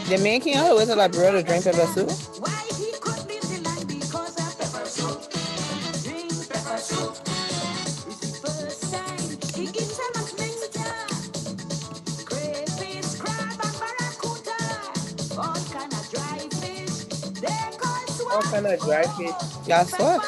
The man can't hold with like brother drink pepper soup. All kind of dry fish. Y'all swear.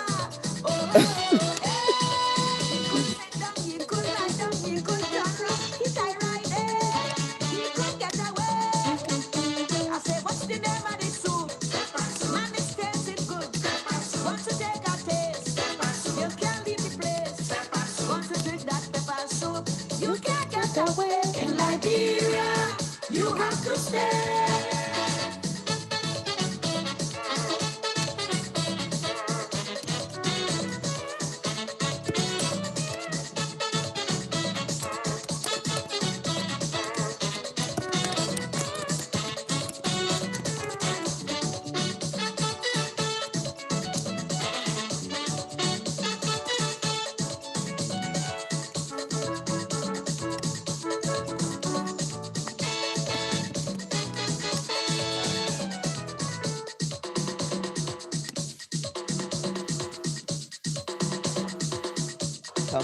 So.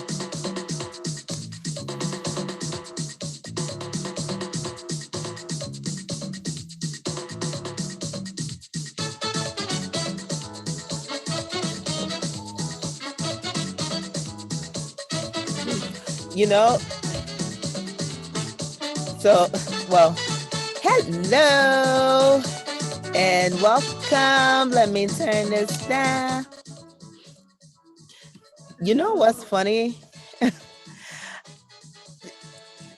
You know, so, well, hello and welcome. Let me turn this down. You know what's funny?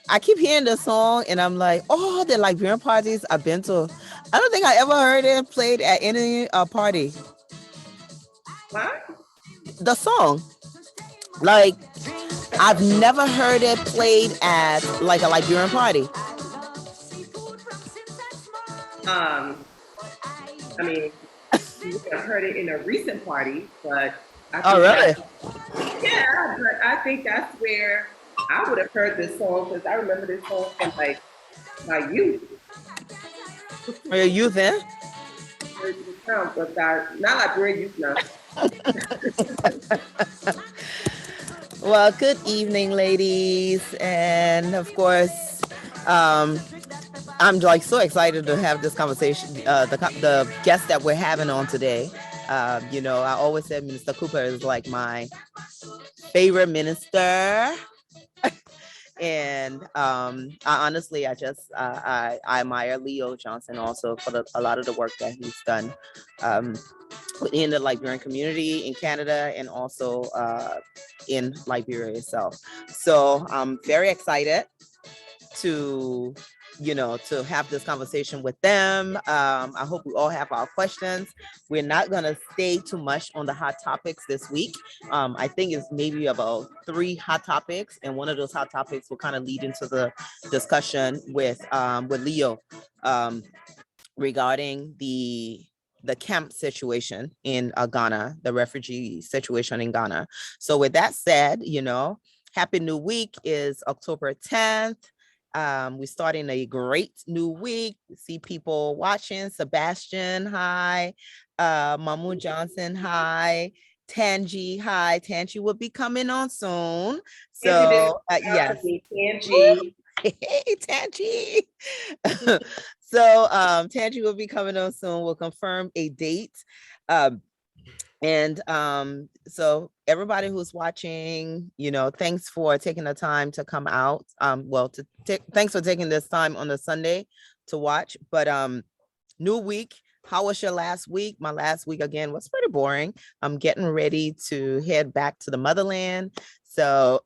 I keep hearing the song and I'm like, oh, the Liberian parties I've been to. I don't think I ever heard it played at any party. What? The song. Like, I've never heard it played at like a Liberian party. I mean, you have heard it in a recent party, but I think really? Yeah, but I think that's where I would have heard this song because I remember this song from like my youth. Are your youth in? But not like we're youth now. Well, good evening, ladies, and of course, I'm like so excited to have this conversation. The guest that we're having on today. I always said Minister Cooper is like my favorite minister. And I honestly, I admire Leo Johnson also for a lot of the work that he's done um, within the Liberian community in Canada and also in Liberia itself. So I'm very excited to to have this conversation with them. I hope we all have our questions. We're not going to stay too much on the hot topics this week. I think it's maybe about 3 hot topics, and one of those hot topics will kind of lead into the discussion with Leo regarding the camp situation in Ghana, the refugee situation in Ghana. So with that said, Happy New Week is October 10th. We're starting a great new week. See people watching. Sebastian, hi. Mamu Johnson, hi. Tangi, hi. Tangi will be coming on soon. So yes. Tangi. Hey, Tangi. So Tangi will be coming on soon. We'll confirm a date. And so everybody who's watching, thanks for taking the time to come out. Thanks for taking this time on a Sunday to watch. But new week. How was your last week? My last week again was pretty boring. I'm getting ready to head back to the motherland. So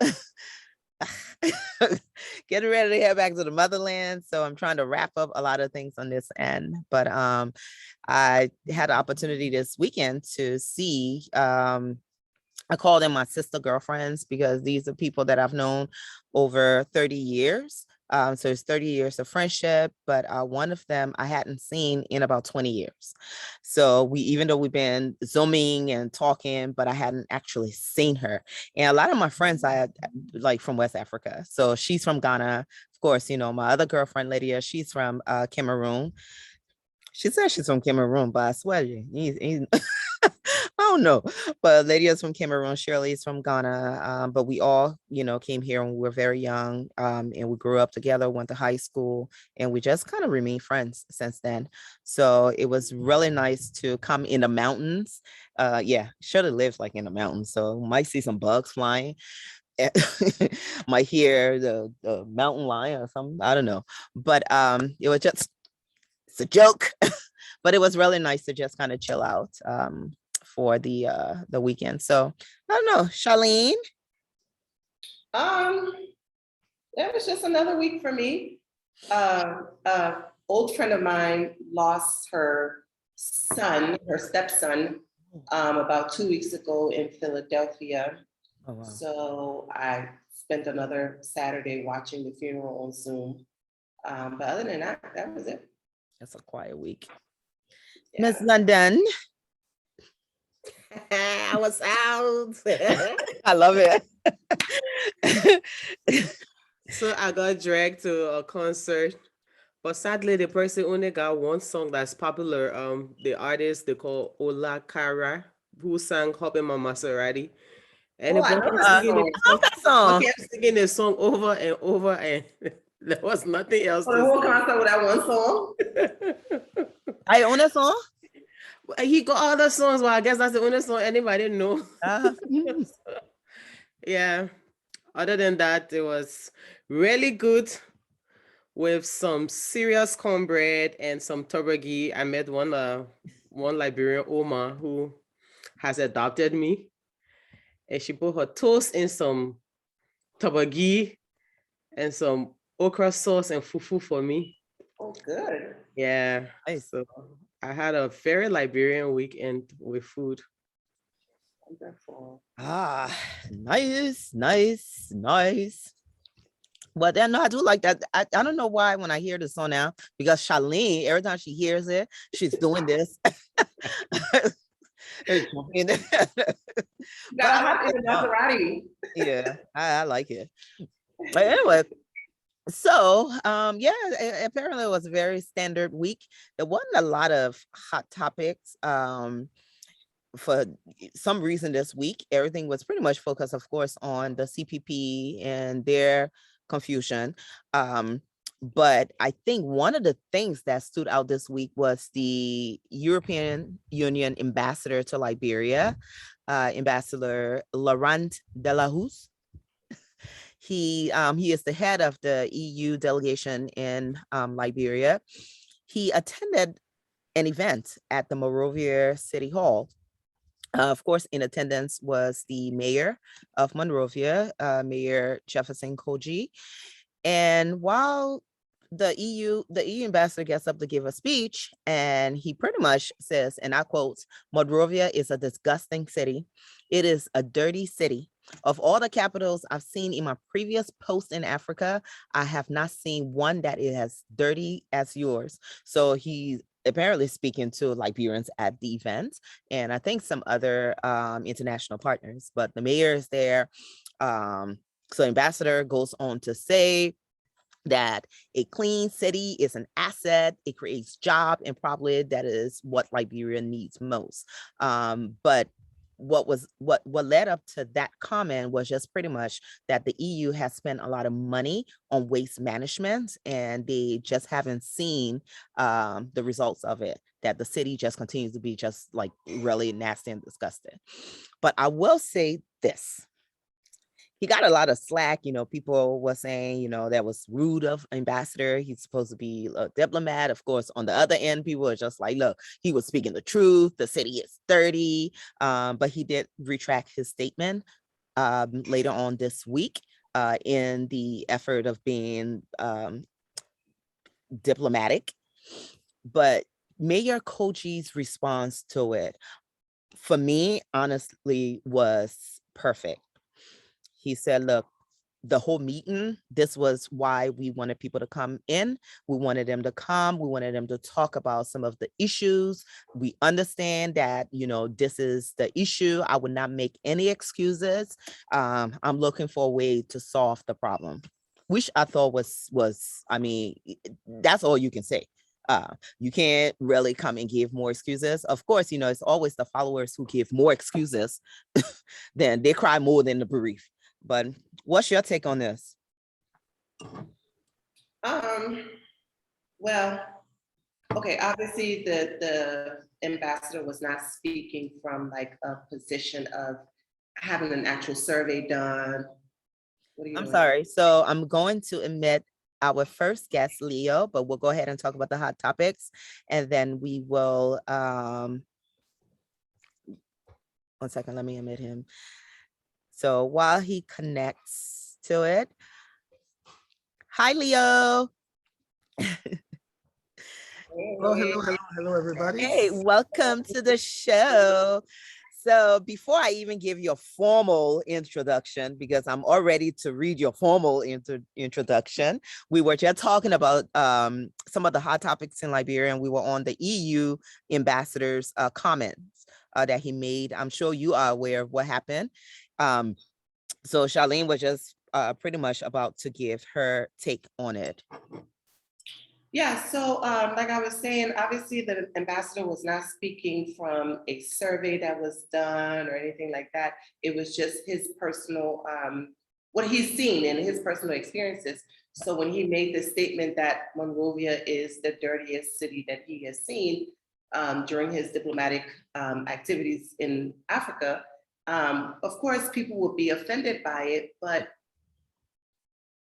getting ready to head back to the motherland. So I'm trying to wrap up a lot of things on this end. But I had the opportunity this weekend to see, I call them my sister girlfriends because these are people that I've known over 30 years. So it's 30 years of friendship, but one of them I hadn't seen in about 20 years. So even though we've been Zooming and talking, but I hadn't actually seen her. And a lot of my friends I had like from West Africa. So she's from Ghana. Of course, my other girlfriend, Lydia, she's from Cameroon. She says she's from Cameroon, but I swear I don't know. But Lydia's from Cameroon, Shirley's from Ghana. But we all, came here when we were very young. And we grew up together, went to high school, and we just kind of remained friends since then. So it was really nice to come in the mountains. Shirley lives like in the mountains. So might see some bugs flying. Might hear the mountain lion or something. I don't know. But it was just it's a joke. But it was really nice to just kind of chill out for the weekend. So I don't know, Charlene. That was just another week for me. Old friend of mine lost her stepson, about 2 weeks ago in Philadelphia. Oh, wow. So I spent another Saturday watching the funeral on Zoom. But other than that, that was it. That's a quiet week. Yeah. Miss London. I was out. I love it. So I got dragged to a concert, but sadly the person only got one song that's popular. The artist they call Ola Kara, who sang "Hop in My Maserati," and I love that song. He kept singing the song over and over, and there was nothing else. The whole concert with that one song. I own a song. He got all the songs, but I guess that's the only song anybody know. Yeah. Other than that, it was really good with some serious cornbread and some tobagi. I met one Liberian Oma who has adopted me, and she put her toast in some tobagi and some okra sauce and fufu for me. Oh, good. Yeah. Nice. So I had a very Liberian weekend with food. Wonderful. Nice. But then I do like that. I don't know why when I hear the song now, because Charlene, every time she hears it, she's doing this. Yeah, I like it. But anyway, so apparently it was a very standard week. There wasn't a lot of hot topics. For some reason this week, everything was pretty much focused, of course, on the CPP and their confusion. But I think one of the things that stood out this week was the European Union ambassador to Liberia, Ambassador Laurent Delahousse. He is the head of the EU delegation in Liberia. He attended an event at the Monrovia City Hall. Of course, in attendance was the mayor of Monrovia, Mayor Jefferson Koji. And while the EU ambassador gets up to give a speech, and he pretty much says, and I quote, "Monrovia is a disgusting city. It is a dirty city. Of all the capitals I've seen in my previous post in Africa, I have not seen one that is as dirty as yours." So he's apparently speaking to Liberians at the event, and I think some other international partners, but the mayor is there. So ambassador goes on to say that a clean city is an asset, it creates job, and probably that is what Liberia needs most. But what led up to that comment was just pretty much that the EU has spent a lot of money on waste management, and they just haven't seen the results of it, that the city just continues to be just like really nasty and disgusting. But I will say this: he got a lot of slack. People were saying, that was rude of ambassador. He's supposed to be a diplomat. Of course, on the other end, people are just like, look, he was speaking the truth. The city is dirty. But he did retract his statement later on this week in the effort of being diplomatic. But Mayor Koji's response to it, for me, honestly, was perfect. He said, look, the whole meeting, this was why we wanted people to come in. We wanted them to come. We wanted them to talk about some of the issues. We understand that, this is the issue. I would not make any excuses. I'm looking for a way to solve the problem, which I thought was, that's all you can say. You can't really come and give more excuses. Of course, it's always the followers who give more excuses. Then they cry more than the bereaved. But what's your take on this? Well, okay, obviously the ambassador was not speaking from like a position of having an actual survey done. I'm sorry. So I'm going to admit our first guest, Leo, but we'll go ahead and talk about the hot topics, and then we will, 1 second, let me admit him. So while he connects to it, hi, Leo. Hello, everybody. Hey, welcome to the show. So before I even give you a formal introduction, because I'm all ready to read your formal introduction, we were just talking about some of the hot topics in Liberia, and we were on the EU ambassador's comments that he made. I'm sure you are aware of what happened. So Charlene was just pretty much about to give her take on it. Yeah, so like I was saying, obviously the ambassador was not speaking from a survey that was done or anything like that. It was just his personal, what he's seen and his personal experiences. So when he made the statement that Monrovia is the dirtiest city that he has seen during his diplomatic activities in Africa, of course, people would be offended by it. But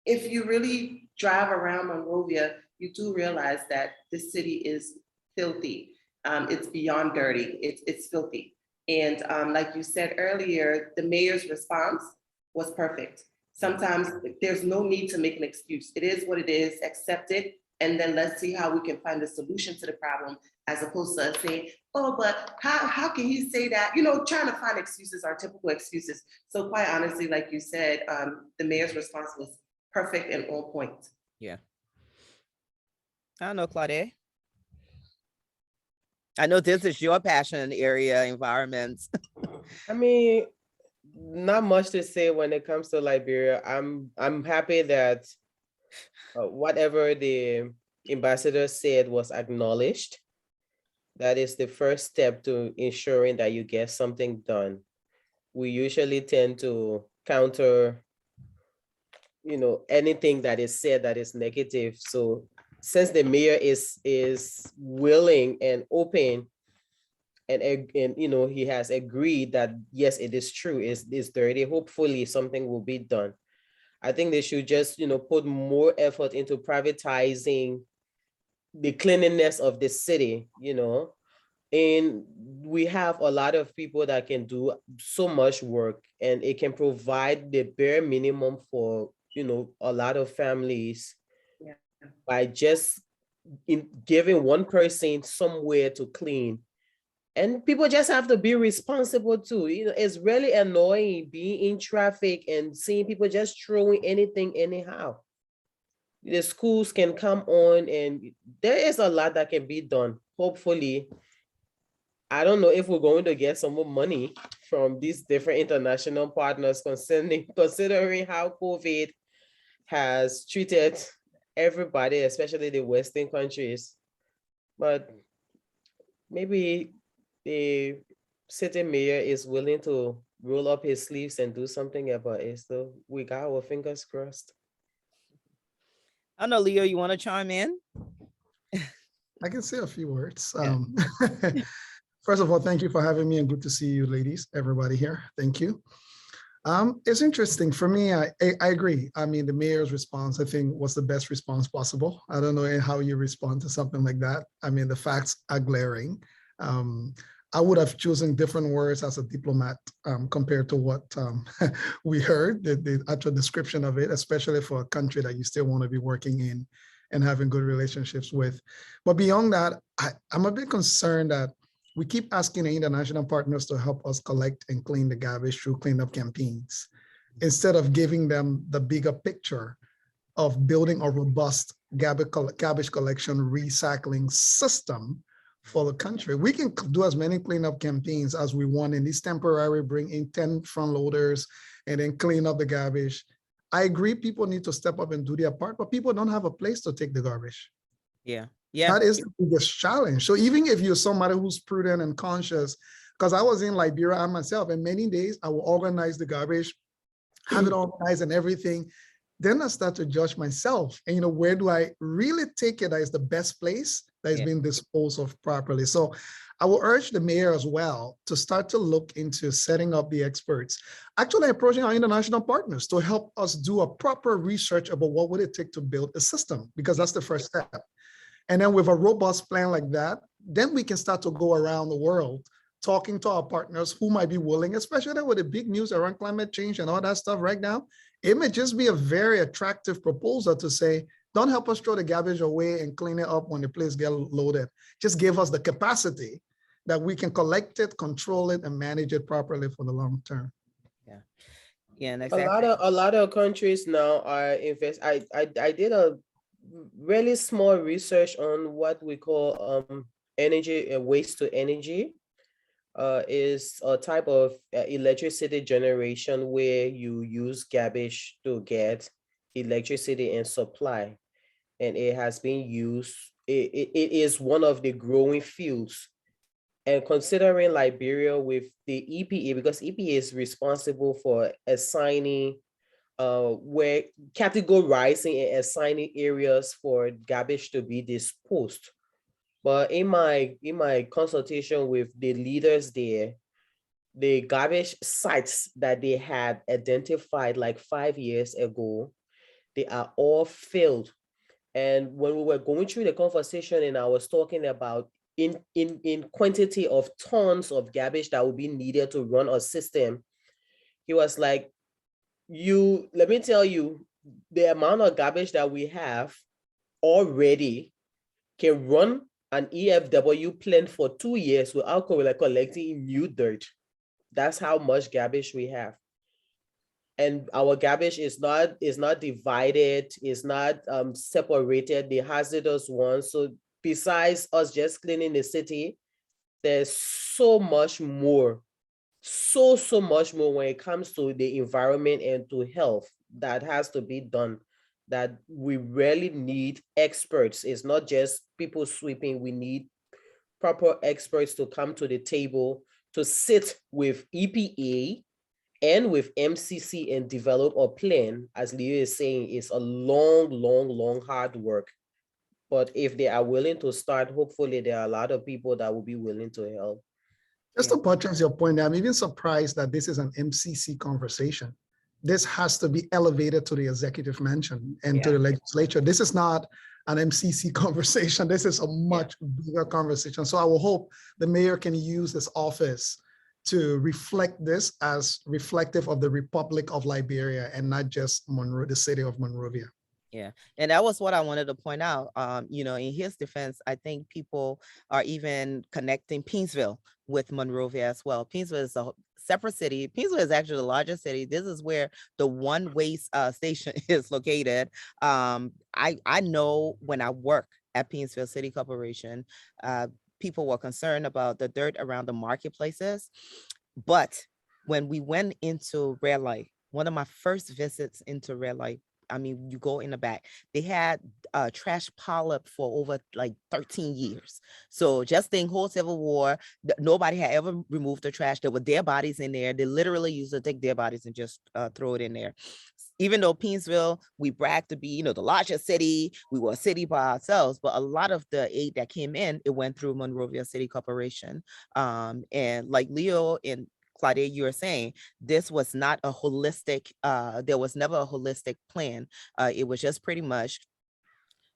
if you really drive around Monrovia, you do realize that the city is filthy. It's beyond dirty, it's filthy. And like you said earlier, the mayor's response was perfect. Sometimes there's no need to make an excuse. It is what it is, accept it, and then let's see how we can find a solution to the problem, as opposed to us saying, oh, but how can he say that? Trying to find excuses are typical excuses. So quite honestly, like you said, the mayor's response was perfect and on point. Yeah. I don't know, Claudia. I know this is your passion area, environments. I mean, not much to say when it comes to Liberia. I'm happy that whatever the ambassador said was acknowledged. That is the first step to ensuring that you get something done. We usually tend to counter anything that is said that is negative. So since the mayor is willing and open and he has agreed that yes, it is true, it's dirty, hopefully something will be done. I think they should just put more effort into privatizing the cleanliness of the city, and we have a lot of people that can do so much work, and it can provide the bare minimum for a lot of families. Yeah. By just giving one person somewhere to clean. And people just have to be responsible too. It's really annoying being in traffic and seeing people just throwing anything anyhow. The schools can come on, and there is a lot that can be done. Hopefully, I don't know if we're going to get some more money from these different international partners considering how COVID has treated everybody, especially the Western countries. But maybe the city mayor is willing to roll up his sleeves and do something about it. So we got our fingers crossed. I don't know, Leo, you want to chime in? I can say a few words. Yeah. First of all, thank you for having me and good to see you ladies, everybody here. Thank you. It's interesting for me. I agree. I mean, the mayor's response, I think, was the best response possible. I don't know how you respond to something like that. I mean, the facts are glaring. I would have chosen different words as a diplomat compared to what we heard, the actual description of it, especially for a country that you still want to be working in and having good relationships with. But beyond that, I'm a bit concerned that we keep asking the international partners to help us collect and clean the garbage through cleanup campaigns, instead of giving them the bigger picture of building a robust garbage collection recycling system for the country. We can do as many cleanup campaigns as we want in this temporary, bring in 10 front loaders and then clean up the garbage. I agree people need to step up and do their part, but people don't have a place to take the garbage. Yeah. Yeah. That is the biggest challenge. So even if you're somebody who's prudent and conscious, because I was in Liberia myself, and many days I will organize the garbage, have it organized and everything. Then I start to judge myself. And where do I really take it that is the best place that is being disposed of properly? So I will urge the mayor as well to start to look into setting up the experts, actually approaching our international partners to help us do a proper research about what would it take to build a system, because that's the first step. And then with a robust plan like that, then we can start to go around the world talking to our partners who might be willing, especially with the big news around climate change and all that stuff right now. It may just be a very attractive proposal to say, don't help us throw the garbage away and clean it up when the place gets loaded. Just give us the capacity that we can collect it, control it, and manage it properly for the long term. Yeah. Yeah. And exactly. A lot of countries now are I did a really small research on what we call energy waste to energy. Is a type of electricity generation where you use garbage to get electricity and supply, and it has been used. It is one of the growing fields, and considering Liberia with the EPA, because EPA is responsible for assigning where categorizing and assigning areas for garbage to be disposed. But in my consultation with the leaders there, the garbage sites that they had identified like 5 years ago, they are all filled. And when we were going through the conversation and I was talking about in quantity of tons of garbage that would be needed to run a system, he was like, let me tell you, the amount of garbage that we have already can run an EFW plant for 2 years without collecting new dirt. That's how much garbage we have. And our garbage is not divided, is not separated, the hazardous ones. So besides us just cleaning the city, there's so much more, so much more when it comes to the environment and to health that has to be done, that we really need experts. It's not just people sweeping. We need proper experts to come to the table, to sit with EPA And with MCC and develop a plan, as Leo is saying, it's a long hard work. But if they are willing to start, hopefully there are a lot of people that will be willing to help. Just to buttress your point, I'm even surprised that this is an MCC conversation. This has to be elevated to the executive mansion and to the legislature. This is not an MCC conversation. This is a much bigger conversation. So I will hope the mayor can use this office to reflect this as reflective of the Republic of Liberia and not just Monroe, the city of Monrovia. Yeah, and that was what I wanted to point out. You know, in his defense, I think people are even connecting Painesville with Monrovia as well. Painesville is a separate city. Painesville is actually the largest city. This is where the one-way station is located. I know when I work at Painesville City Corporation, people were concerned about the dirt around the marketplaces. But when we went into Red Light, one of my first visits into Red Light, I mean, you go in the back, they had a trash pile up for over like 13 years. So just the whole Civil War, nobody had ever removed the trash. There were dead bodies in there. They literally used to take dead bodies and just throw it in there. Even though Painesville, we brag to be, you know, the largest city, we were a city by ourselves, but a lot of the aid that came in, it went through Monrovia City Corporation. And like Leo and Claudia, you were saying, this was not a holistic, there was never a holistic plan. It was just pretty much,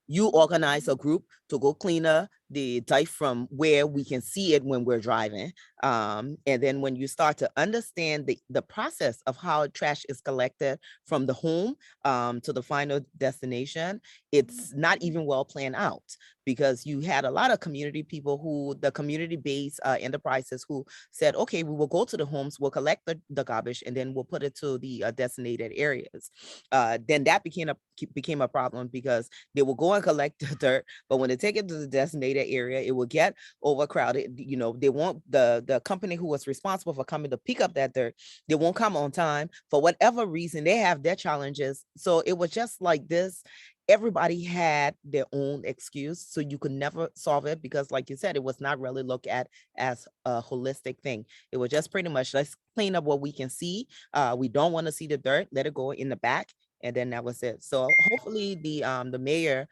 you organize a group to go clean up the dirt from where we can see it when we're driving. And then when you start to understand the process of how trash is collected from the home to the final destination, it's not even well planned out, because you had a lot of community people who, the community-based enterprises who said, okay, we will go to the homes, we'll collect the garbage, and then we'll put it to the designated areas. Then that became a problem, because they will go and collect the dirt, but when they take it to the designated area, it will get overcrowded. You know, they won't, the company who was responsible for coming to pick up that dirt, they won't come on time for whatever reason. They have their challenges. So it was just like this. Everybody had their own excuse, so you could never solve it, because like you said, it was not really looked at as a holistic thing. It was just pretty much, let's clean up what we can see. We don't want to see the dirt, let it go in the back, and then that was it. So hopefully the mayor,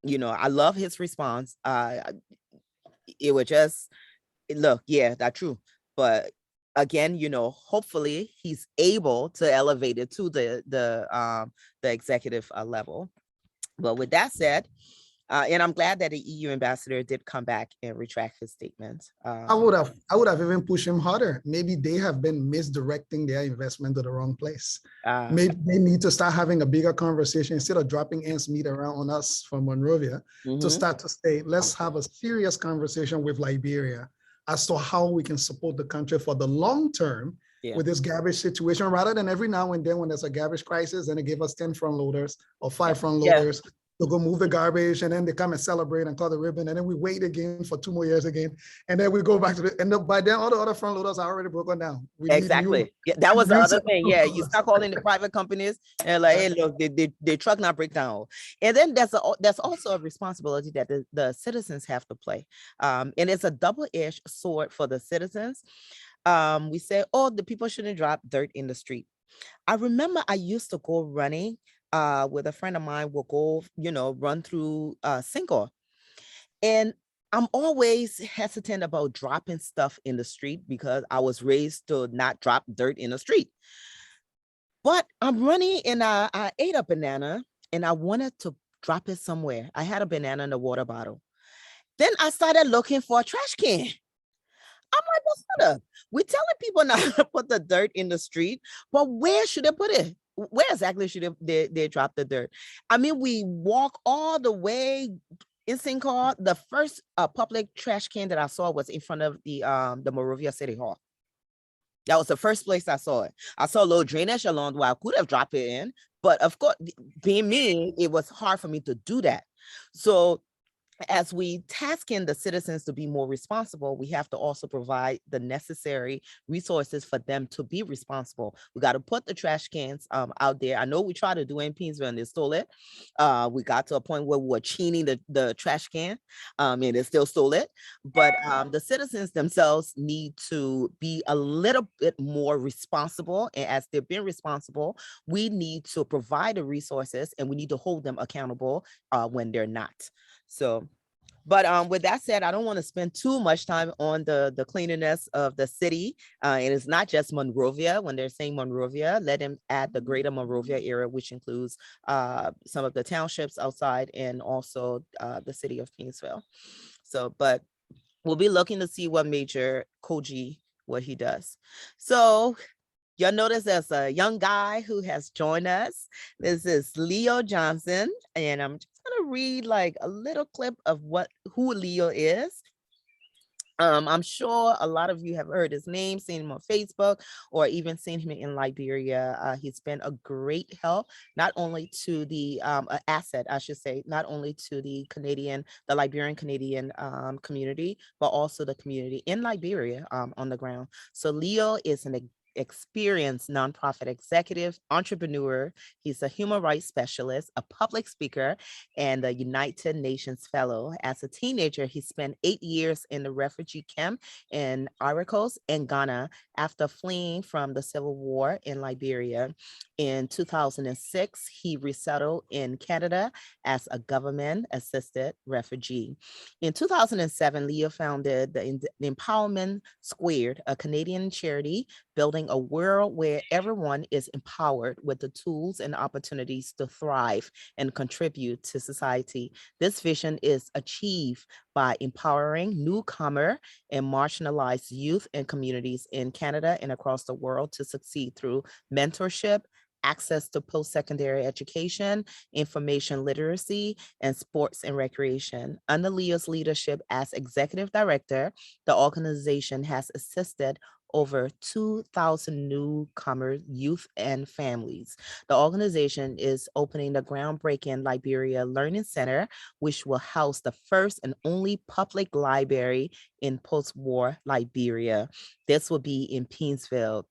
you know, I love his response. It was just, look, yeah, that's true. But again, you know, hopefully he's able to elevate it to the executive level. But with that said, and I'm glad that the EU ambassador did come back and retract his statement. I would have even pushed him harder. Maybe they have been misdirecting their investment to the wrong place. Maybe they need to start having a bigger conversation instead of dropping ants meat around on us from Monrovia, to start to say, let's have a serious conversation with Liberia as to how we can support the country for the long term with this garbage situation, rather than every now and then when there's a garbage crisis, then they give us 10 front loaders or 5 front loaders to go move the garbage, and then they come and celebrate and cut the ribbon, and then we wait again for 2 more years again, and then we go back to the, and by then all the other front loaders are already broken down. Exactly. Yeah, that was the other thing. Yeah, you start calling the private companies and like, hey, look, they truck not break down. And then that's also a responsibility that the citizens have to play. And it's a double-edged sword for the citizens. We say, oh, the people shouldn't drop dirt in the street. I remember I used to go running with a friend of mine, will go, you know, run through Single. And I'm always hesitant about dropping stuff in the street, because I was raised to not drop dirt in the street. But I'm running and I ate a banana and I wanted to drop it somewhere. I had a banana in a water bottle. Then I started looking for a trash can. I'm like, what's up? We're telling people not to put the dirt in the street, but where should they put it? Where exactly should they drop the dirt? I mean, we walk all the way in St. Paul. The first public trash can that I saw was in front of the Monrovia City Hall. That was the first place I saw it. I saw a little drainage along where I could have dropped it in, but of course, being me, it was hard for me to do that. So as we task in the citizens to be more responsible, we have to also provide the necessary resources for them to be responsible. We got to put the trash cans out there. I know we tried to do it in Painesville and they stole it. We got to a point where we were chaining the trash can and they still stole it. But the citizens themselves need to be a little bit more responsible. And as they've been responsible, we need to provide the resources and we need to hold them accountable when they're not. So, but with that said, I don't want to spend too much time on the cleanliness of the city. And it's not just Monrovia. When they're saying Monrovia, let them add the greater Monrovia area, which includes some of the townships outside and also the city of Painesville. So, but we'll be looking to see what Major Koji, what he does. So you'll notice there's a young guy who has joined us. This is Leo Johnson, and I'm just gonna read like a little clip of who Leo is. I'm sure a lot of you have heard his name, seen him on Facebook, or even seen him in Liberia. He's been a great help, not only to the asset, I should say, not only to the Liberian Canadian community, but also the community in Liberia on the ground. So Leo is an experienced nonprofit executive, entrepreneur. He's a human rights specialist, a public speaker, and a United Nations fellow. As a teenager, he spent 8 years in the refugee camp in Ivory Coast and Ghana after fleeing from the civil war in Liberia. In 2006, he resettled in Canada as a government-assisted refugee. In 2007, Leo founded the Empowerment Squared, a Canadian charity building a world where everyone is empowered with the tools and opportunities to thrive and contribute to society. This vision is achieved by empowering newcomer and marginalized youth and communities in Canada and across the world to succeed through mentorship, access to post-secondary education, information literacy, and sports and recreation. Under Leo's leadership as executive director, the organization has assisted over 2,000 newcomer youth and families. The organization is opening the groundbreaking Liberia Learning Center, which will house the first and only public library in post-war Liberia. This will be in Painesville.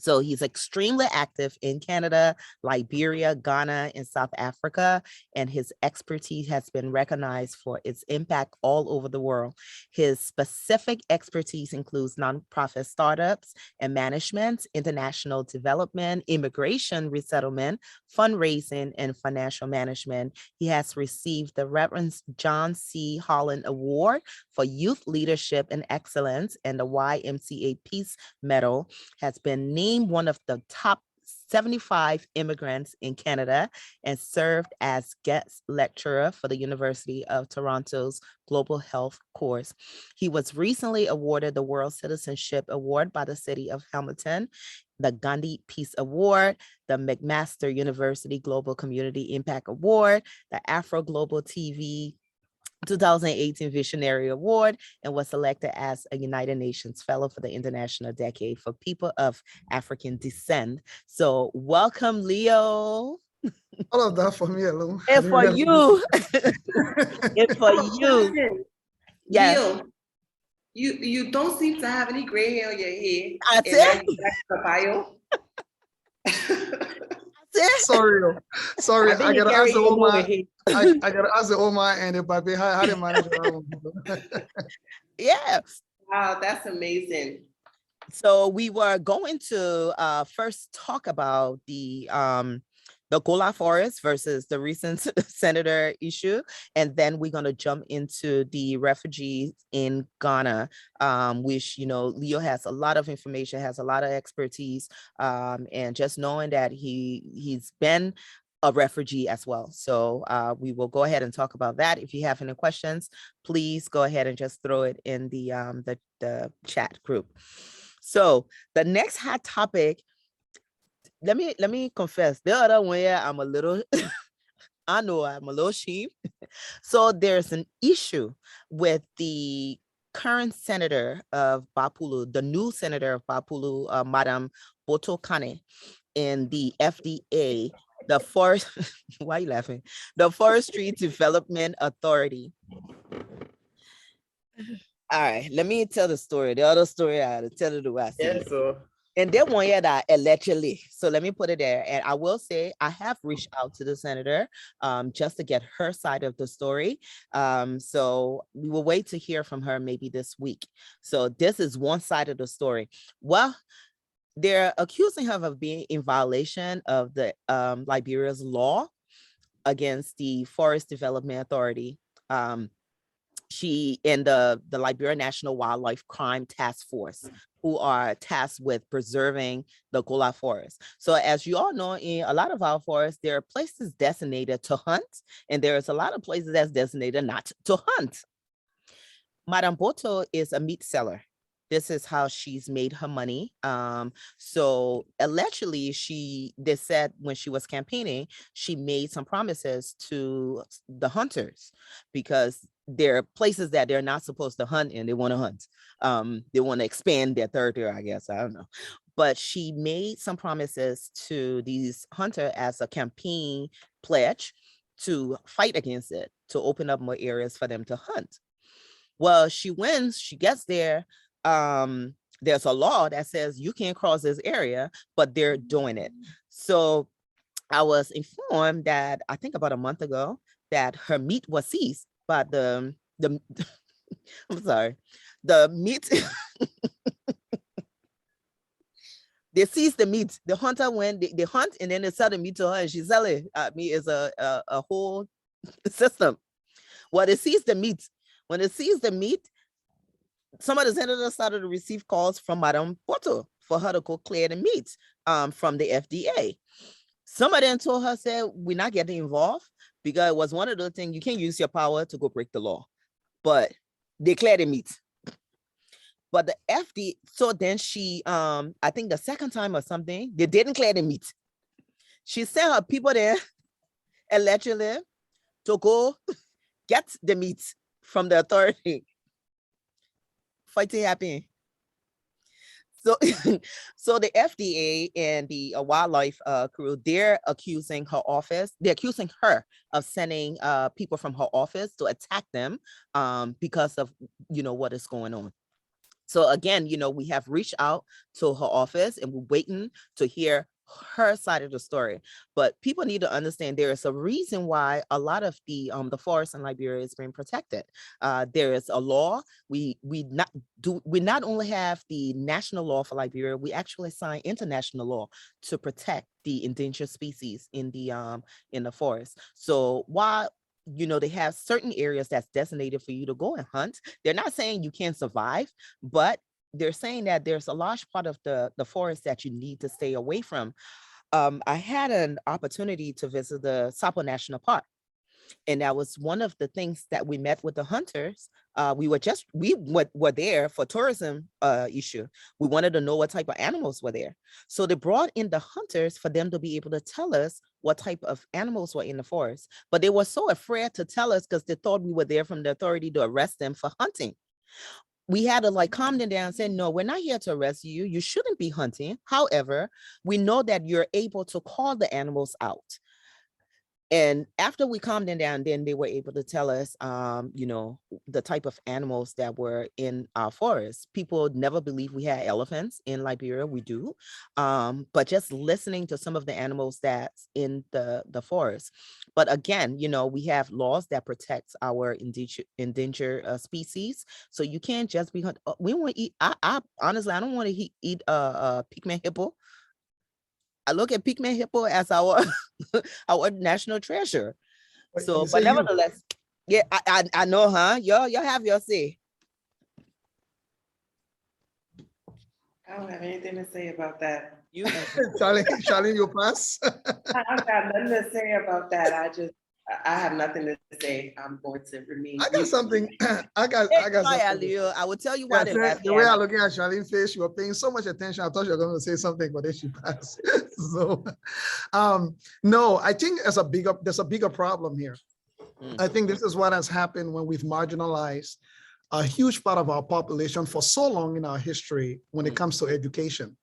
So he's extremely active in Canada, Liberia, Ghana, and South Africa, and his expertise has been recognized for its impact all over the world. His specific expertise includes nonprofit startups and management, international development, immigration resettlement, fundraising, and financial management. He has received the Reverend John C. Holland Award for Youth Leadership and Excellence and the YMCA Peace Medal, has been named one of the top 75 immigrants in Canada, and served as guest lecturer for the University of Toronto's Global Health course. He was recently awarded the World Citizenship Award by the City of Hamilton, the Gandhi Peace Award, the McMaster University Global Community Impact Award, the Afro Global TV 2018 Visionary Award, and was selected as a United Nations Fellow for the International Decade for People of African Descent. So welcome, Leo. All of that for me alone. And for you. And for you. Question. Yes. Leo, you don't seem to have any gray hair on your head. That's and it. that's the bio. Sorry, sorry. I gotta ask the Oma. I gotta ask the Oma and the Babi how they manage that. Yeah. Wow, that's amazing. So we were going to first talk about the Gola Forest versus the recent senator issue. And then we're going to jump into the refugees in Ghana, which, you know, Leo has a lot of information, has a lot of expertise, and just knowing that he's been a refugee as well. So we will go ahead and talk about that. If you have any questions, please go ahead and just throw it in the chat group. So the next hot topic, let me confess, the other one, I'm a little, I know I'm a little sheep. So there's an issue with the current senator of Bapulu, the new senator of Bapulu, Madam Boto Kane, in the FDA, The forest, why are you laughing? The Forestry Development Authority. All right, let me tell the story. The other story I had to tell it the way I see it. Yes, so And then one year that allegedly, so let me put it there. And I will say I have reached out to the senator just to get her side of the story. So we will wait to hear from her maybe this week. So this is one side of the story. Well, they're accusing her of being in violation of the Liberia's law against the Forest Development Authority. She and the Liberia National Wildlife Crime Task Force, who are tasked with preserving the Gola Forest. So as you all know, in a lot of our forests, there are places designated to hunt, and there's a lot of places that's designated not to hunt. Madame Boto is a meat seller. This is how she's made her money. So allegedly, they said when she was campaigning, she made some promises to the hunters because there are places that they're not supposed to hunt and they want to hunt. They want to expand their territory, I guess. I don't know. But she made some promises to these hunters as a campaign pledge to fight against it, to open up more areas for them to hunt. Well, she wins, she gets there. There's a law that says you can't cross this area, but they're doing it. So I was informed that I think about a month ago that her meat was seized by the I'm sorry, the meat. They seized the meat. The hunter went, they hunt and then they sell the meat to her and she sell it. Meat is a whole system. Well, they seized the meat. When they seized the meat, some of the senators started to receive calls from Madame Porto for her to go clear the meat from the FDA. Some of them told her, said, we're not getting involved because it was one of the things, you can't use your power to go break the law, but they cleared the meat. But the FDA, so then she, I think the second time or something, they didn't clear the meat. She sent her people there, allegedly, to go get the meat from the authority. Fighting happened. So, so the FDA and the wildlife crew, they're accusing her office. They're accusing her of sending people from her office to attack them because of, what is going on. So again, we have reached out to her office and we're waiting to hear her side of the story. But people need to understand there is a reason why a lot of the forest in Liberia is being protected. There is a law. We not only have the national law for Liberia, we actually sign international law to protect the endangered species in the forest. So while they have certain areas that's designated for you to go and hunt, they're not saying you can't survive, but they're saying that there's a large part of the forest that you need to stay away from. I had an opportunity to visit the Sapo National Park. And that was one of the things that we met with the hunters. We were there for tourism issue. We wanted to know what type of animals were there. So they brought in the hunters for them to be able to tell us what type of animals were in the forest. But they were so afraid to tell us because they thought we were there from the authority to arrest them for hunting. We had to calm them down and say, no, we're not here to arrest you. You shouldn't be hunting. However, we know that you're able to call the animals out. And after we calmed them down, then they were able to tell us, the type of animals that were in our forest. People never believed we had elephants in Liberia. We do. But just listening to some of the animals that's in the forest. But again, we have laws that protect our endangered species. So you can't just be hunting. We want to eat. I honestly, I don't want to eat pygmy hippo. I look at pygmy hippo as our our national treasure. So, but nevertheless, yeah, I know, huh? Y'all have your say. I don't have anything to say about that. You Charlene, you pass. I've got nothing to say about that. I have nothing to say. I'm going to remain. I got something. I got something. I will tell you why. The way I'm looking at Charlene's face, you were paying so much attention. I thought you were going to say something, but then she passed. So, no, I think there's a bigger problem here. I think this is what has happened when we've marginalized a huge part of our population for so long in our history when it comes to education.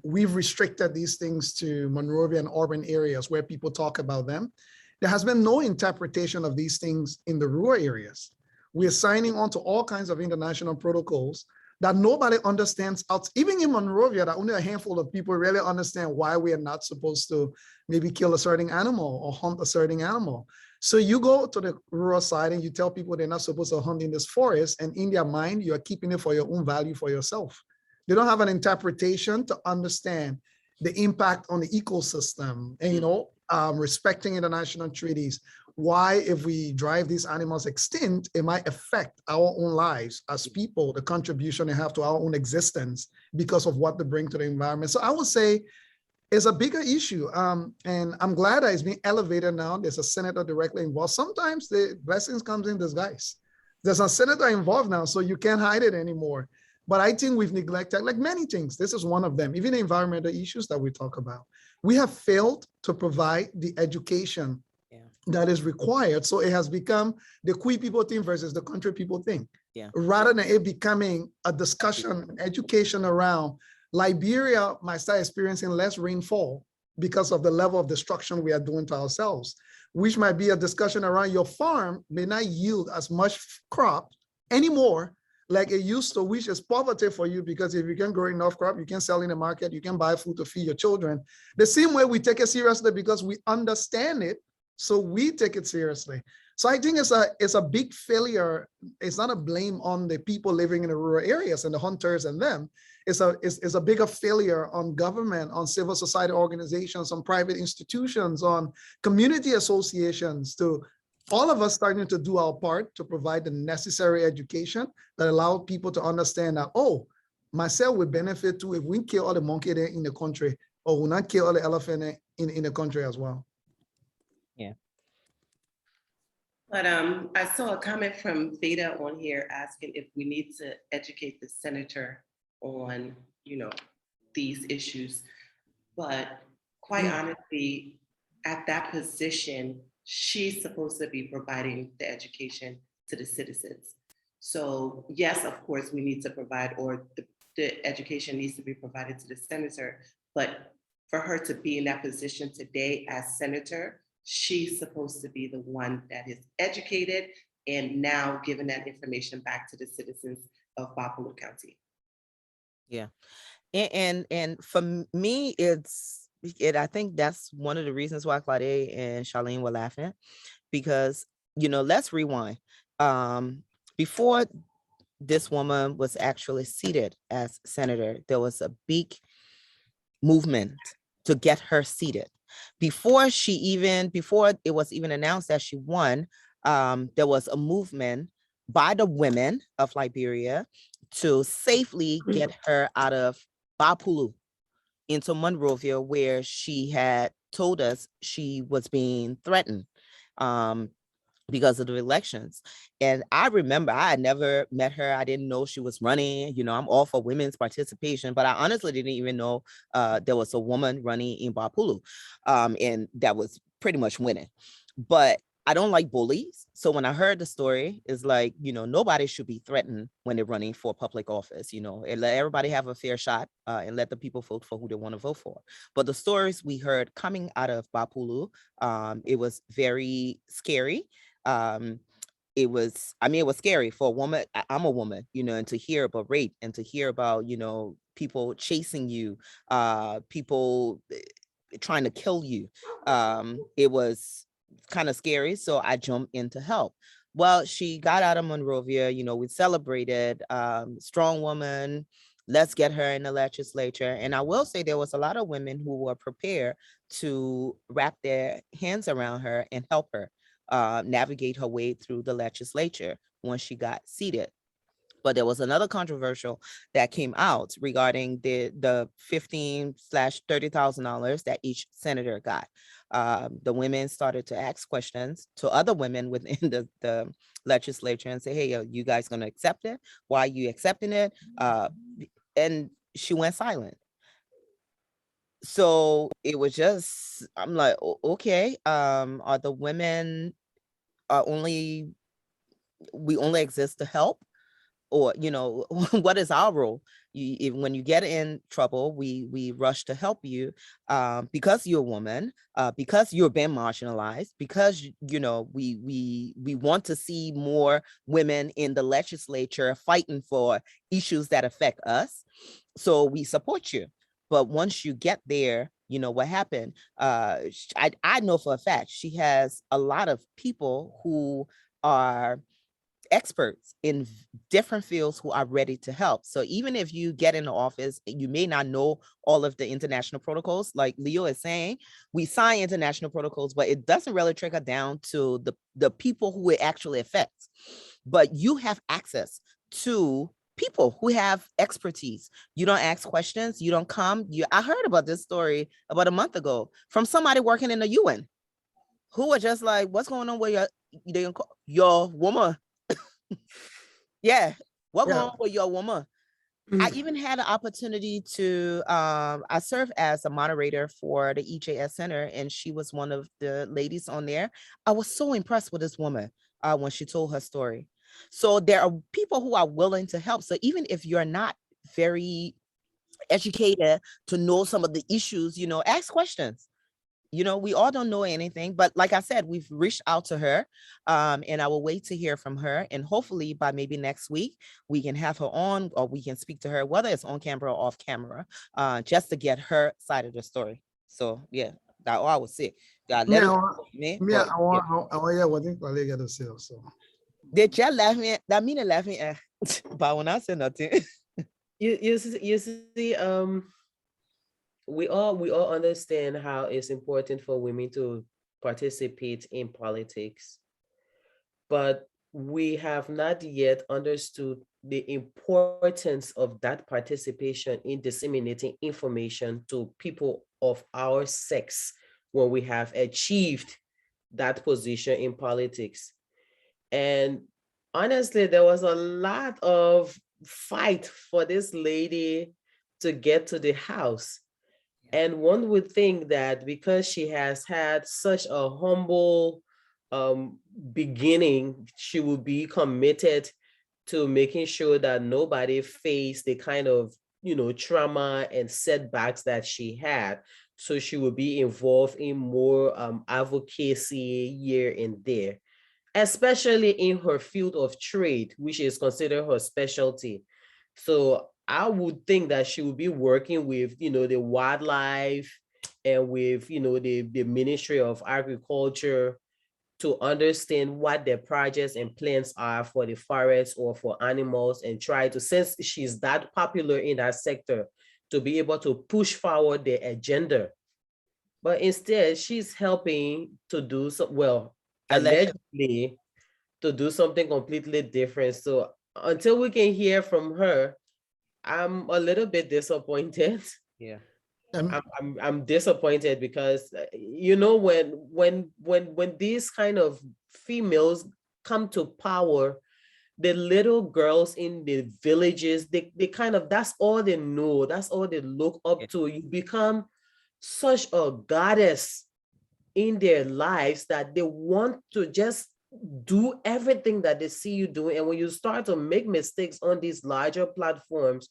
we've restricted these things to Monrovia and urban areas where people talk about them. There has been no interpretation of these things in the rural areas. We're signing on to all kinds of international protocols that nobody understands out, even in Monrovia, that only a handful of people really understand why we are not supposed to maybe kill a certain animal or hunt a certain animal. So you go to the rural side and you tell people they're not supposed to hunt in this forest, and in their mind, you are keeping it for your own value for yourself. They don't have an interpretation to understand the impact on the ecosystem and, respecting international treaties. Why, if we drive these animals extinct, it might affect our own lives as people, the contribution they have to our own existence because of what they bring to the environment. So I would say it's a bigger issue. And I'm glad that it's being elevated now. There's a senator directly involved. Sometimes the blessings comes in disguise. There's a senator involved now, so you can't hide it anymore. But I think we've neglected, like many things, this is one of them, even the environmental issues that we talk about. We have failed to provide the education that is required. So it has become the Kui people thing versus the country people thing. Rather than it becoming a discussion, education around Liberia might start experiencing less rainfall because of the level of destruction we are doing to ourselves, which might be a discussion around your farm may not yield as much crop anymore like it used to, which is poverty for you, because if you can grow enough crop, you can sell in the market, you can buy food to feed your children. The same way we take it seriously because we understand it, so we take it seriously. So I think it's a big failure. It's not a blame on the people living in the rural areas and the hunters and them. It's a bigger failure on government, on civil society organizations, on private institutions, on community associations, to all of us starting to do our part to provide the necessary education that allow people to understand that, oh, myself would benefit too if we kill all the monkey there in the country, or we not kill all the elephant in the country as well. Yeah. But I saw a comment from Veda on here asking if we need to educate the senator on, these issues. But quite honestly, at that position, she's supposed to be providing the education to the citizens. So yes, of course, we need to provide, or the education needs to be provided to the senator, but for her to be in that position today as senator, she's supposed to be the one that is educated and now giving that information back to the citizens of Bapulu County. Yeah. And for me, I think that's one of the reasons why Claudia and Charlene were laughing, because, let's rewind. Before this woman was actually seated as senator, there was a big movement to get her seated. Before it was even announced that she won, there was a movement by the women of Liberia to safely get her out of Bapulu into Monrovia, where she had told us she was being threatened because of the elections. And I remember I had never met her. I didn't know she was running. I'm all for women's participation, but I honestly didn't even know there was a woman running in Bapulu, and that was pretty much winning. But I don't like bullies. So when I heard the story, it's like, nobody should be threatened when they're running for public office, and let everybody have a fair shot, and let the people vote for who they want to vote for. But the stories we heard coming out of Bapulu, it was very scary. It was scary for a woman. I'm a woman, and to hear about rape and to hear about, people chasing you, people trying to kill you. It was kind of scary. So I jumped in to help. Well, she got out of Monrovia, we celebrated, strong woman. Let's get her in the legislature. And I will say there was a lot of women who were prepared to wrap their hands around her and help her navigate her way through the legislature once she got seated. But there was another controversial that came out regarding the $15,000-$30,000 that each senator got. The women started to ask questions to other women within the legislature and say, hey, are you guys going to accept it? Why are you accepting it? And she went silent. So it was just, I'm like, okay, are the women we only exist to help? Or, what is our role? when you get in trouble, we rush to help you because you're a woman, because you're being marginalized, because we want to see more women in the legislature fighting for issues that affect us. So we support you. But once you get there, you know what happened. I know for a fact she has a lot of people who are experts in different fields who are ready to help. So even if you get in the office, you may not know all of the international protocols. Like Leo is saying, we sign international protocols, but it doesn't really trickle down to the people who it actually affects. But you have access to people who have expertise. You don't ask questions. You don't come. I heard about this story about a month ago from somebody working in the UN who were just like, what's going on with your woman? Yeah, what going on with your woman? I even had an opportunity to I serve as a moderator for the EJS Center, and she was one of the ladies on there. I was so impressed with this woman when she told her story. So there are people who are willing to help. So even if you're not very educated to know some of the issues, ask questions. We all don't know anything, but like I said, we've reached out to her, and I will wait to hear from her. And hopefully by maybe next week, we can have her on, or we can speak to her, whether it's on camera or off camera, just to get her side of the story. So yeah, that's all I would say. Let Yeah, her yeah, but, I want yeah, what think Wale get to say also. they just laugh me. That mean they laugh me, but when I say nothing. You see, we all understand how it's important for women to participate in politics, but we have not yet understood the importance of that participation in disseminating information to people of our sex when we have achieved that position in politics. And honestly, there was a lot of fight for this lady to get to the House. And one would think that because she has had such a humble beginning, she will be committed to making sure that nobody faced the kind of, trauma and setbacks that she had. So she will be involved in more advocacy here and there, especially in her field of trade, which is considered her specialty. So I would think that she would be working with, the wildlife and with, the Ministry of Agriculture to understand what their projects and plans are for the forest or for animals, and try to, since she's that popular in that sector, to be able to push forward the agenda. But instead, she's helping to do so, well, allegedly, to do something completely different. So until we can hear from her, I'm a little bit disappointed. Yeah. I'm disappointed because when these kind of females come to power, the little girls in the villages, they kind of, that's all they know, that's all they look up to. You become such a goddess in their lives that they want to just do everything that they see you doing. And when you start to make mistakes on these larger platforms,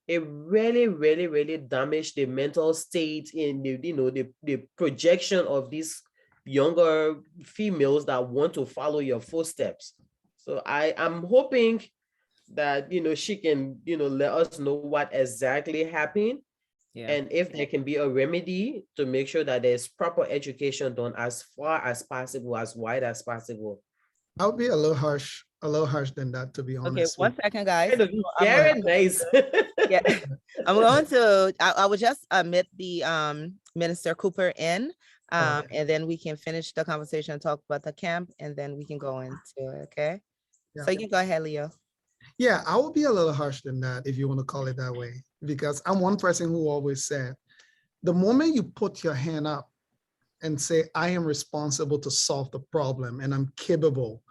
it really, really, really damaged the mental state in the projection of these younger females that want to follow your footsteps. So I'm hoping that she can let us know what exactly happened. Yeah. And if there can be a remedy to make sure that there's proper education done as far as possible, as wide as possible. I'll be a little harsh than that, to be Okay, honest. 1 second, guys. Very nice. Yeah, I'm going to. I will just admit the Minister Cooper in, and then we can finish the conversation and talk about the camp, and then we can go into it. Okay. Yeah. So you can go ahead, Leo. Yeah, I will be a little harsh than that, if you want to call it that way, because I'm one person who always said, the moment you put your hand up and say, I am responsible to solve the problem and I'm capable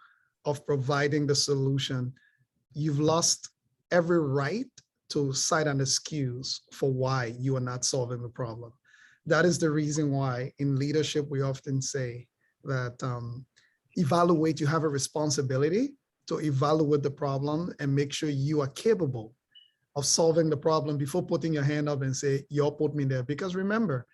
of providing the solution, you've lost every right to cite an excuse for why you are not solving the problem. That is the reason why in leadership, we often say that you have a responsibility to evaluate the problem and make sure you are capable of solving the problem before putting your hand up and say, y'all put me there. Because remember,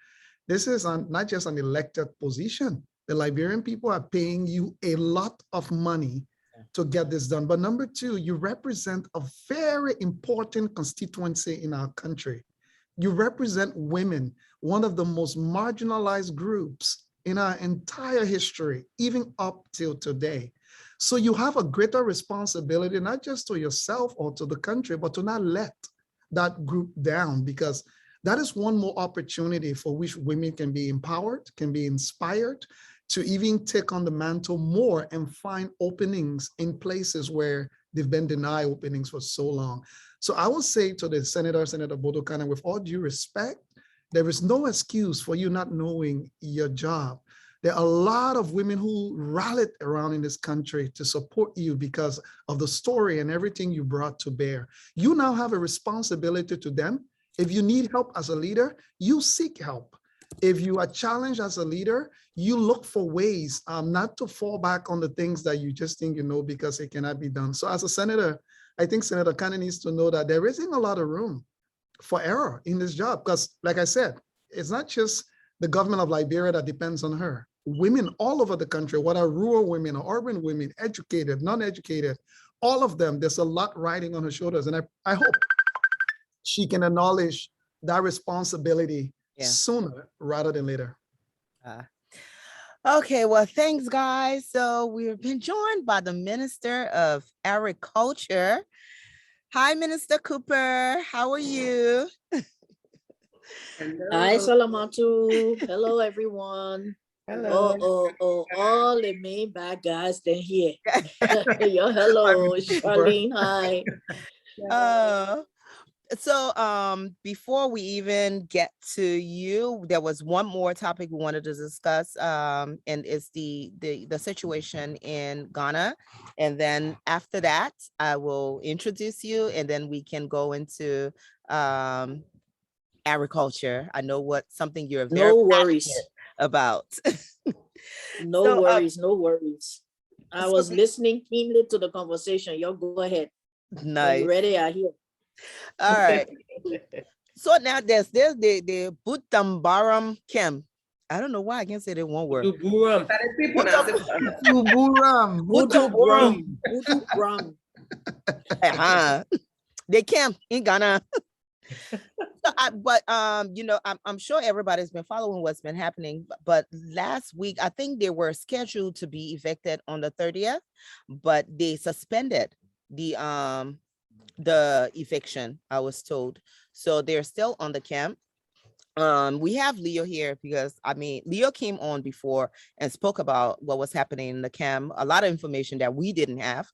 this is not just an elected position. The Liberian people are paying you a lot of money to get this done. But number two, you represent a very important constituency in our country. You represent women, one of the most marginalized groups in our entire history, even up till today. So you have a greater responsibility, not just to yourself or to the country, but to not let that group down, because that is one more opportunity for which women can be empowered, can be inspired to even take on the mantle more and find openings in places where they've been denied openings for so long. So I will say to the Senator Bodokana, with all due respect, there is no excuse for you not knowing your job. There are a lot of women who rallied around in this country to support you because of the story and everything you brought to bear. You now have a responsibility to them. If you need help as a leader, you seek help. If you are challenged as a leader, you look for ways not to fall back on the things that you just think you know because it cannot be done. So as a senator, I think Senator Kane needs to know that there isn't a lot of room for error in this job because, like I said, it's not just the government of Liberia that depends on her. Women all over the country, whether rural women or urban women, educated, non-educated, all of them, there's a lot riding on her shoulders. And I hope she can acknowledge that responsibility sooner rather than later. Okay, well, thanks, guys. So we've been joined by the Minister of Agriculture. Hi, Minister Cooper. How are you? Hi, Salamartu. Hello, everyone. Hello. All the main bad guys then here. Yo, hello, Charlene. Hi. So before we even get to you, there was one more topic we wanted to discuss, and it's the situation in Ghana. And then after that, I will introduce you, and then we can go into agriculture. I know something you're very passionate about. No worries. I was listening keenly to the conversation. Y'all go ahead. Nice. You ready? I hear. All right. So now there's the Butambaram Kem. I don't know why I can't say that one word. Butam. They camp in Ghana. But I'm sure everybody's been following what's been happening. But last week, I think they were scheduled to be evicted on the 30th, but they suspended the eviction, I was told. So they're still on the camp. We have Leo here because Leo came on before and spoke about what was happening in the camp, a lot of information that we didn't have.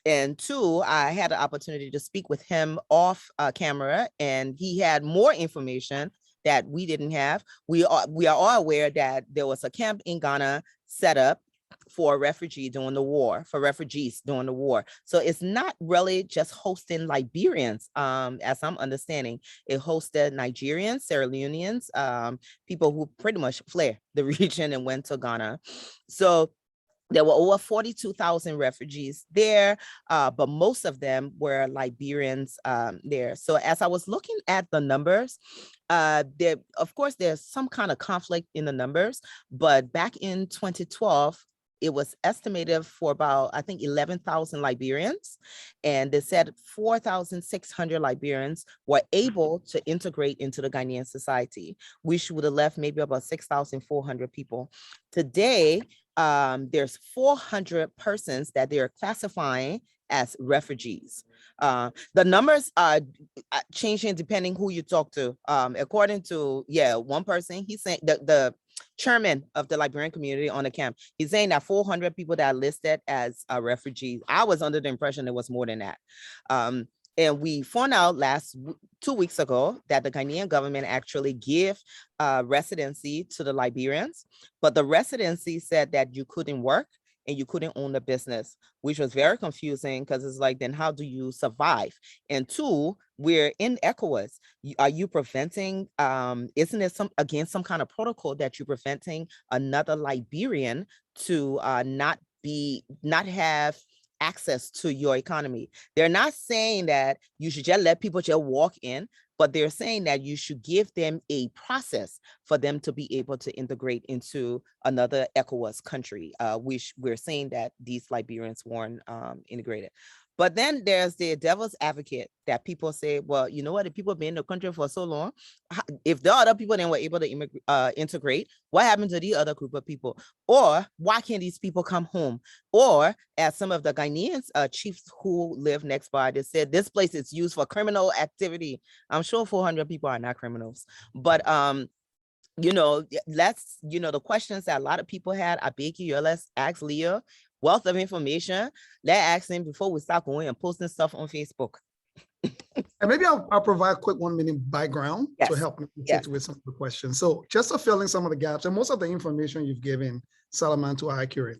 And two, I had the opportunity to speak with him off camera, and he had more information that we didn't have. We are all aware that there was a camp in Ghana set up for refugees during the war. So it's not really just hosting Liberians, as I'm understanding. It hosted Nigerians, Sierra Leoneans, people who pretty much fled the region and went to Ghana. So there were over 42,000 refugees there, but most of them were Liberians there. So as I was looking at the numbers, of course, there's some kind of conflict in the numbers, but back in 2012, it was estimated for about, I think, 11,000 Liberians. And they said 4,600 Liberians were able to integrate into the Ghanaian society, which would have left maybe about 6,400 people. Today, there's 400 persons that they're classifying as refugees. The numbers are changing depending who you talk to. According to, one person, he's saying the chairman of the Liberian community on the camp, he's saying that 400 people that are listed as refugees. I was under the impression it was more than that. And we found out 2 weeks ago that the Ghanaian government actually gave residency to the Liberians, but the residency said that you couldn't work and you couldn't own a business, which was very confusing because it's like, then how do you survive? And two, we're in ECOWAS. Are you preventing, isn't it against some kind of protocol that you're preventing another Liberian to not have access to your economy. They're not saying that you should just let people just walk in, but they're saying that you should give them a process for them to be able to integrate into another ECOWAS country. We're saying that these Liberians weren't integrated. But then there's the devil's advocate that people say, well, you know what, if people have been in the country for so long, if the other people then were able to integrate, what happened to the other group of people? Or why can't these people come home? Or as some of the Ghanaians chiefs who live next by, they said, this place is used for criminal activity. I'm sure 400 people are not criminals, but you know, let's, you know, the questions that a lot of people had, I beg you, let's ask Leah. Wealth of information. Let's ask him before we start going and posting stuff on Facebook. And maybe I'll provide a quick 1 minute background to help me with some of the questions. So just to fill in some of the gaps, and most of the information you've given, Salamartu, are accurate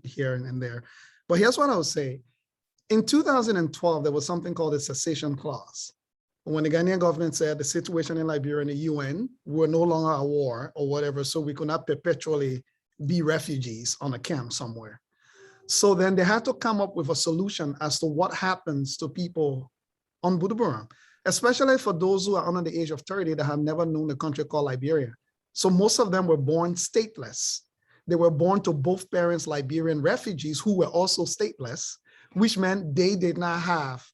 here and there. But here's what I would say. In 2012, there was something called the cessation clause. When the Ghanaian government said the situation in Liberia and the UN were no longer at war or whatever, so we could not perpetually be refugees on a camp somewhere. So then they had to come up with a solution as to what happens to people on Buduburam, especially for those who are under the age of 30 that have never known a country called Liberia. So most of them were born stateless. They were born to both parents Liberian refugees who were also stateless, which meant they did not have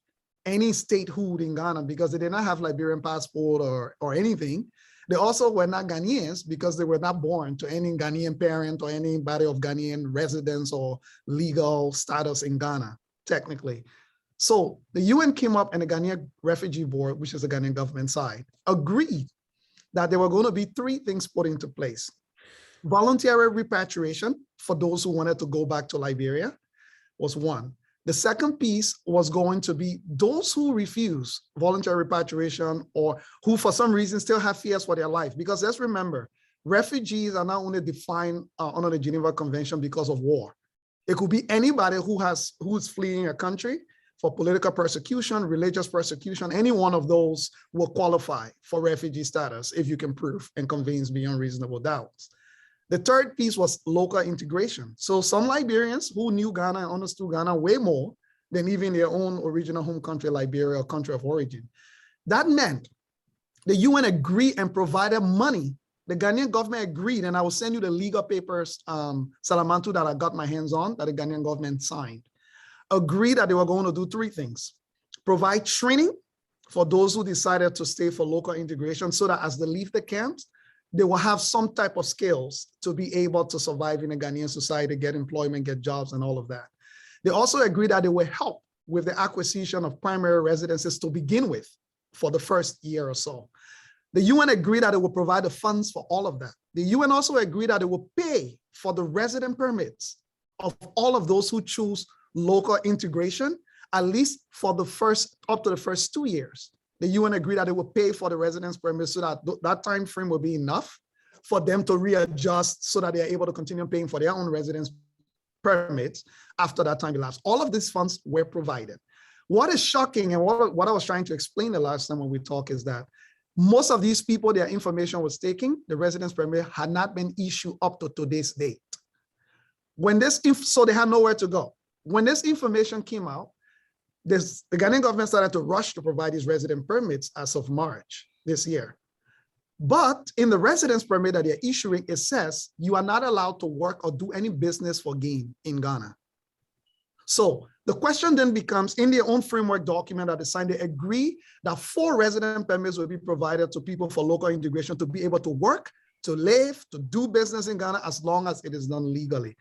any statehood in Ghana because they did not have Liberian passport or anything. They also were not Ghanaians because they were not born to any Ghanaian parent or anybody of Ghanaian residence or legal status in Ghana, technically. So the UN came up and the Ghanaian Refugee Board, which is the Ghanaian government side, agreed that there were going to be 3 things put into place. Voluntary repatriation for those who wanted to go back to Liberia was one. The second piece was going to be those who refuse voluntary repatriation or who for some reason still have fears for their life. Because let's remember, refugees are not only defined under the Geneva Convention because of war. It could be anybody who's fleeing a country for political persecution, religious persecution. Any one of those will qualify for refugee status if you can prove and convince beyond reasonable doubts. The third piece was local integration. So some Liberians who knew Ghana and understood Ghana way more than even their own original home country, Liberia, or country of origin. That meant the UN agreed and provided money. The Ghanaian government agreed, and I will send you the legal papers, Salamartu, that I got my hands on, that the Ghanaian government signed. Agreed that they were going to do 3 things. Provide training for those who decided to stay for local integration so that as they leave the camps, they will have some type of skills to be able to survive in a Ghanaian society, get employment, get jobs, and all of that. They also agreed that they will help with the acquisition of primary residences to begin with for the first year or so. The UN agreed that it will provide the funds for all of that. The UN also agreed that it will pay for the resident permits of all of those who choose local integration, at least for the up to the first 2 years. The UN agreed that it would pay for the residence permit so that that time frame will be enough for them to readjust so that they are able to continue paying for their own residence permits after that time elapsed. All of these funds were provided. What is shocking and what I was trying to explain the last time when we talked is that most of these people, their information was taken, the residence permit had not been issued up to today's date. So they had nowhere to go. When this information came out, the Ghanaian government started to rush to provide these resident permits as of March this year. But in the residence permit that they're issuing, it says you are not allowed to work or do any business for gain in Ghana. So the question then becomes, in their own framework document that they signed, they agree that 4 resident permits will be provided to people for local integration to be able to work, to live, to do business in Ghana as long as it is done legally.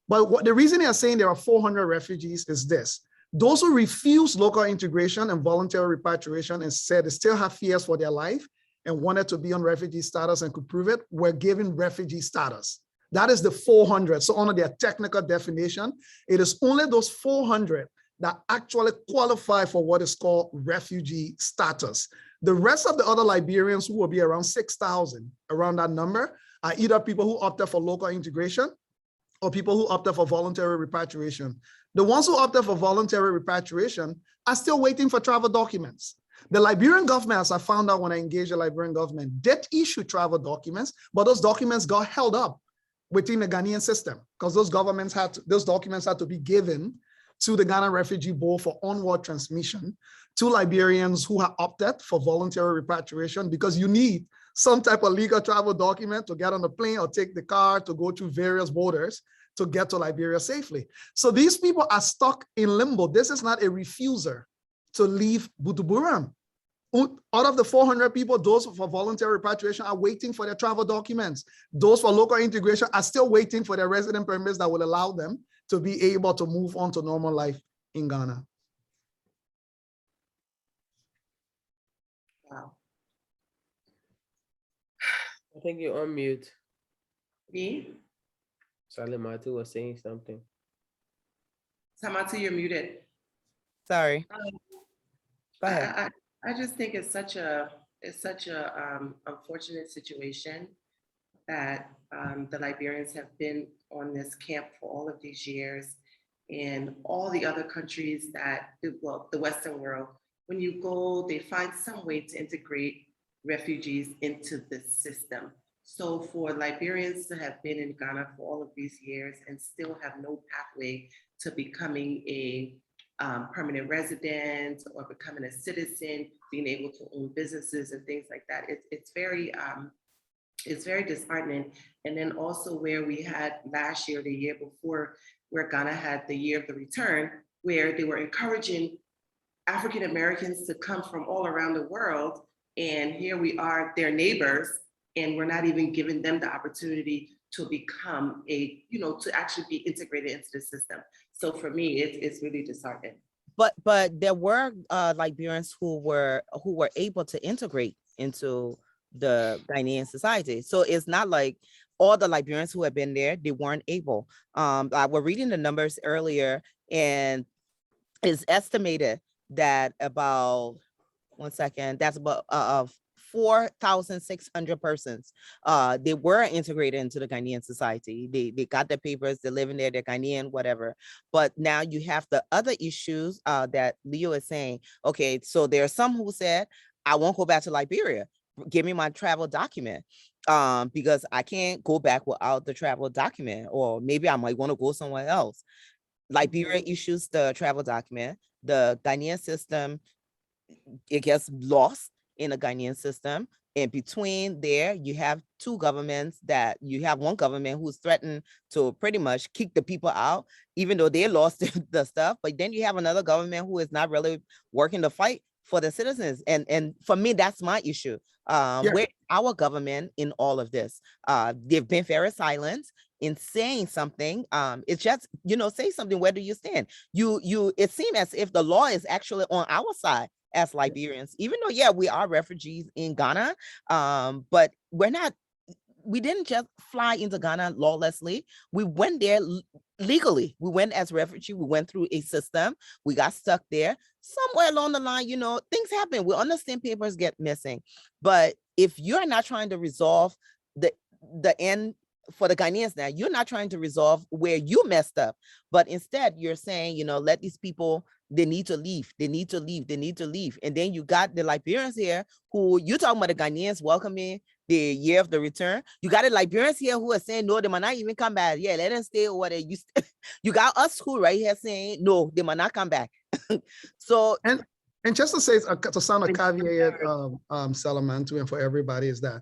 But the reason they are saying there are 400 refugees is this. Those who refuse local integration and voluntary repatriation and said they still have fears for their life and wanted to be on refugee status and could prove it, were given refugee status. That is the 400. So under their technical definition, it is only those 400 that actually qualify for what is called refugee status. The rest of the other Liberians, who will be around 6,000, around that number, are either people who opted for local integration or people who opted for voluntary repatriation. The ones who opted for voluntary repatriation are still waiting for travel documents. The Liberian government, as I found out when I engaged the Liberian government, did issue travel documents, but those documents got held up within the Ghanaian system because those documents had to be given to the Ghana Refugee Board for onward transmission to Liberians who have opted for voluntary repatriation, because you need some type of legal travel document to get on the plane or take the car to go through various borders to get to Liberia safely. So these people are stuck in limbo. This is not a refuser to leave Butuburam. Out of the 400 people, those for voluntary repatriation are waiting for their travel documents. Those for local integration are still waiting for their resident permits that will allow them to be able to move on to normal life in Ghana. Wow. I think you're on mute. Me? Salamartu was saying something. Salamartu, you're muted. Sorry. Go ahead. I just think it's such a unfortunate situation that the Liberians have been on this camp for all of these years, and all the other countries that, well, the Western world, when you go, they find some way to integrate refugees into the system. So for Liberians to have been in Ghana for all of these years and still have no pathway to becoming a permanent resident or becoming a citizen, being able to own businesses and things like that, it's very disheartening. And then also where we had last year, the year before, where Ghana had the year of the return, where they were encouraging African Americans to come from all around the world, and here we are, their neighbors, and we're not even giving them the opportunity to become to actually be integrated into the system. So for me, it's really disheartening. But there were Liberians who were able to integrate into the Ghanaian society. So it's not like all the Liberians who have been there, they weren't able. I was reading the numbers earlier, and it's estimated that about, one second, that's about 4,600 persons. They were integrated into the Ghanaian society. They got their papers, they're living there, they're Ghanaian, whatever. But now you have the other issues that Leo is saying. Okay, so there are some who said, I won't go back to Liberia. Give me my travel document, because I can't go back without the travel document, or maybe I might want to go somewhere else. Liberia issues the travel document. The Ghanaian system, it gets lost in the Ghanaian system. And between there, you have two governments that you have one government who's threatened to pretty much kick the people out, even though they lost the stuff. But then you have another government who is not really working to fight for the citizens. And for me, that's my issue. Where our government in all of this, they've been very silent in saying something. It's just, say something. Where do you stand? It seems as if the law is actually on our side as Liberians, even though, yeah, we are refugees in Ghana, but we didn't just fly into Ghana lawlessly. We went there legally. We went as refugees. We went through a system. We got stuck there. Somewhere along the line, things happen. We understand papers get missing. But if you're not trying to resolve the end for the Ghanaians now, you're not trying to resolve where you messed up, but instead you're saying, let these people, they need to leave. They need to leave. They need to leave. And then you got the Liberians here who, you talking about the Ghanaians welcoming the year of the return. You got the Liberians here who are saying, no, they might not even come back. Yeah, let them stay over there. You got us who right here saying, no, they might not come back. So. And just to say, to sound a caveat, Salamantu, and for everybody, is that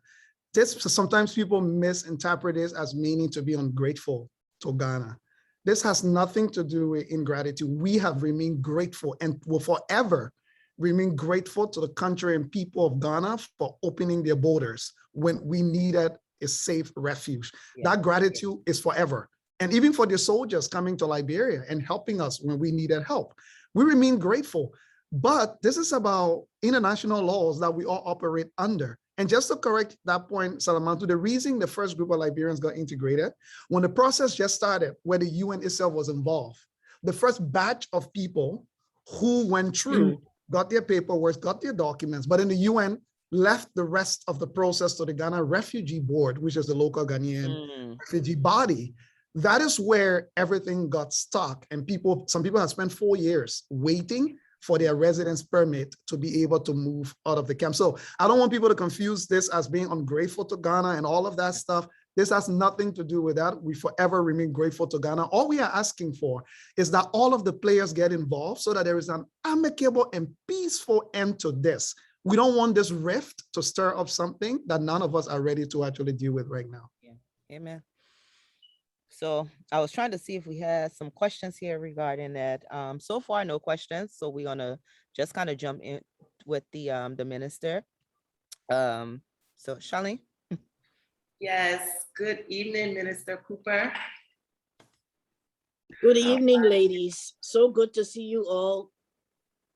sometimes people misinterpret this as meaning to be ungrateful to Ghana. This has nothing to do with ingratitude. We have remained grateful and will forever remain grateful to the country and people of Ghana for opening their borders when we needed a safe refuge. Yeah. That gratitude is forever. And even for the soldiers coming to Liberia and helping us when we needed help, we remain grateful. But this is about international laws that we all operate under. And just to correct that point, Salamantu, the reason the first group of Liberians got integrated, when the process just started, where the UN itself was involved, the first batch of people who went through, got their paperwork, got their documents, but in the UN left the rest of the process to the Ghana Refugee Board, which is the local Ghanaian refugee body. That is where everything got stuck. And some people have spent 4 years waiting for their residence permit to be able to move out of the camp. So I don't want people to confuse this as being ungrateful to Ghana and all of that stuff. This has nothing to do with that. We forever remain grateful to Ghana. All we are asking for is that all of the players get involved so that there is an amicable and peaceful end to this. We don't want this rift to stir up something that none of us are ready to actually deal with right now. Yeah. Amen. So I was trying to see if we had some questions here regarding that. So far, no questions. So we're gonna just kind of jump in with the minister. So Charlene. Yes, good evening, Minister Cooper. Good evening, ladies. So good to see you all.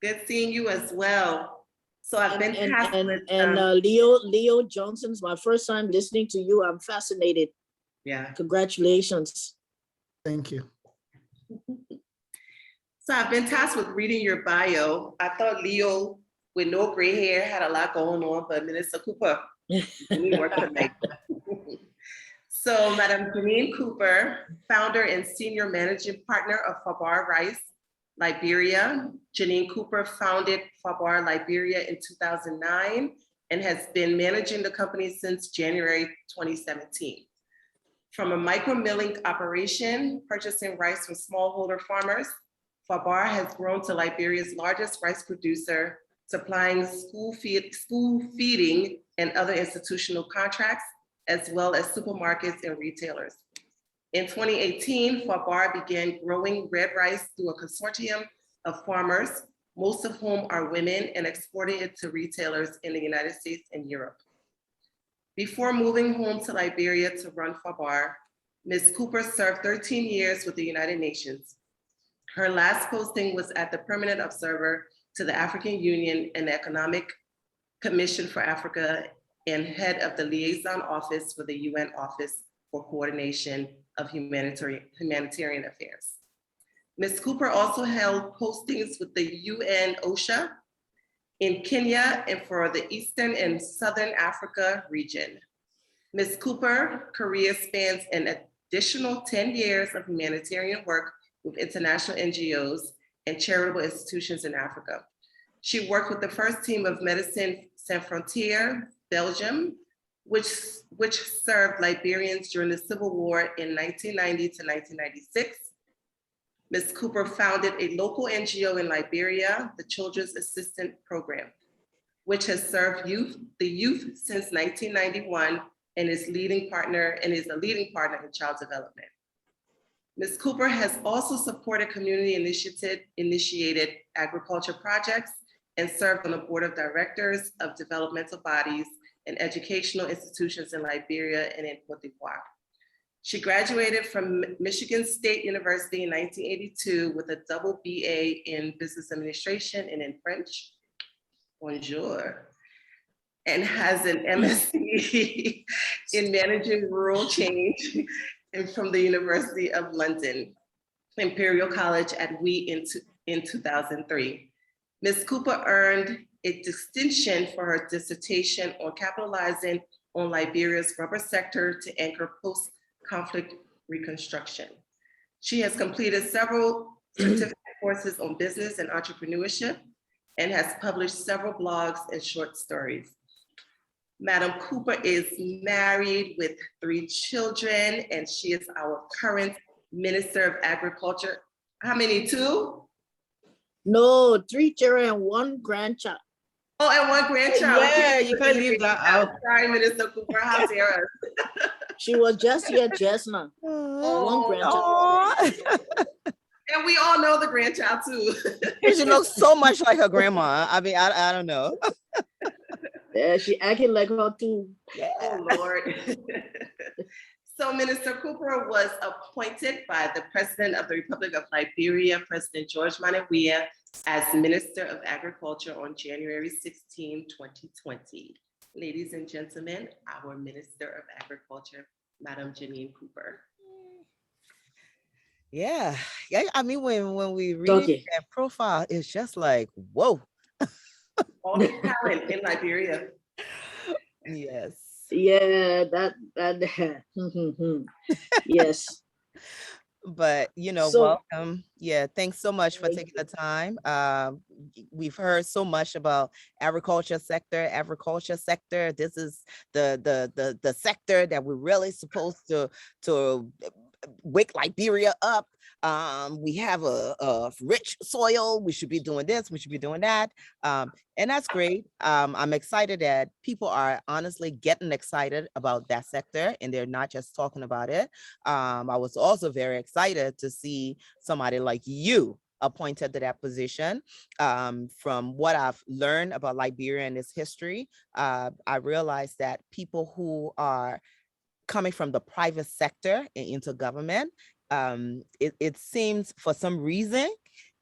Good seeing you as well. So I've been tasked with, Leo Johnson's my first time listening to you. I'm fascinated. yeah. Congratulations. Thank you. So I've been tasked with reading your bio. I thought Leo with no gray hair had a lot going on, but Minister Cooper, we work tonight. So Madam Jeanine Cooper, founder and senior managing partner of Fabar Rice, Liberia. Jeanine Cooper founded Fabar Liberia in 2009 and has been managing the company since January 2017. From a micro milling operation, purchasing rice from smallholder farmers, Fabar has grown to Liberia's largest rice producer, supplying school feeding and other institutional contracts, as well as supermarkets and retailers. In 2018, Fabar began growing red rice through a consortium of farmers, most of whom are women, and exporting it to retailers in the United States and Europe. Before moving home to Liberia to run Fabar, Ms. Cooper served 13 years with the United Nations. Her last posting was at the Permanent Observer to the African Union and the Economic Commission for Africa and head of the Liaison Office for the UN Office for Coordination of Humanitarian Affairs. Ms. Cooper also held postings with the UN OSHA in Kenya and for the Eastern and Southern Africa region. Ms. Cooper's career spans an additional 10 years of humanitarian work with international NGOs and charitable institutions in Africa. She worked with the first team of Medicine Sans Frontières, Belgium, which served Liberians during the Civil War in 1990 to 1996. Ms. Cooper founded a local NGO in Liberia, the Children's Assistance Program, which has served the youth since 1991 and is a leading partner in child development. Ms. Cooper has also supported community initiated agriculture projects and served on the board of directors of developmental bodies and educational institutions in Liberia and in Cote d'Ivoire. She graduated from Michigan State University in 1982 with a double BA in business administration and in French. Bonjour. And has an MSc in managing rural change and from the University of London, Imperial College at WE in 2003. Ms. Cooper earned a distinction for her dissertation on capitalizing on Liberia's rubber sector to anchor post-conflict reconstruction. She has completed several certificate courses on business and entrepreneurship and has published several blogs and short stories. Madam Cooper is married with 3 children, and she is our current Minister of Agriculture. How many, 2? No, 3 children and 1 grandchild. Oh, and 1 grandchild. Yeah, you can't leave that out. Sorry, Minister Cooper, how dare us? She was just here just now. Oh, 1 grandchild. And we all know the grandchild too. She looks so much like her grandma. I mean, I don't know. Yeah, she acting like her too. Oh, Lord. So Minister Cooper was appointed by the President of the Republic of Liberia, President George Manawiya, as Minister of Agriculture on January 16, 2020. Ladies and gentlemen, our Minister of Agriculture, Madam Jeanine Cooper. Yeah. I mean, when we read Okay. that profile, it's just like, whoa. All the talent in Liberia. Yes. Yeah, that yes. But So, welcome. Yeah, thanks so much for thank taking you. the time. We've heard so much about agriculture sector. This is the sector that we're really supposed to wake Liberia up. We have a rich soil. We should be doing this. We should be doing that. And that's great. I'm excited that people are honestly getting excited about that sector, and they're not just talking about it. I was also very excited to see somebody like you appointed to that position. From what I've learned about Liberia and its history, I realized that people who are coming from the private sector and into government, it seems for some reason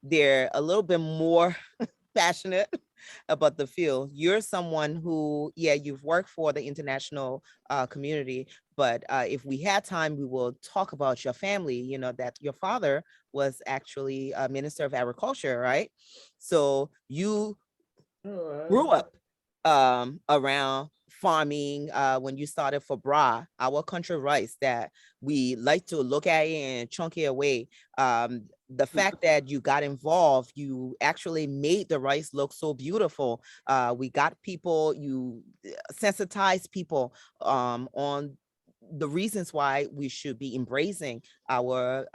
they're a little bit more passionate about the field. You're someone who, yeah, you've worked for the international community, but if we had time, we will talk about your family. That your father was actually a minister of agriculture, right? So you grew up around farming when you started for bra, our country rice that we like to look at it and chunk it away. The fact that you got involved, you actually made the rice look so beautiful. We got people, you sensitized people on the reasons why we should be embracing our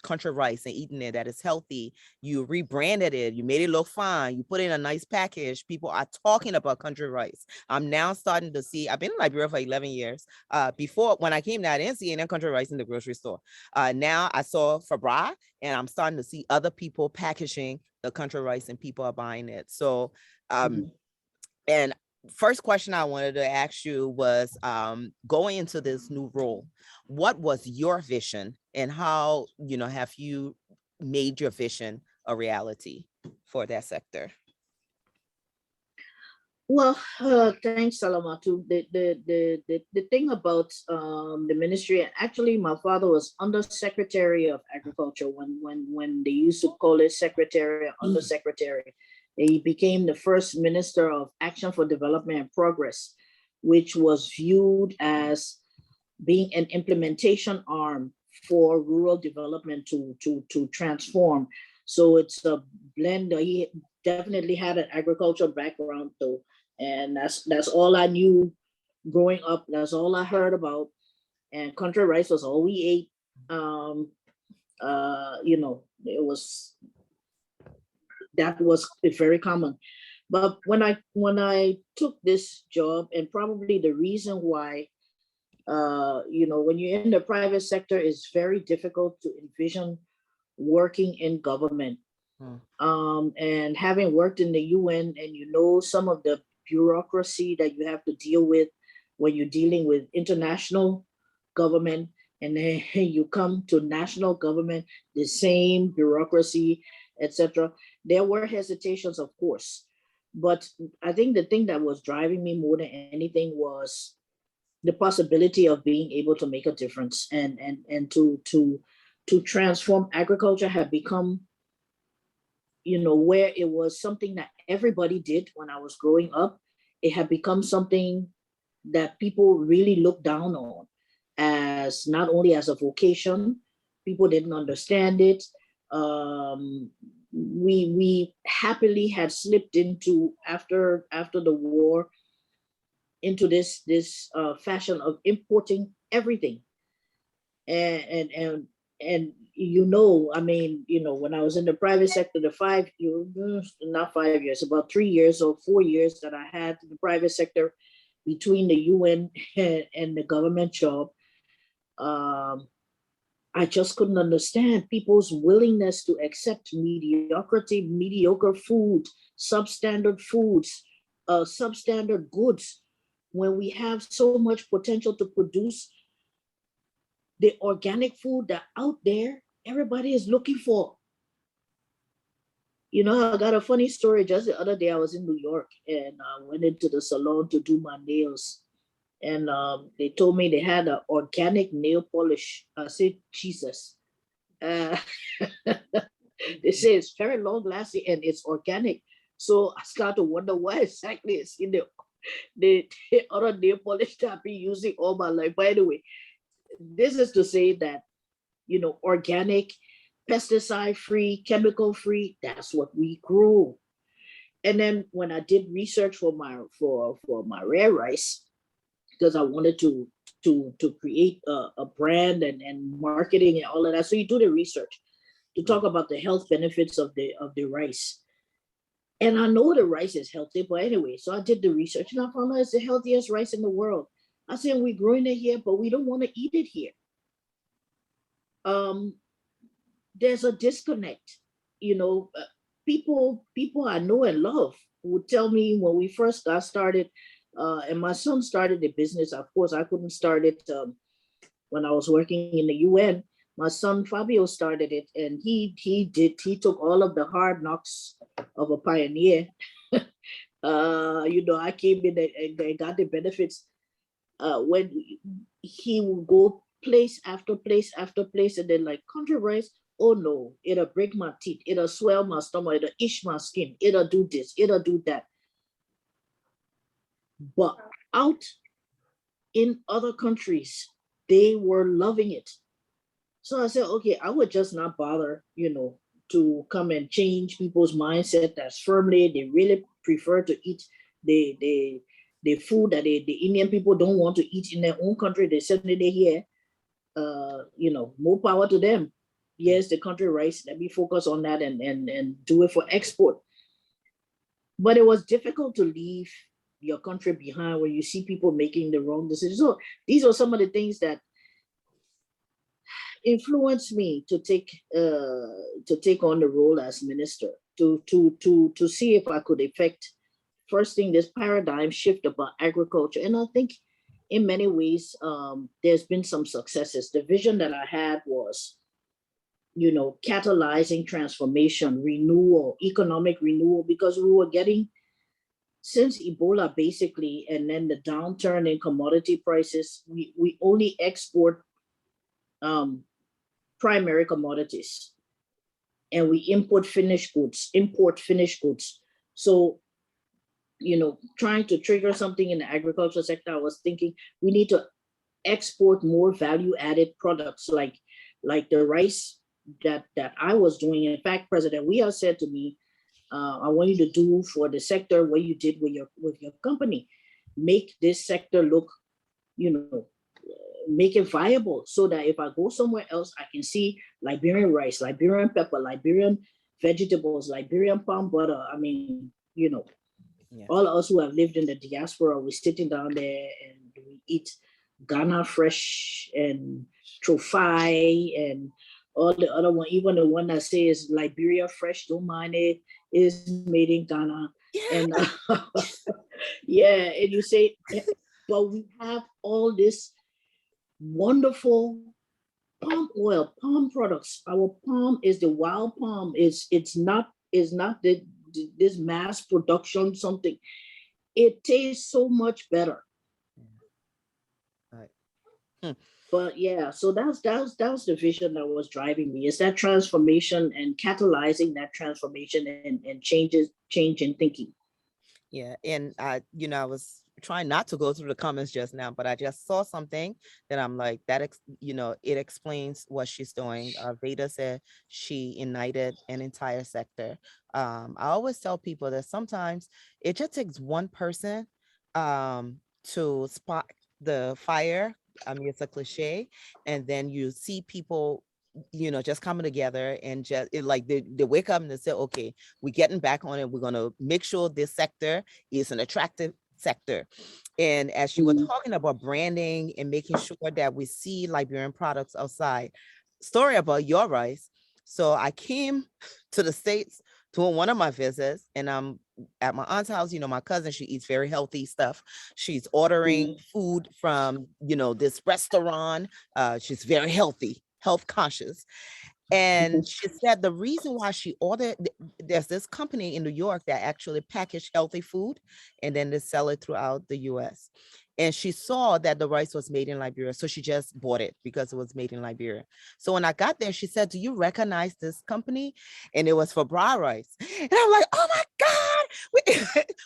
country rice and eating it, that is healthy. You rebranded it, you made it look fine, you put it in a nice package. People are talking about country rice. I'm now starting to see, I've been in Liberia for 11 years. Before, when I came there, I didn't see any country rice in the grocery store. Now I saw Fabra, and I'm starting to see other people packaging the country rice, and people are buying it. So and first question I wanted to ask you was, going into this new role, what was your vision, and how have you made your vision a reality for that sector? Well, thanks, Salamartu. The thing about the ministry, actually, my father was Undersecretary of Agriculture when they used to call it Secretary or Undersecretary. He became the first Minister of Action for Development and Progress, which was viewed as being an implementation arm for rural development to transform. So it's a blend. He definitely had an agricultural background though. And that's all I knew growing up. That's all I heard about. And country rice was all we ate. It was that was very common. But when I took this job, and probably the reason why, when you're in the private sector, it's very difficult to envision working in government. And having worked in the UN, and some of the bureaucracy that you have to deal with when you're dealing with international government, and then you come to national government, the same bureaucracy, etc. There were hesitations, of course, but I think the thing that was driving me more than anything was the possibility of being able to make a difference, and to transform. Agriculture had become, where it was something that everybody did when I was growing up. It had become something that people really looked down on, as not only as a vocation. People didn't understand it. We happily had slipped into, after the war, into this fashion of importing everything. And I mean, when I was in the private sector, not 5 years, about 3 years or 4 years that I had in the private sector between the UN and the government job, I just couldn't understand people's willingness to accept mediocre food, substandard foods, substandard goods, when we have so much potential to produce the organic food that out there everybody is looking for. I got a funny story. Just the other day, I was in New York, and I went into the salon to do my nails. And they told me they had an organic nail polish. I said, Jesus. They say it's very long lasting and it's organic. So I start to wonder why exactly it's in the other nail polish that I've been using all my life. By the way, this is to say that organic, pesticide-free, chemical-free. That's what we grew. And then when I did research for my rare rice, because I wanted to create a brand and marketing and all of that. So you do the research to talk about the health benefits of the rice. And I know the rice is healthy, but anyway, so I did the research and I found out it's the healthiest rice in the world. I said, we're growing it here, but we don't want to eat it here. There's a disconnect, people I know and love would tell me when we first got started, and my son started the business. Of course, I couldn't start it when I was working in the UN. My son Fabio started it, and he took all of the hard knocks of a pioneer. I came in and got the benefits. When he would go place after place after place, and then like country rice, oh no, it'll break my teeth, it'll swell my stomach, it'll itch my skin, it'll do this, it'll do that. But out in other countries, they were loving it. So I said, okay, I would just not bother, to come and change people's mindset. That's firmly, they really prefer to eat the food that the Indian people don't want to eat in their own country. They send it here. More power to them. Yes, the country rice, let me focus on that and do it for export. But it was difficult to leave your country behind when you see people making the wrong decisions. So these are some of the things that influenced me to take on the role as minister, to see if I could effect, first thing, this paradigm shift about agriculture. And I think in many ways, there's been some successes. The vision that I had was, catalyzing transformation, renewal, economic renewal, because we were getting, since Ebola basically, and then the downturn in commodity prices, we only export primary commodities, and we import finished goods. So, trying to trigger something in the agricultural sector, I was thinking we need to export more value-added products like the rice that I was doing. In fact, President Weah said to me, I want you to do for the sector what you did with your company. Make this sector look, make it viable, so that if I go somewhere else, I can see Liberian rice, Liberian pepper, Liberian vegetables, Liberian palm butter. I mean, all of us who have lived in the diaspora, we're sitting down there and we eat Ghana fresh and Trophy and all the other one, even the one that says Liberia fresh, don't mind it, is made in Ghana. Yeah. And and you say, but we have all this wonderful palm oil, palm products. Our palm is the wild palm. It's not this mass production something. It tastes so much better. Right. But yeah, so that was the vision that was driving me. Is that transformation and catalyzing that transformation and change in thinking. Yeah, and I was trying not to go through the comments just now, but I just saw something that I'm like, it explains what she's doing. Veda said she ignited an entire sector. I always tell people that sometimes it just takes one person to spot the fire. I mean, it's a cliche, and then you see people just coming together and just they wake up and they say, okay, we're getting back on it. We're going to make sure this sector is an attractive sector. And as you were talking about branding and making sure that we see Liberian products outside, story about your rice. So I came to the States to one of my visits, and I'm at my aunt's house. My cousin, she eats very healthy stuff. She's ordering food from, this restaurant. She's very healthy, health conscious. And she said the reason why she ordered, there's this company in New York that actually package healthy food and then they sell it throughout the US. And she saw that the rice was made in Liberia. So she just bought it because it was made in Liberia. So when I got there, she said, do you recognize this company? And it was for brown rice. And I'm like, oh my God,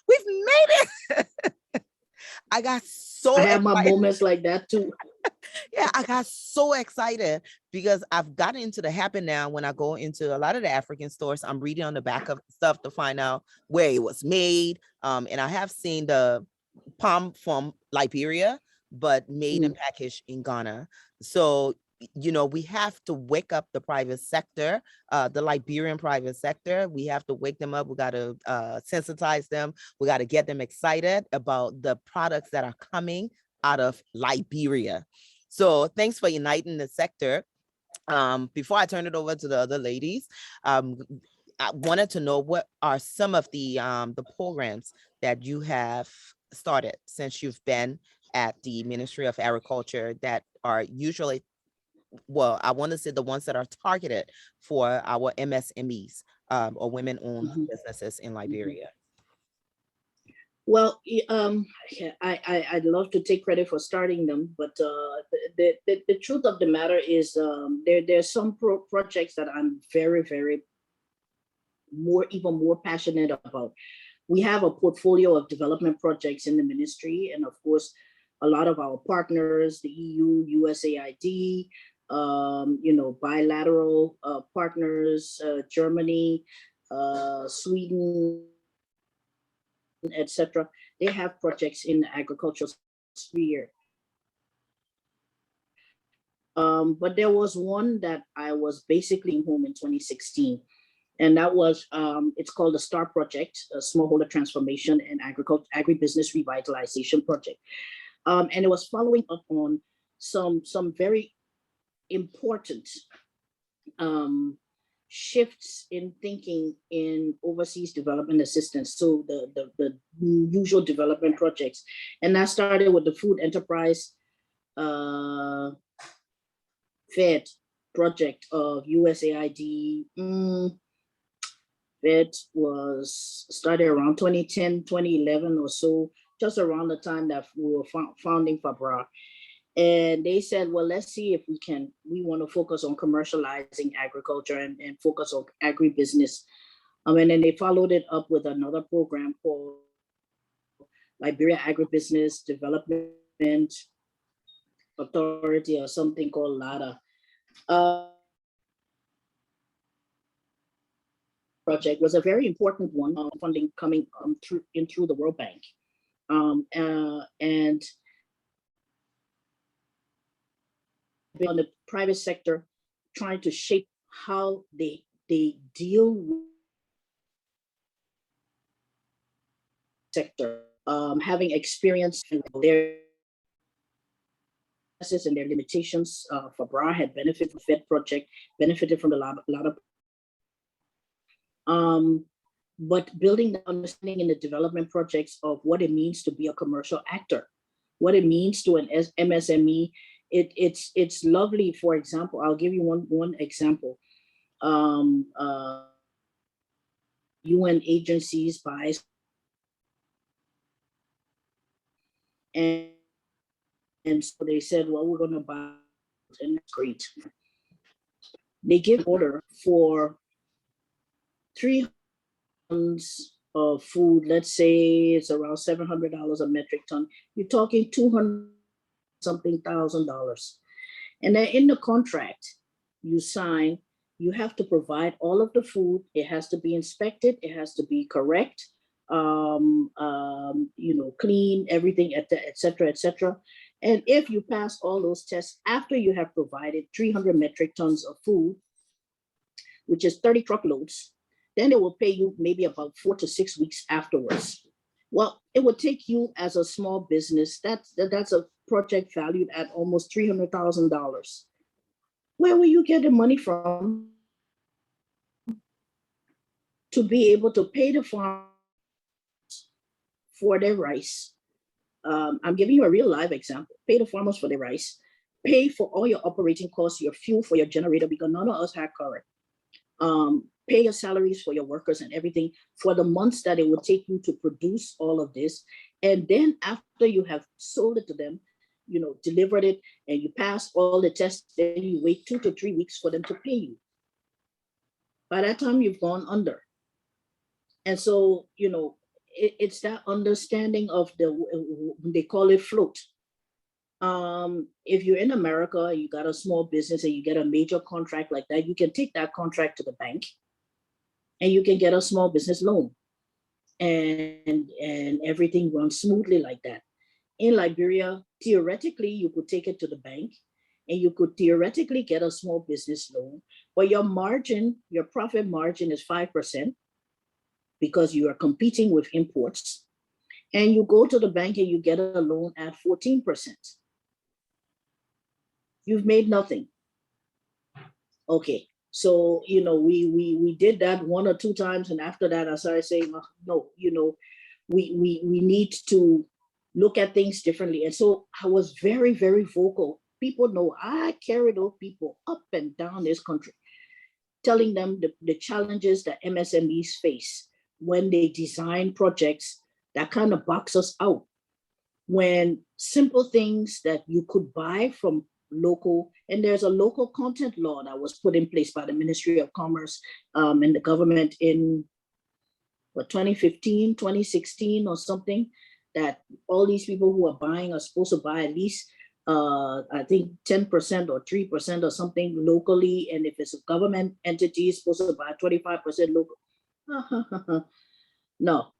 we've made it. I got so I have my excited. moments like that too. Yeah, I got so excited because I've gotten into the habit now when I go into a lot of the African stores, I'm reading on the back of stuff to find out where it was made. And I have seen the palm from Liberia, but made and packaged in Ghana. So, we have to wake up the private sector, the Liberian private sector. We have to wake them up. We got to sensitize them. We got to get them excited about the products that are coming out of Liberia. So thanks for uniting the sector. Before I turn it over to the other ladies, I wanted to know what are some of the programs that you have started since you've been at the Ministry of Agriculture that are usually, well, I want to say the ones that are targeted for our MSMEs or women-owned businesses in Liberia. Well, yeah, I'd love to take credit for starting them, but the truth of the matter is there's some projects that I'm very, very even more passionate about. We have a portfolio of development projects in the ministry, and of course, a lot of our partners, the EU, USAID, bilateral partners, Germany, Sweden, etc. They have projects in the agricultural sphere. But there was one that I was basically home in 2016, and that was it's called the STAR Project, a Smallholder Transformation and Agribusiness Revitalization Project, and it was following up on some very important shifts in thinking in overseas development assistance, so the usual development projects. And that started with the Food Enterprise FED project of USAID. FED was started around 2010, 2011 or so, just around the time that we were founding FABRA. And they said, well, let's see if we want to focus on commercializing agriculture and focus on agribusiness. And then they followed it up with another program called Liberia Agribusiness Development Authority, or something called LADA. Project was a very important one, funding coming through the World Bank. And on the private sector, trying to shape how they deal with sector, having experience in their and their limitations. FABRA had benefited from the FED project, benefited from a lot of but building the understanding in the development projects of what it means to be a commercial actor, what it means to an MSME. It's lovely. For example, I'll give you one example. UN agencies buy, and so they said, well, we're going to buy, and that's great. They give order for 3 tons of food. Let's say it's around $700 a metric ton. You're talking $200-something thousand. And then in the contract you sign, you have to provide all of the food. It has to be inspected. It has to be correct, clean, everything, et cetera, et cetera. And if you pass all those tests after you have provided 300 metric tons of food, which is 30 truckloads, then they will pay you maybe about 4 to 6 weeks afterwards. Well, it would take you as a small business, that's a project valued at almost $300,000. Where will you get the money from to be able to pay the farmers for their rice? I'm giving you a real live example. Pay the farmers for their rice, pay for all your operating costs, your fuel for your generator, because none of us had current. Pay your salaries for your workers and everything for the months that it would take you to produce all of this. And then after you have sold it to them, delivered it, and you pass all the tests, then you wait 2 to 3 weeks for them to pay you. By that time, you've gone under. And so, it's that understanding of they call it float. If you're in America, you got a small business and you get a major contract like that, you can take that contract to the bank and you can get a small business loan, and everything runs smoothly like that. In Liberia, theoretically, you could take it to the bank and you could theoretically get a small business loan, but your margin, your profit margin is 5% because you are competing with imports. And you go to the bank and you get a loan at 14%. You've made nothing. Okay, so we did that 1 or 2 times, and after that I started saying, "Oh, no, we need to look at things differently." And so I was very, very vocal. People know I carried those people up and down this country, telling them the challenges that MSMEs face when they design projects that kind of box us out. When simple things that you could buy from local, and there's a local content law that was put in place by the Ministry of Commerce and the government in 2015, 2016 or something, that all these people who are buying are supposed to buy at least I think 10% or 3% or something locally, and if it's a government entity, it's supposed to buy 25% local. No,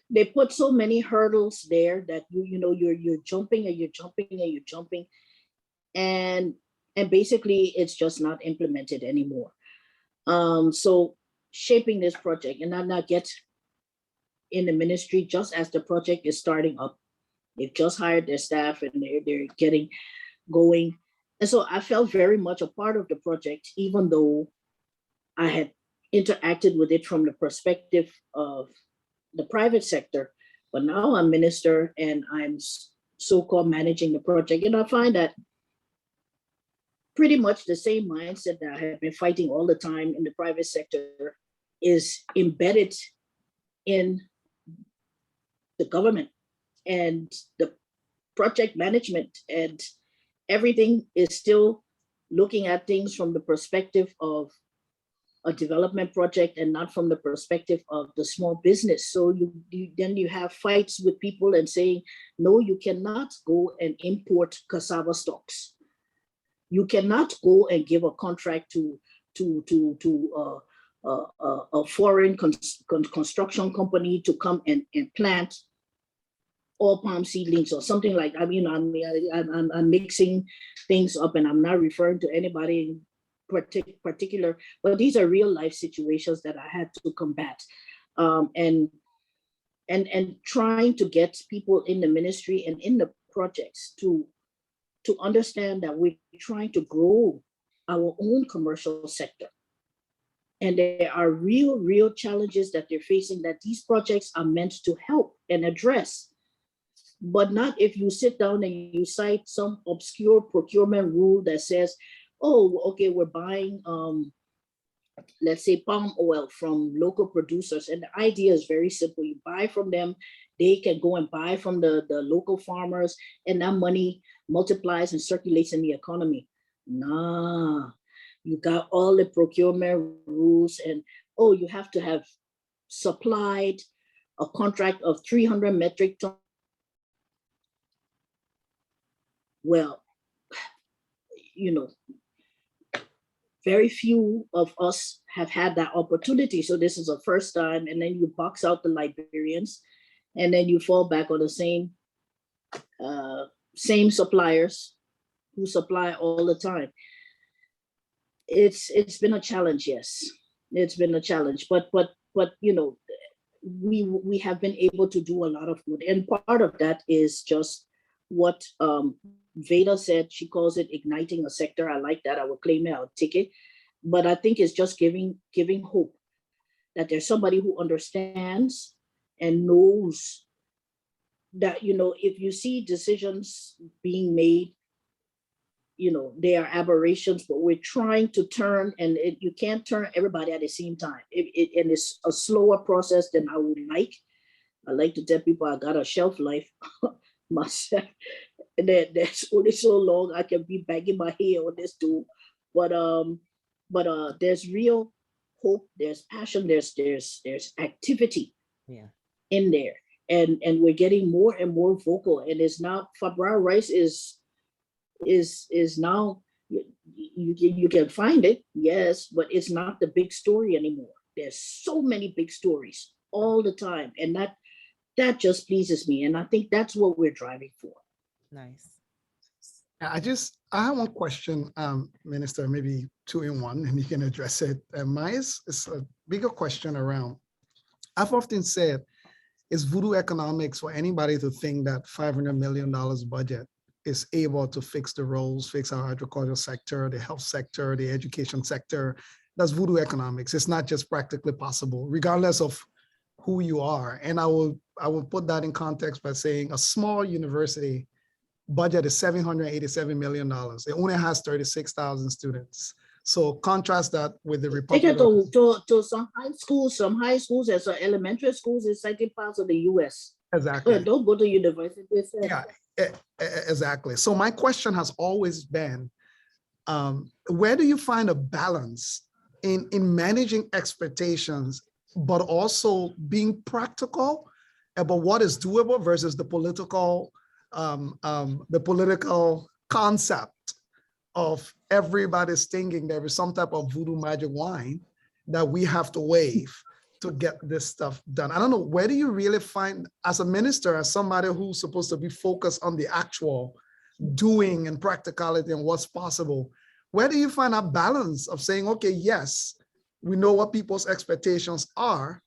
they put so many hurdles there that you're jumping and you're jumping and you're jumping, and basically it's just not implemented anymore. So shaping this project, and I'm not yet in the ministry just as the project is starting up. They've just hired their staff and they're getting going. And so I felt very much a part of the project, even though I had interacted with it from the perspective of the private sector. But now I'm minister and I'm so-called managing the project. And I find that pretty much the same mindset that I have been fighting all the time in the private sector is embedded in the government and the project management, and everything is still looking at things from the perspective of a development project and not from the perspective of the small business. So then you have fights with people and saying, no, you cannot go and import cassava stalks. You cannot go and give a contract to a foreign construction company to come and plant all palm seedlings or something like that. I'm mixing things up, and I'm not referring to anybody in particular, but these are real life situations that I had to combat, and trying to get people in the ministry and in the projects to understand that we're trying to grow our own commercial sector. And there are real challenges that they're facing that these projects are meant to help and address. But not if you sit down and you cite some obscure procurement rule that says, oh, okay, we're buying, let's say, palm oil from local producers. And the idea is very simple. You buy from them, they can go and buy from the local farmers, and that money multiplies and circulates in the economy. Nah, you got all the procurement rules, and oh, you have to have supplied a contract of 300 metric tons. Well, very few of us have had that opportunity. So this is a first time, and then you box out the Liberians, and then you fall back on the same suppliers who supply all the time. It's been a challenge, yes. It's been a challenge, but we have been able to do a lot of good, and part of that is just what Veda said. She calls it igniting a sector. I like that. I will claim it. I'll take it. But I think it's just giving hope that there's somebody who understands and knows that, if you see decisions being made, they are aberrations, but we're trying to turn, and you can't turn everybody at the same time. And it's a slower process than I would like. I like to tell people I got a shelf life myself. And that's only so long I can be banging my head on this tool. But there's real hope, there's passion, there's activity in there. And we're getting more and more vocal. And it's now, Fabra Rice is is now, you can find it, yes, but it's not the big story anymore. There's so many big stories all the time, and that just pleases me, and I think that's what we're driving for. Nice. I have one question, Minister, maybe two in one, and you can address it. Mine is a bigger question around, I've often said, it's voodoo economics for anybody to think that $500 million budget is able to fix the roads, fix our agricultural sector, the health sector, the education sector. That's voodoo economics. It's not just practically possible, regardless of who you are. And I will put that in context by saying a small university budget is $787 million. It only has 36,000 students. So contrast that with the Take it Republic. to some high schools, and some elementary schools in certain parts of the US. Exactly. Don't go to university. Yeah, exactly. So my question has always been, where do you find a balance in managing expectations, but also being practical about what is doable versus the political concept of everybody's thinking there is some type of voodoo magic wine that we have to wave to get this stuff done. I don't know, where do you really find, as a minister, as somebody who's supposed to be focused on the actual doing and practicality and what's possible, where do you find a balance of saying, okay, yes, we know what people's expectations are,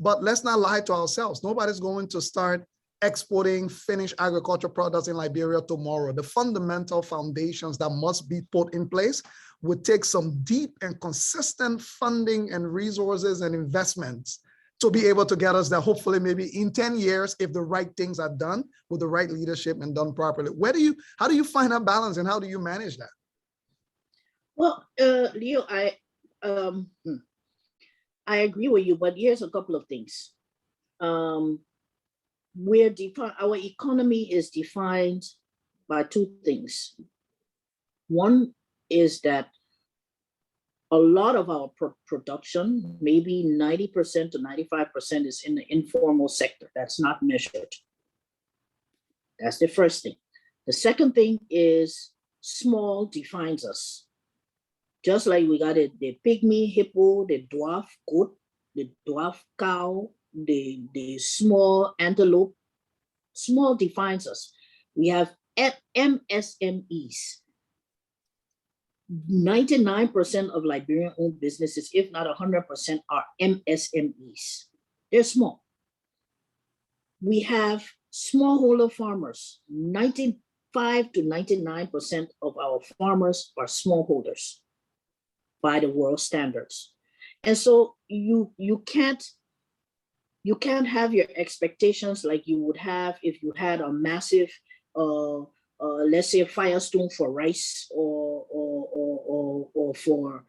but let's not lie to ourselves. Nobody's going to start exporting finished agricultural products in Liberia tomorrow. The fundamental foundations that must be put in place would take some deep and consistent funding and resources and investments to be able to get us there, hopefully maybe in 10 years, if the right things are done with the right leadership and done properly. How do you find that balance, and how do you manage that? Well, Leo, I agree with you, but here's a couple of things. Our economy is defined by two things. One is that a lot of our production, maybe 90% to 95%, is in the informal sector. That's not measured. That's the first thing. The second thing is small defines us. Just like we got the pygmy hippo, the dwarf goat, the dwarf cow, the small antelope. Small defines us. We have MSMEs. 99% of Liberian-owned businesses, if not 100%, are MSMEs. They're small. We have smallholder farmers. 95 to 99% of our farmers are smallholders by the world standards. And so you can't have your expectations like you would have if you had a massive, let's say, a Firestone for rice or for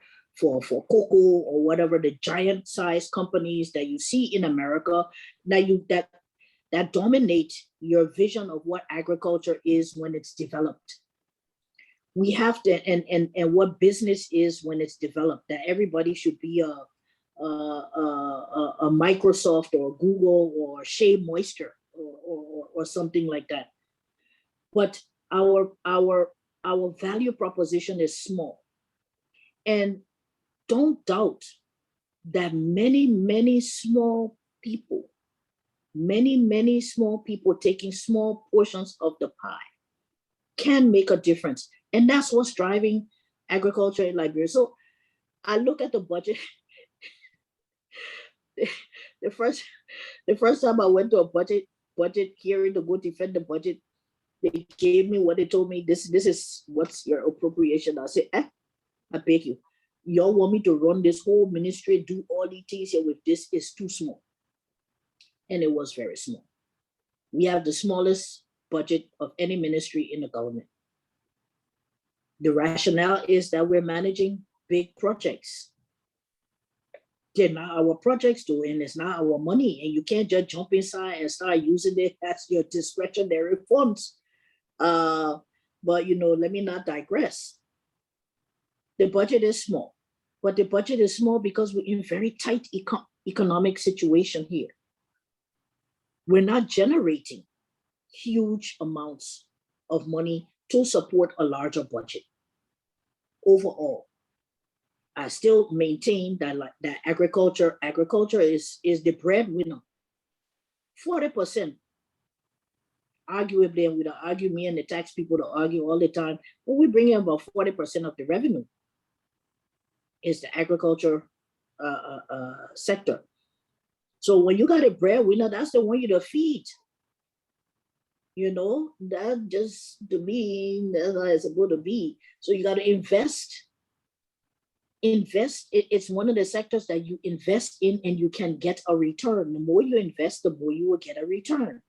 cocoa or whatever, the giant size companies that you see in America that dominate your vision of what agriculture is when it's developed. We have to, and what business is when it's developed, that everybody should be a Microsoft or Google or Shea Moisture or something like that. But our value proposition is small. And don't doubt that many small people taking small portions of the pie can make a difference. And that's what's driving agriculture in Liberia. So I look at the budget. The first time I went to a budget hearing to go defend the budget, they gave me what they told me, this is what's your appropriation. I said, I beg you, y'all want me to run this whole ministry, do all these things here with this? Is too small. And it was very small. We have the smallest budget of any ministry in the government. The rationale is that we're managing big projects. They're not our projects though, and it's not our money, and you can't just jump inside and start using it as your discretionary funds. But let me not digress. The budget is small, but the budget is small because we're in a very tight economic situation here. We're not generating huge amounts of money to support a larger budget overall. I still maintain that that agriculture is the breadwinner. 40%, arguably, and we don't argue, me and the tax people to argue all the time, but we bring in about 40% of the revenue is the agriculture sector. So when you got a breadwinner, that's the one you to feed. You know, that just to me, that's how it's supposed to be. So you got to invest. It's one of the sectors that you invest in and you can get a return. The more you invest, the more you will get a return.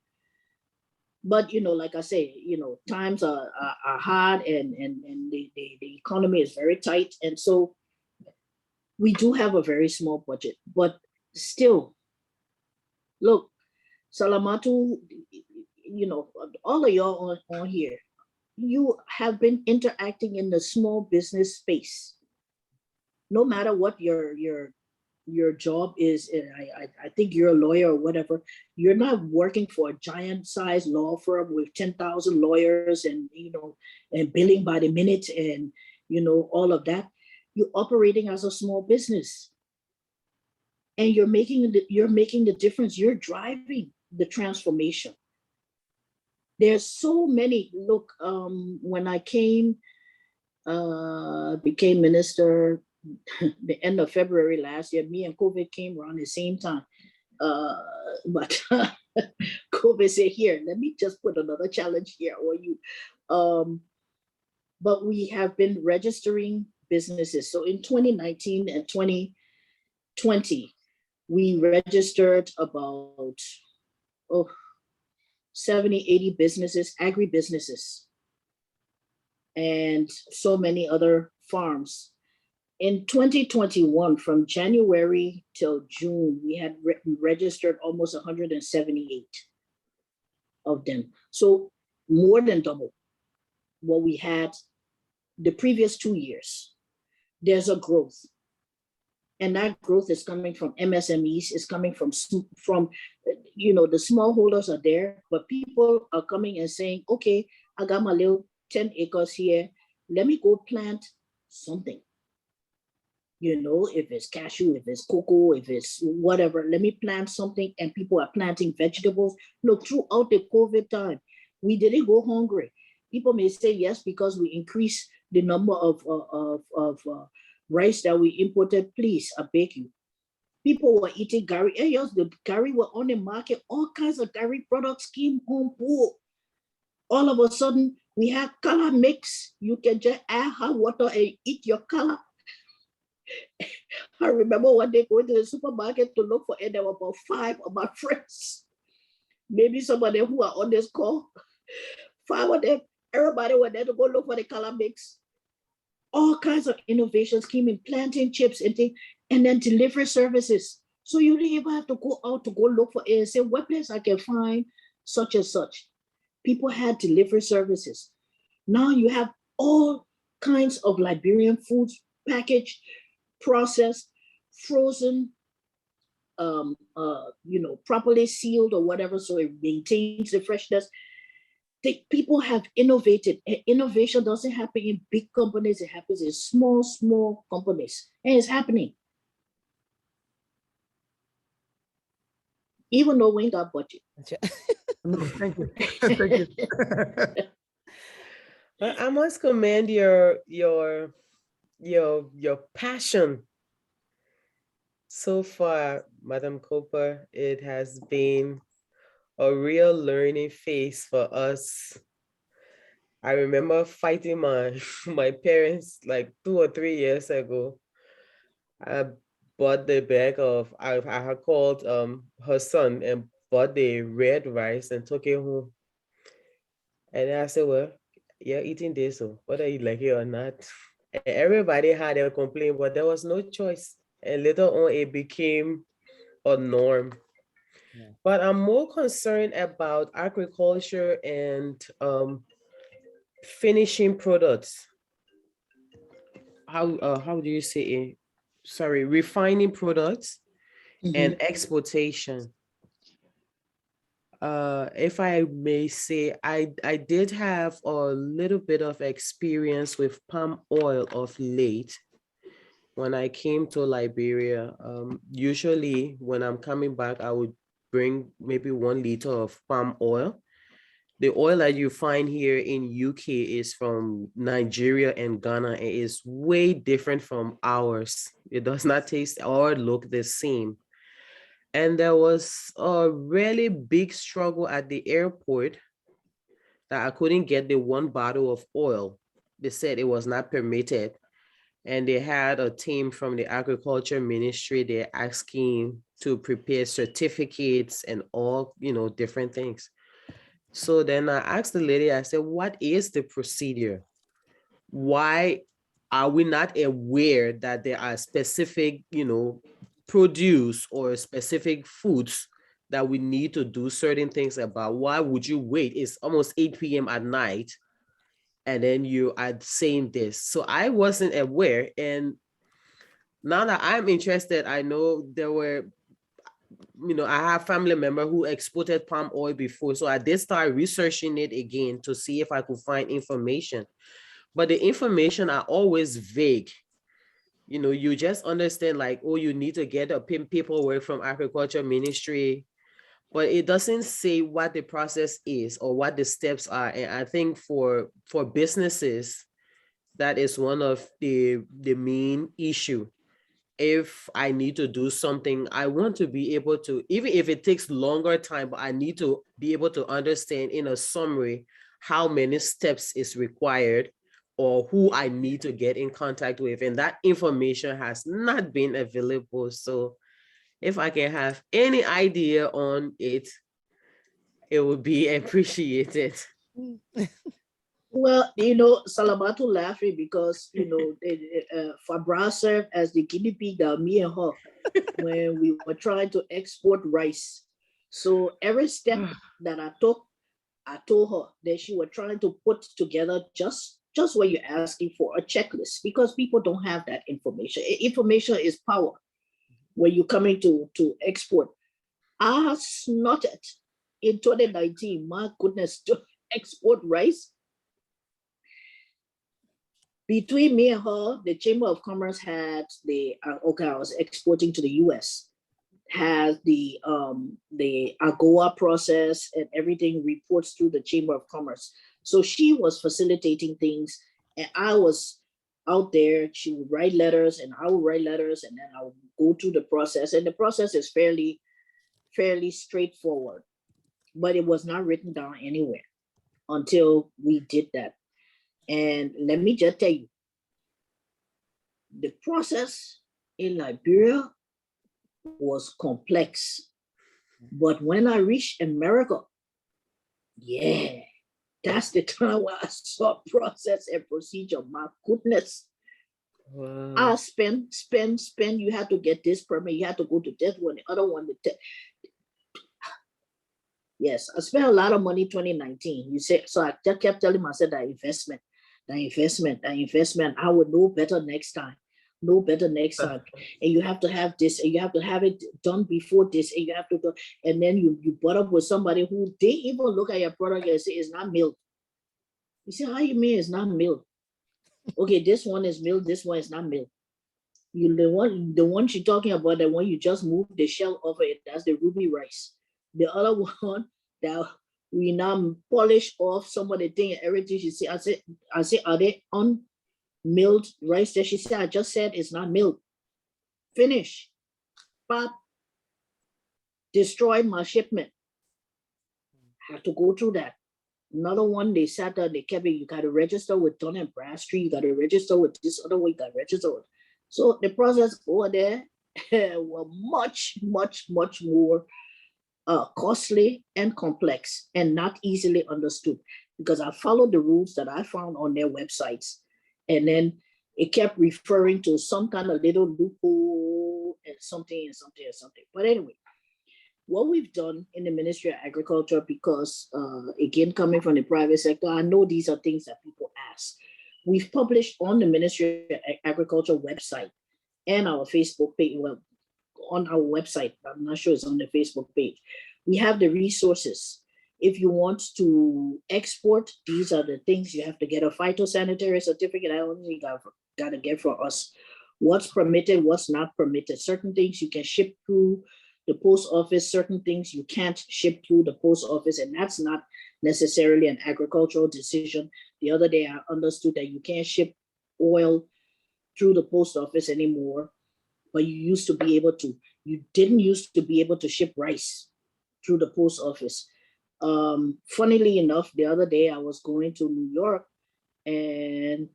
But you know, like I say, you know, times are hard, and the economy is very tight, and so we do have a very small budget. But still, look, Salamartu, you know, all of y'all on here, you have been interacting in the small business space. No matter what your job is, and I think you're a lawyer or whatever, you're not working for a giant size law firm with 10,000 lawyers and, you know, and billing by the minute and, you know, all of that. You're operating as a small business, and you're making the difference. You're driving the transformation. There's so many, look, when I became minister, the end of February last year, me and COVID came around the same time. But COVID said, here, let me just put another challenge here on you. But we have been registering businesses. So in 2019 and 2020, we registered about 70, 80 businesses, agribusinesses, and so many other farms. In 2021, from January till June, we had registered almost 178 of them. So more than double what we had the previous 2 years. There's a growth. And that growth is coming from MSMEs, is coming from, you know, the smallholders are there, but people are coming and saying, okay, I got my little 10 acres here. Let me go plant something. You know, if it's cashew, if it's cocoa, if it's whatever, let me plant something. And people are planting vegetables. Look, throughout the COVID time, we didn't go hungry. People may say yes, because we increased the number of rice that we imported. Please, I beg you. People were eating gari. And yes, the gari were on the market. All kinds of gari products came on board. All of a sudden, we have color mix. You can just add hot water and eat your color. I remember one day going to the supermarket to look for it. There were about 5 of my friends. Maybe some of them who are on this call. 5 of them. Everybody went there to go look for the color mix. All kinds of innovations came in, planting chips and things, and then delivery services. So you didn't even have to go out to go look for it and say, what place I can find such and such. People had delivery services. Now you have all kinds of Liberian foods packaged, processed, frozen, you know, properly sealed or whatever, so it maintains the freshness. People have innovated. Innovation doesn't happen in big companies. It happens in small companies. And it's happening. Even though we ain't got budget. No, thank you. Thank you. I must commend your passion. So far, Madam Cooper, it has been a real learning phase for us. I remember fighting my parents like 2 or 3 years ago. I bought the bag of, I had called her son and bought the red rice and took it home. And I said, well, you're eating this, so whether you like it or not. And everybody had a complaint, but there was no choice. And later on, it became a norm. Yeah. But I'm more concerned about agriculture and finishing products. How do you say it? Sorry, refining products and exportation. If I may say, I did have a little bit of experience with palm oil of late when I came to Liberia. Usually when I'm coming back, I would bring maybe 1 liter of palm oil. The oil that you find here in UK is from Nigeria and Ghana. It is way different from ours. It does not taste or look the same. And there was a really big struggle at the airport that I couldn't get the 1 bottle of oil. They said it was not permitted. And they had a team from the agriculture ministry. They're asking to prepare certificates and all, different things. So then I asked the lady, I said, what is the procedure? Why are we not aware that there are specific, produce or specific foods that we need to do certain things about? Why would you wait? It's almost 8 p.m. at night, and then you are saying this. So I wasn't aware. And now that I'm interested, I know there were, I have family member who exported palm oil before. So I did start researching it again to see if I could find information. But the information are always vague. You just understand like, oh, you need to get a paperwork from agriculture ministry, but it doesn't say what the process is or what the steps are. And I think for businesses, that is one of the main issue. If I need to do something, I want to be able to, even if it takes longer time, but I need to be able to understand in a summary how many steps is required or who I need to get in contact with. And that information has not been available. So if I can have any idea on it, it would be appreciated. Well, Salamartu laughing because, Fabra served as the guinea pig that me and her when we were trying to export rice. So every step that I took, I told her that she was trying to put together just what you're asking for, a checklist, because people don't have that information. Information is power when you're coming to export. I snorted in 2019, my goodness, to export rice. Between me and her, the Chamber of Commerce had I was exporting to the US, has the AGOA process and everything reports through the Chamber of Commerce. So she was facilitating things and I was out there. She would write letters and I would write letters, and then I would go through the process. And the process is fairly straightforward, but it was not written down anywhere until we did that. And let me just tell you, the process in Liberia was complex. But when I reached America, yeah, that's the time where I saw process and procedure. My goodness. Wow. I spend. You have to get this permit. You have to go to this one, the other one. Yes, I spent a lot of money 2019. You say, so I just kept telling myself that investment. I would know better next time. And you have to have this, and you have to have it done before this, and you have to go, and then you brought up with somebody who didn't even look at your product and say it's not milk. You say, how you mean it's not milk? Okay, this one is milk, this one is not milk. The one you're talking about, the one you just moved the shell off it, that's the ruby rice. The other one that we now polish off some of the thing and everything. She said, I said, are they unmilled rice? That she said, I just said it's not milled. Finish. Pop. Destroyed my shipment. Have to go through that. Another one, they sat there, they kept it. You got to register with Dun and Bradstreet. You got to register with this other one. You got to register with. So the process over there were much, much, much more costly and complex and not easily understood, because I followed the rules that I found on their websites, and then it kept referring to some kind of little loophole and something. But anyway, what we've done in the Ministry of Agriculture, because again, coming from the private sector, I know these are things that people ask. We've published on the Ministry of Agriculture website and our Facebook page, well, on our website, I'm not sure it's on the Facebook page. we have the resources. If you want to export, these are the things you have to get a phytosanitary certificate. I only got to get for us. What's permitted, what's not permitted. Certain things you can ship through the post office, certain things you can't ship through the post office, and that's not necessarily an agricultural decision. The other day I understood that you can't ship oil through the post office anymore, but you used to be able to. You didn't used to be able to ship rice through the post office. Funnily enough, the other day I was going to New York and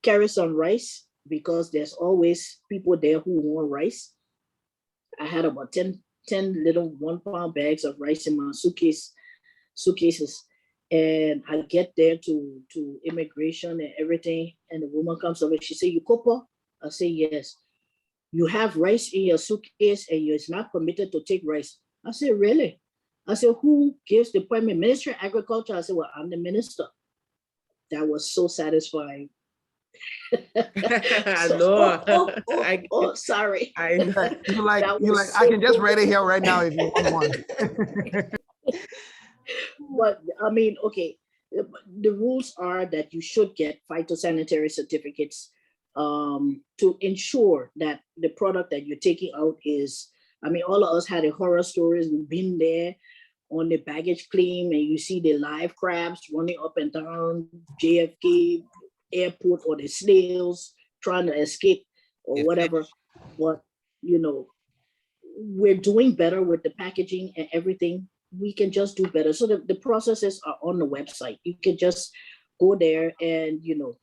carry some rice because there's always people there who want rice. I had about 10 little 1 pound bags of rice in my suitcases. And I get there to immigration and everything. And the woman comes over, she said, "You Copa?" I say, "Yes." "You have rice in your suitcase and it's not permitted to take rice." I said, "Really?" I said, "Who gives the appointment?" "Ministry of Agriculture." I said, "Well, I'm the minister." That was so satisfying. I So- know. Sorry. I know. You like, That you was like, I so can just cool. write it here right now if you want one. But I mean, okay, the rules are that you should get phytosanitary certificates to ensure that the product that you're taking out is, I mean, all of us had a horror stories. We've been there on the baggage claim and you see the live crabs running up and down JFK airport, or the snails trying to escape or whatever. But, you know, we're doing better with the packaging and everything. We can just do better. So the processes are on the website. You can just go there and, you know,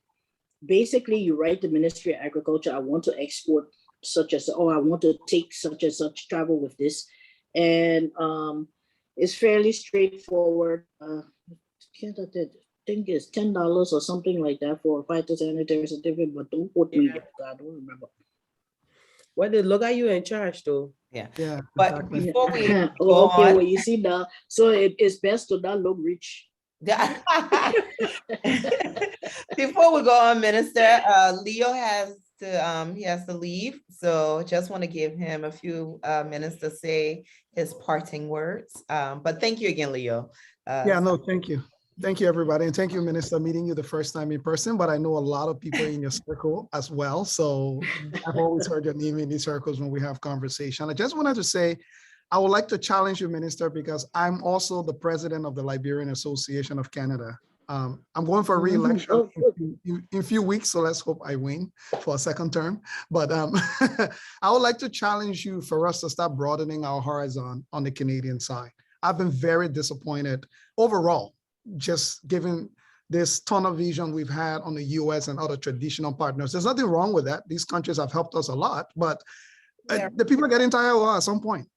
basically you write the Ministry of Agriculture, "I want to export such as, or I want to take such and such travel with this." And it's fairly straightforward. I think it's $10 or something like that for a phytosanitary certificate, but don't quote me. Yeah. I don't remember. Well, they look at you in charge though. Yeah. Yeah, But exactly. before we go Oh, okay, on, well, you see now, so it's best to not look rich. before we go on, Minister, Leo has to he has to leave. So just want to give him a few minutes to say his parting words. But thank you again, Leo. Yeah, no, thank you. Thank you, everybody. And thank you, Minister, meeting you the first time in person, but I know a lot of people in your circle as well. So I've always heard your name in these circles when we have conversation. I just wanted to say, I would like to challenge you, Minister, because I'm also the president of the Liberian Association of Canada. I'm going for re-election Oh, good. in a few weeks, so let's hope I win for a second term. But I would like to challenge you for us to start broadening our horizon on the Canadian side. I've been very disappointed overall, just given this tunnel vision we've had on the US and other traditional partners. There's nothing wrong with that. These countries have helped us a lot, but the people are getting tired of us at some point.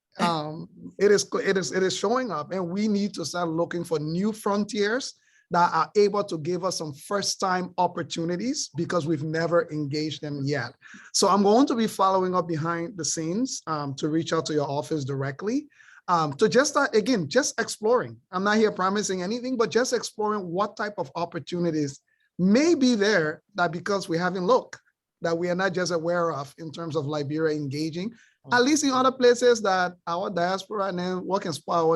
It is showing up, and we need to start looking for new frontiers that are able to give us some first-time opportunities because we've never engaged them yet. So I'm going to be following up behind the scenes to reach out to your office directly. To just start, again, just exploring. I'm not here promising anything, but just exploring what type of opportunities may be there that because we haven't looked, that we are not just aware of in terms of Liberia engaging, at least in other places that our diaspora and then work in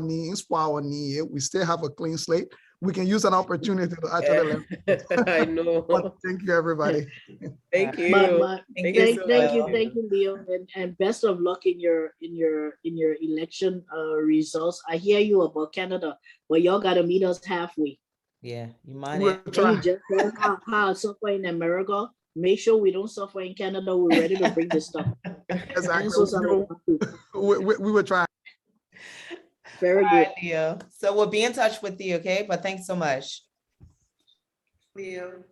need, we still have a clean slate. We can use an opportunity to actually learn. I know. But thank you, everybody. Thank you. Thank you so Thank you, much. Leo, and best of luck in your election results. I hear you about Canada, but y'all gotta meet us halfway. Yeah, you mind We'll it? Then try. you just said how suffer in America. Make sure we don't suffer in Canada. We're ready to bring this stuff. Exactly. And so Salamartu. We will try. Very All good. right, Leo. So we'll be in touch with you, okay? But thanks so much. Leo.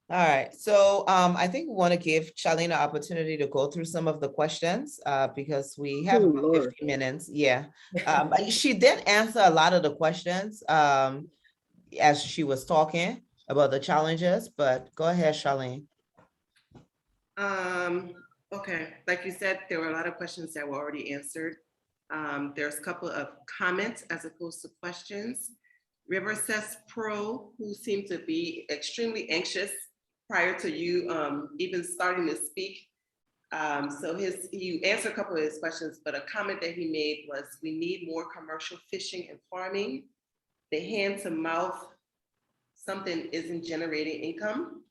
All right, so I think we want to give Charlene an opportunity to go through some of the questions because we have Oh, about Lord. 15 minutes. Yeah, but she did answer a lot of the questions as she was talking about the challenges, but go ahead, Charlene. Okay, like you said, there were a lot of questions that were already answered. There's a couple of comments as opposed to questions. River says Pro, who seemed to be extremely anxious prior to you even starting to speak, So you answered a couple of his questions, but a comment that he made was, we need more commercial fishing and farming. The hand to mouth, something isn't generating income.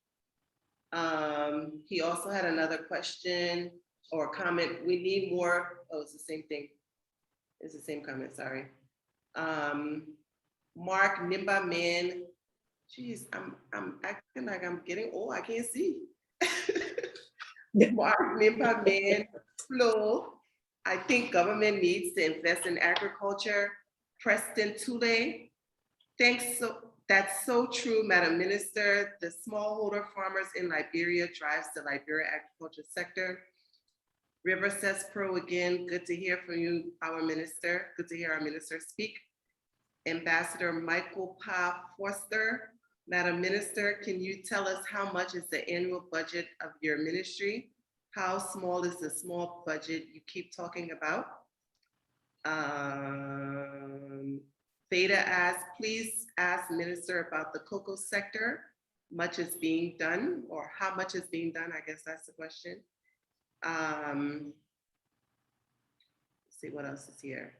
He also had another question or comment. We need more, oh, it's the same thing. It's the same comment, sorry. Mark Nimba Man, geez, I'm acting like I'm getting old, I can't see. Mark Nimba Man, Flo, I think government needs to invest in agriculture. Preston Tule, thanks, that's so true, Madam Minister. The smallholder farmers in Liberia drives the Liberia agriculture sector. River says pro again, good to hear from you, our minister. Good to hear our minister speak. Ambassador Michael Pa Forster, Madam Minister, can you tell us how much is the annual budget of your ministry? How small is the small budget you keep talking about? Beta asks, please ask Minister about the cocoa sector. Much is being done, or how much is being done? I guess that's the question. Let's see what else is here.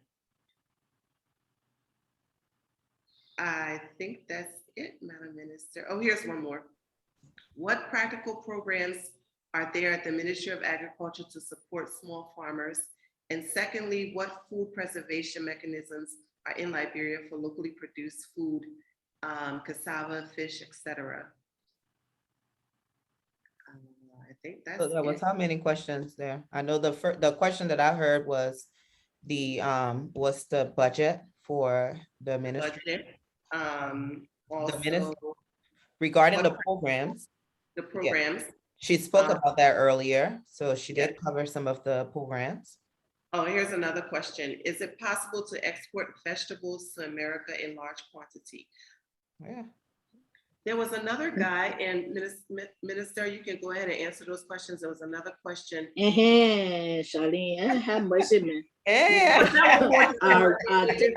I think that's it, Madam Minister. Oh, here's one more. What practical programs are there at the Ministry of Agriculture to support small farmers? And secondly, what food preservation mechanisms are in Liberia for locally produced food, cassava, fish, etc.? I think that's So there was it. how many questions there? I know the question that I heard was what's the budget for the ministry? Budget. minister- Also Regarding the what- programs, the programs. she spoke Um, about that earlier, so she yeah. did cover some of the programs. Oh, here's another question. Is it possible to export vegetables to America in large quantity? Yeah. There was another guy, and Minister, you can go ahead and answer those questions. There was another question. Charlene, have mercy, man. Yeah. It's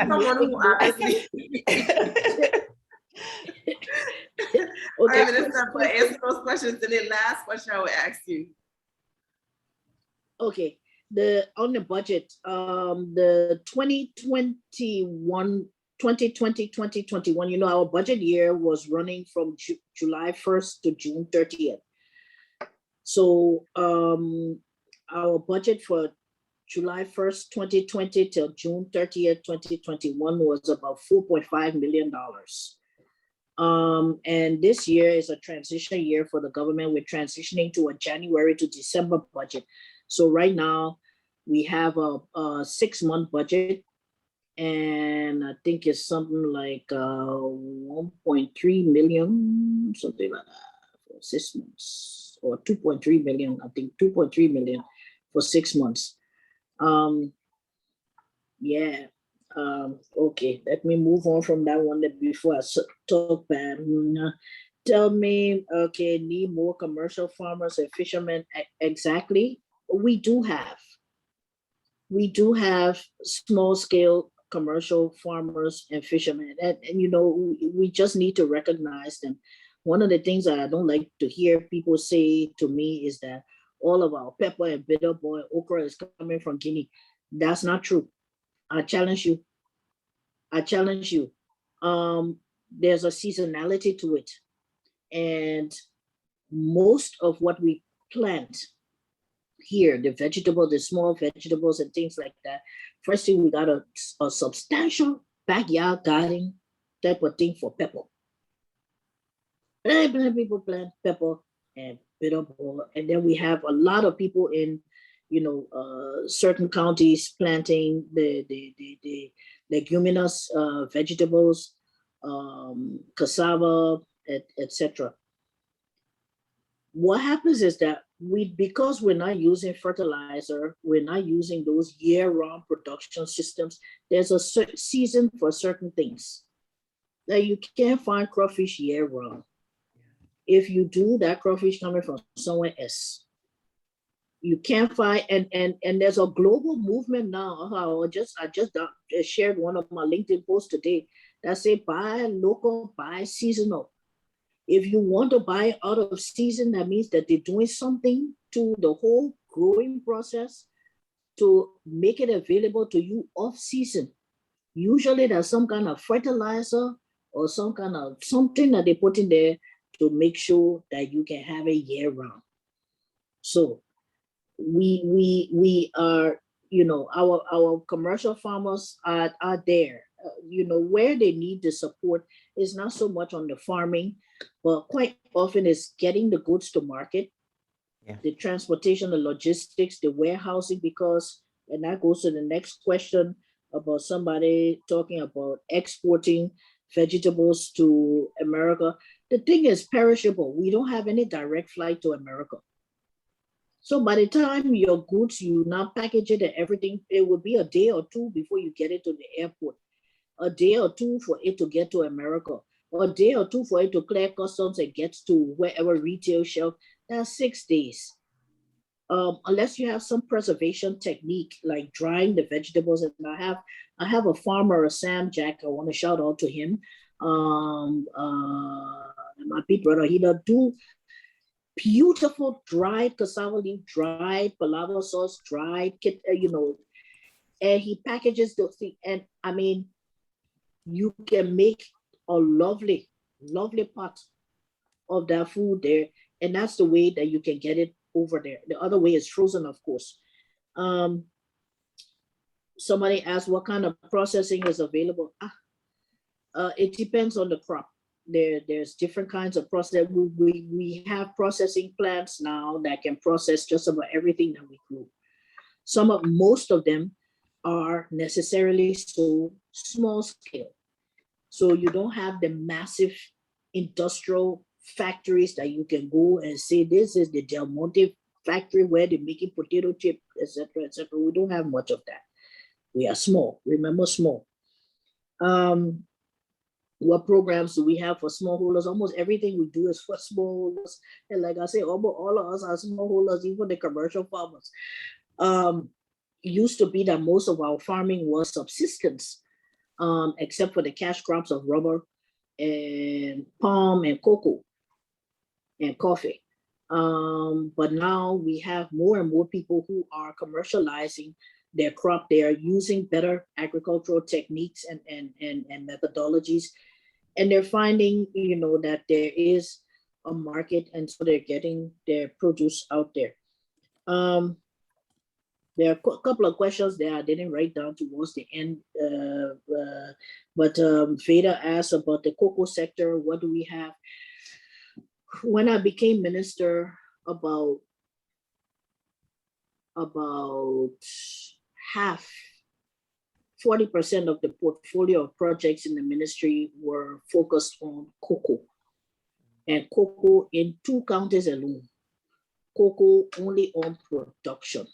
someone who obviously. All right, Minister, but answer those questions. And then last question I would ask you. Okay, on the budget, the 2021, you know, our budget year was running from July 1st to June 30th. So our budget for July 1st, 2020 till June 30th, 2021 was about $4.5 million. And this year is a transition year for the government. We're transitioning to a January to December budget. So right now we have a 6-month budget, and I think it's something like 1.3 million, something like that for 6 months, or 2.3 million, I think 2.3 million for 6 months. Okay, let me move on from that one before I talk bad. Tell me, okay, need more commercial farmers and fishermen. Exactly. We do have small scale commercial farmers and fishermen, and you know, we just need to recognize them. One of the things that I don't like to hear people say to me is that all of our pepper and bitter boy okra is coming from Guinea. That's not true. I challenge you. There's a seasonality to it, and most of what we plant here, the small vegetables and things like that, first thing, we got a substantial backyard garden type of thing for pepper. People plant pepper and bitter ball, and then we have a lot of people in, you know, certain counties planting the leguminous vegetables, cassava, etc. What happens is that because we're not using fertilizer, we're not using those year-round production systems, there's a season for certain things. That you can't find crawfish year-round. If you do, that crawfish coming from somewhere else. You can't find, and there's a global movement now. I just shared one of my LinkedIn posts today that say buy local, buy seasonal. If you want to buy out of season, that means that they're doing something to the whole growing process to make it available to you off season. Usually there's some kind of fertilizer or some kind of something that they put in there to make sure that you can have it year round. So we are, our commercial farmers are there, where they need the support is not so much on the farming, but quite often is getting the goods to market, the transportation, the logistics, the warehousing, because, and that goes to the next question about somebody talking about exporting vegetables to America. The thing is perishable. We don't have any direct flight to America. So by the time your goods, you now package it and everything, it will be a day or two before you get it to the airport, a day or two for it to get to America, or a day or two for it to clear customs and get to wherever retail shelf. That's 6 days. Unless you have some preservation technique like drying the vegetables. And I have a farmer, Sam Jack, I want to shout out to him. My big brother, he does do beautiful dried cassava leaf, dried palava sauce, dried, and he packages those things. And I mean, you can make a lovely, lovely pot of that food there. And that's the way that you can get it over there. The other way is frozen, of course. Somebody asked what kind of processing is available. It depends on the crop. There's different kinds of process. We have processing plants now that can process just about everything that we grow. Most of them are necessarily so small scale. So you don't have the massive industrial factories that you can go and say, this is the Del Monte factory where they're making potato chip, etc., etc. We don't have much of that. We are small. Remember, small. What programs do we have for smallholders? Almost everything we do is for smallholders. And like I say, almost all of us are smallholders, even the commercial farmers. Used to be that most of our farming was subsistence, except for the cash crops of rubber and palm and cocoa and coffee. But now we have more and more people who are commercializing their crop. They are using better agricultural techniques and methodologies, and they're finding, that there is a market, and so they're getting their produce out there. There are a couple of questions there I didn't write down towards the end, but Veda asked about the cocoa sector. What do we have? When I became minister, about half, 40% of the portfolio of projects in the ministry were focused on cocoa, and cocoa in 2 counties alone. Cocoa only on production.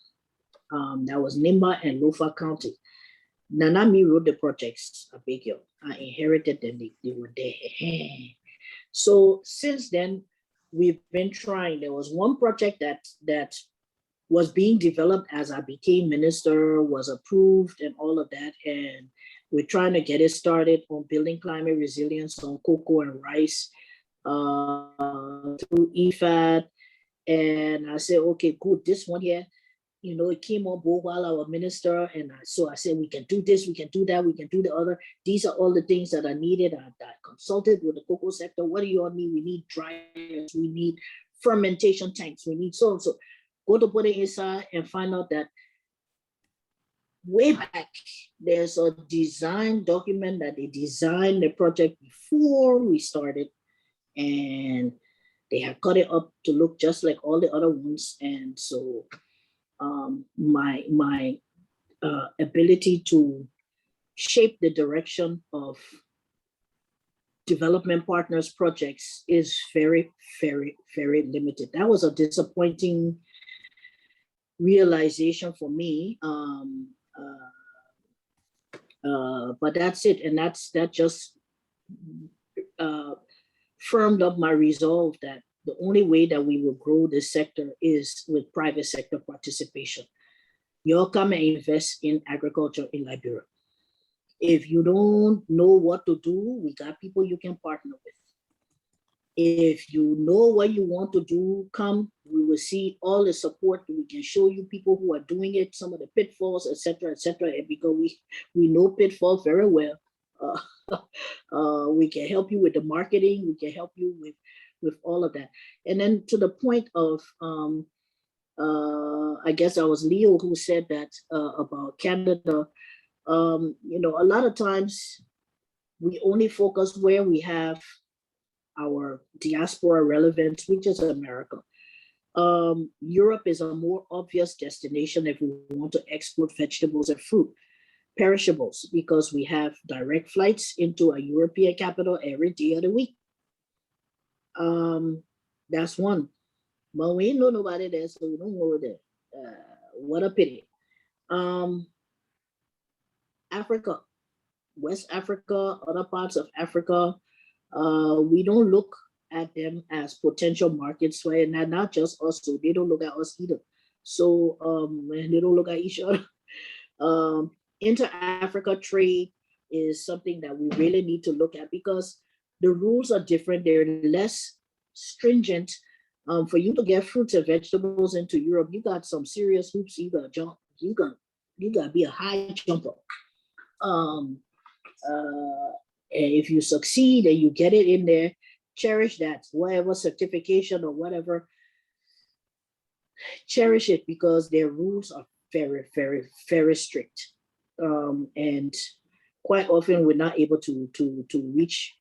That was Nimba and Lofa County. Nanami wrote the projects. I beg you. I inherited them. They were there. So since then, we've been trying. There was one project that was being developed as I became minister, was approved and all of that. And we're trying to get it started on building climate resilience on cocoa and rice through E12. And I said, okay, good, this one here, it came on board while I was minister. And so I said, we can do this, we can do that, we can do the other. These are all the things that are needed. I consulted with the cocoa sector. What do you all need? We need dryers, we need fermentation tanks, we need so and so. Go to put it inside and find out that way back, there's a design document that they designed the project before we started, and they have cut it up to look just like all the other ones. And so my ability to shape the direction of development partners projects is very, very, very limited. That was a disappointing realization for me, but that's it. And that just firmed up my resolve that the only way that we will grow this sector is with private sector participation. Y'all come and invest in agriculture in Liberia. If you don't know what to do, we got people you can partner with. If you know what you want to do, come, we will see all the support. We can show you people who are doing it, some of the pitfalls, etc., etc. And because we know pitfalls very well, we can help you with the marketing. We can help you with all of that. And then to the point of, I guess I was Leo who said that about Canada. A lot of times we only focus where we have our diaspora relevance, which is America. Europe is a more obvious destination if we want to export vegetables and fruit, perishables, because we have direct flights into a European capital every day of the week. That's one. But we ain't know nobody there, so we don't go there. What a pity. Africa, West Africa, other parts of Africa, we don't look at them as potential markets, right? And not just us, so they don't look at us either. So and they don't look at each other. Inter-Africa trade is something that we really need to look at because the rules are different. They're less stringent. For you to get fruits and vegetables into Europe, you got some serious hoops. You got jump. You got to be a high jumper. And if you succeed and you get it in there, cherish that, whatever certification or whatever, cherish it because their rules are very, very, very strict. And quite often we're not able to reach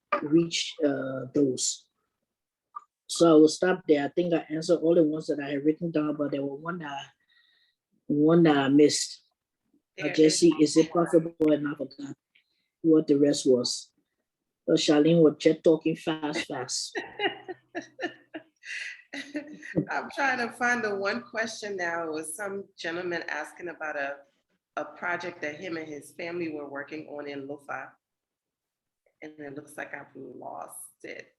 those. So I will stop there. I think I answered all the ones that I had written down, but there were one that I missed. I just see, is it possible? And I forgot what the rest was. So Charlene was just talking fast. I'm trying to find the one question now. It was some gentleman asking about a project that him and his family were working on in Lofa. And it looks like I've lost it.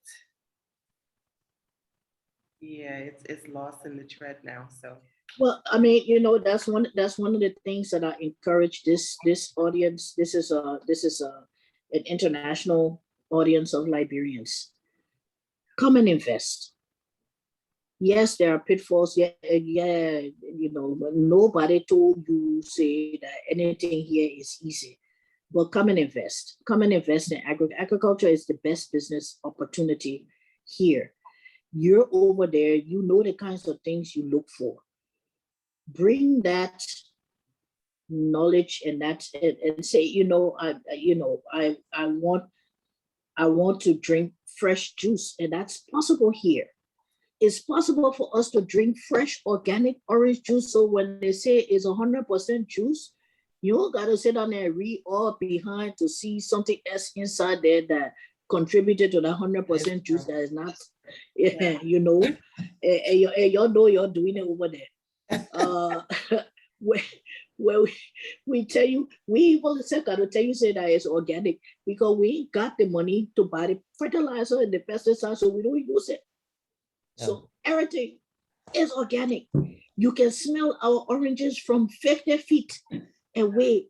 Yeah, it's lost in the thread now. So well, I mean, that's one of the things that I encourage this audience. This is an international audience of Liberians. Come and invest. Yes, there are pitfalls. Yeah, nobody told you say that anything here is easy. But come and invest. Come and invest in agriculture is the best business opportunity here. You're over there, you know the kinds of things you look for. Bring that knowledge and say, I want to drink fresh juice, and that's possible here. It's possible for us to drink fresh organic orange juice. So when they say it's 100% juice, you don't gotta sit down there and read all behind to see something else inside there that contributed to the 100% juice that is not, and y'all know you're doing it over there. Where we tell you, we even say gotta tell you say that it's organic because we got the money to buy the fertilizer and the pesticide, so we don't use it. So everything is organic. You can smell our oranges from 50 feet away.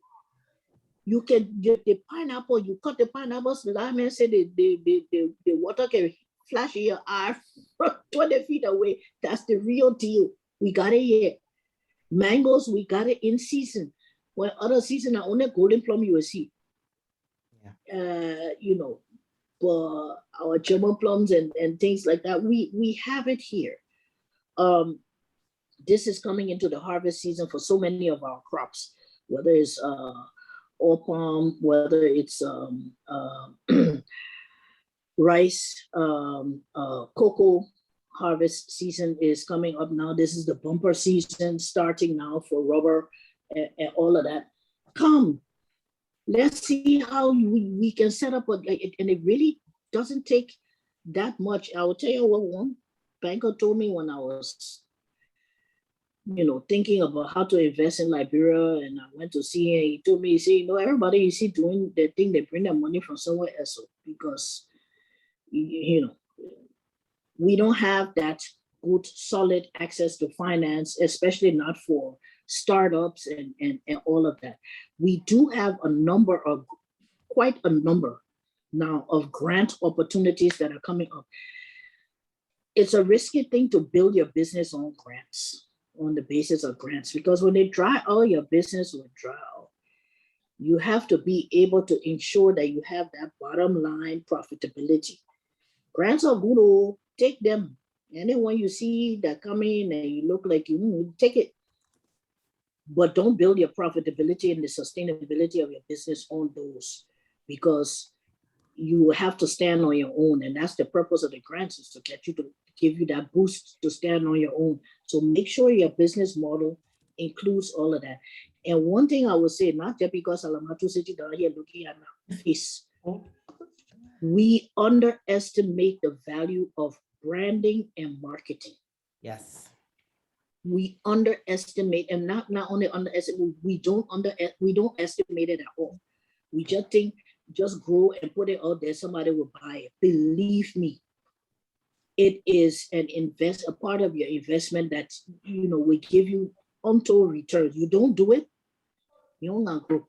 You can get the pineapple, you cut the pineapples, the man said the water can flash in your eye from 20 feet away. That's the real deal. We got it here. Mangoes, we got it in season. When other season are only golden plum you will see. But our German plums and things like that, we have it here. This is coming into the harvest season for so many of our crops, whether it's oil palm, whether it's rice, cocoa. Harvest season is coming up now. This is the bumper season starting now for rubber and all of that. Come, let's see how we can set up and it really doesn't take that much. I will tell you what one banker told me when I was, thinking about how to invest in Liberia, and I went to see him. He told me, everybody you see doing the thing, they bring their money from somewhere else because, we don't have that good, solid access to finance, especially not for startups and all of that. We do have quite a number now of grant opportunities that are coming up. it's a risky thing to build your business on grants, on the basis of grants, because when they dry out, your business will dry out. You have to be able to ensure that you have that bottom line profitability. Grants are good, oh, take them. Anyone you see that come in and you look like you take it. But don't build your profitability and the sustainability of your business on those, because you have to stand on your own. And that's the purpose of the grants, is to get you to give you that boost to stand on your own. So make sure your business model includes all of that. And one thing I would say, not just because Salamartu sitting down here looking at my face, we underestimate the value of branding and marketing. Yes. We underestimate, and not only underestimate, we don't estimate it at all. We just think, just grow and put it out there, somebody will buy it. Believe me, it is a part of your investment that will give you untold returns. You don't do it, you don't gonna grow.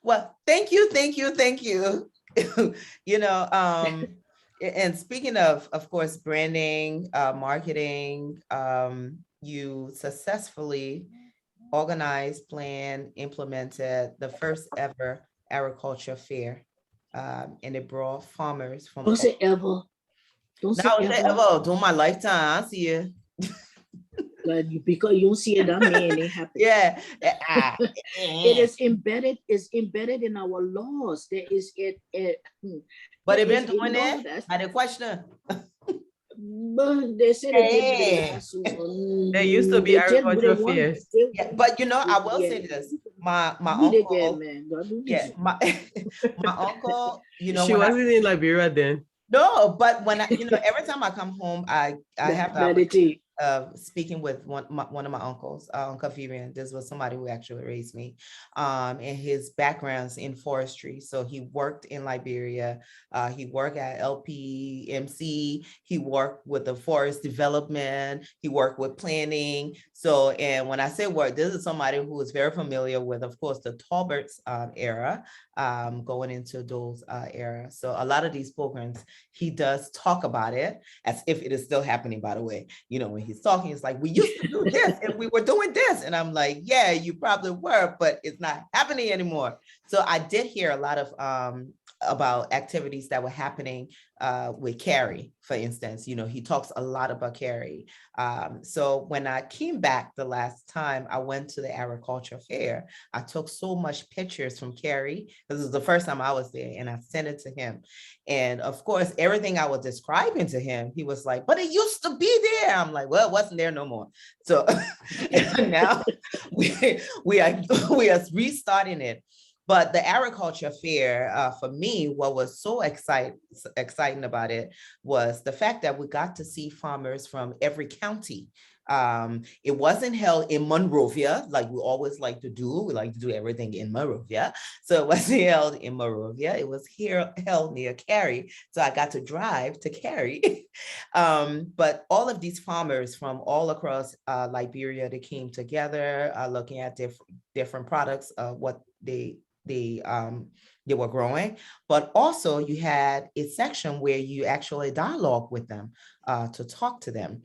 Well, thank you. And speaking of course, branding, marketing, you successfully organized, planned, implemented the first ever agriculture fair. And it brought farmers from Don't say ever. Don't say now ever. during my lifetime. I see you. Because you don't see it, that mean it happened. Yeah. It is embedded. It's embedded in our laws. There is it. But they've been doing it. I did question. But they said it did the last one. There used to be They did agricultural the one. fairs. Yeah, but I will say this. My uncle. Yeah, my uncle. She when wasn't in Liberia then. No, but when every time I come home, I have the opportunity of speaking with one of my uncles, Uncle Fabian. This was somebody who actually raised me, and his background's in forestry. So he worked in Liberia. He worked at LPMC. He worked with the forest development. He worked with planning. So, and when I say work, this is somebody who is very familiar with, of course, the Talbert's era, going into those era. So a lot of these programs, he does talk about it as if it is still happening, by the way. When he's talking, it's like, we used to do this and we were doing this. And I'm like, yeah, you probably were, but it's not happening anymore. So I did hear a lot of about activities that were happening with Carrie, for instance. He talks a lot about Carrie. So when I came back the last time I went to the agriculture fair, I took so much pictures from Carrie. This is the first time I was there, and I sent it to him. And of course, everything I was describing to him, he was like, but it used to be there. I'm like, well, it wasn't there no more. So now we are restarting it. But the agriculture fair, for me, what was so exciting about it was the fact that we got to see farmers from every county. It wasn't held in Monrovia, like we always like to do. We like to do everything in Monrovia. So it wasn't held in Monrovia. It was held near Cary. So I got to drive to Cary. But all of these farmers from all across Liberia, they came together looking at different products, what they were growing, but also you had a section where you actually dialogue with them to talk to them.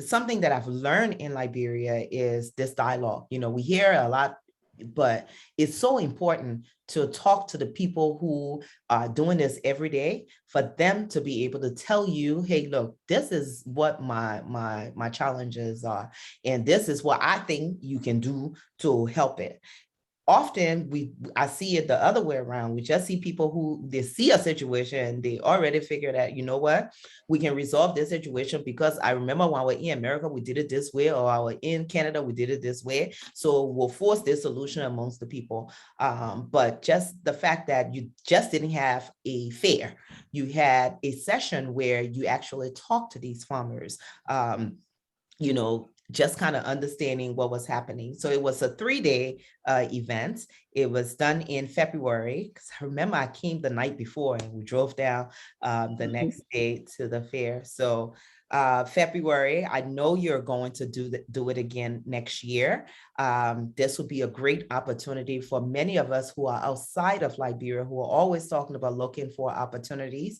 Something that I've learned in Liberia is this dialogue. We hear a lot, but it's so important to talk to the people who are doing this every day, for them to be able to tell you, hey, look, this is what my challenges are, and this is what I think you can do to help it. Often I see it the other way around. We just see people who they see a situation, they already figure that, you know what, we can resolve this situation because I remember when we were in America, we did it this way, or I was in Canada, we did it this way. So we'll force this solution amongst the people. But just the fact that you just didn't have a fair, you had a session where you actually talked to these farmers, just kind of understanding what was happening. So it was a 3-day event. It was done in February, because I remember I came the night before and we drove down the next day to the fair. So February, I know you're going to do it again next year. This would be a great opportunity for many of us who are outside of Liberia, who are always talking about looking for opportunities.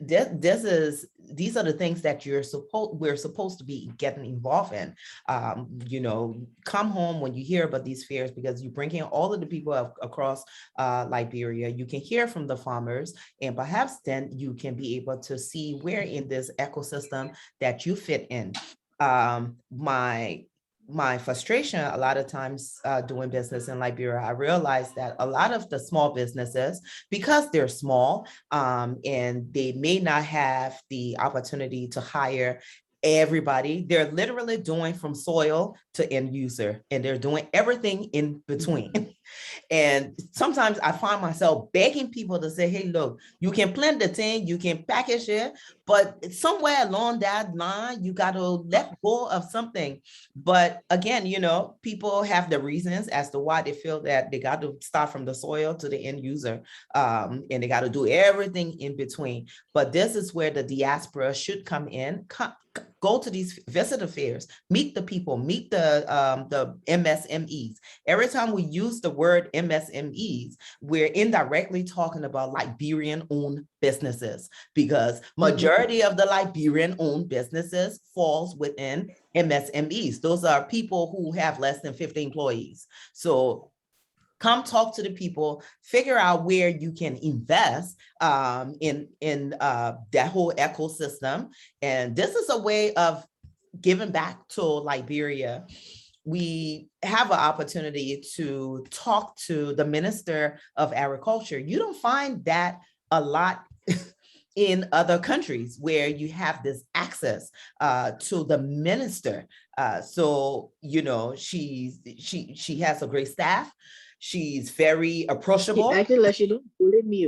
These are the things that we're supposed to be getting involved in. Come home when you hear about these fairs, because you bring in all of the people across Liberia. You can hear from the farmers, and perhaps then you can be able to see where in this ecosystem that you fit in. My frustration a lot of times doing business in Liberia, I realized that a lot of the small businesses, because they're small, and they may not have the opportunity to hire everybody, they're literally doing from soil to end user, and they're doing everything in between. And sometimes I find myself begging people to say, hey, look, you can plant the thing, you can package it, but somewhere along that line, you got to let go of something. But again, people have the reasons as to why they feel that they got to start from the soil to the end user, and they got to do everything in between. But this is where the diaspora should come in. Go to these visitor fairs, meet the people, meet the MSMEs. Every time we use the word MSMEs, we're indirectly talking about Liberian-owned businesses, because majority of the Liberian-owned businesses falls within MSMEs. Those are people who have less than 50 employees. So come talk to the people, figure out where you can invest in that whole ecosystem. And this is a way of giving back to Liberia. We have an opportunity to talk to the Minister of Agriculture. You don't find that a lot in other countries where you have this access to the minister. So she has a great staff. She's very approachable. Acting like she don't believe me.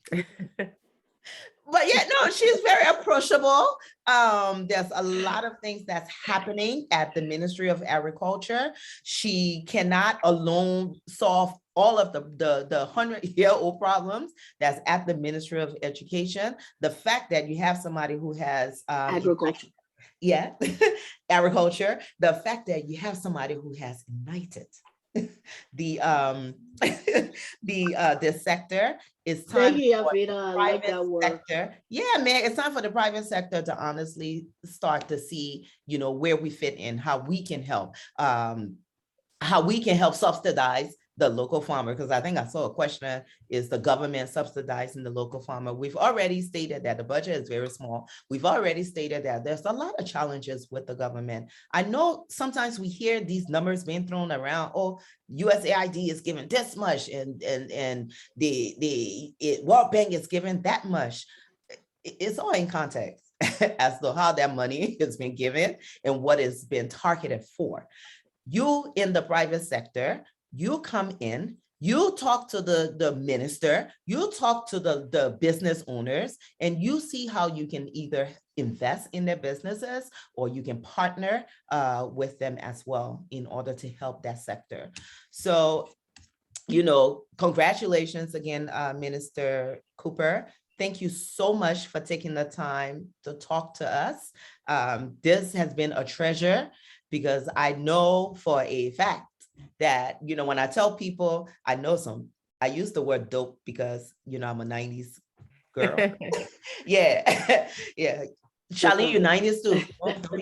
But yeah, no, she's very approachable. There's a lot of things that's happening at the Ministry of Agriculture. She cannot alone solve all of the 100-year-old problems that's at the Ministry of Education. The fact that you have somebody who has Agriculture. Yeah, agriculture. The fact that you have somebody who has ignited this sector. It's time for the private sector. Yeah, man, it's time for the private sector to honestly start to see, where we fit in, how we can help subsidize the local farmer. Because I think I saw a question, is the government subsidizing the local farmer? We've already stated that the budget is very small. We've already stated that there's a lot of challenges with the government. I know sometimes we hear these numbers being thrown around. Oh, USAID is giving this much, and the World Bank is giving that much. It's all in context as to how that money has been given and what it's been targeted for. You in the private sector, you come in, you talk to the minister, you talk to the business owners, and you see how you can either invest in their businesses or you can partner with them as well in order to help that sector. So, congratulations again, Minister Cooper. Thank you so much for taking the time to talk to us. This has been a treasure, because I know for a fact that, when I tell people, I use the word dope because, I'm a 90s girl. Yeah. Yeah. Charlene, you're 90s too.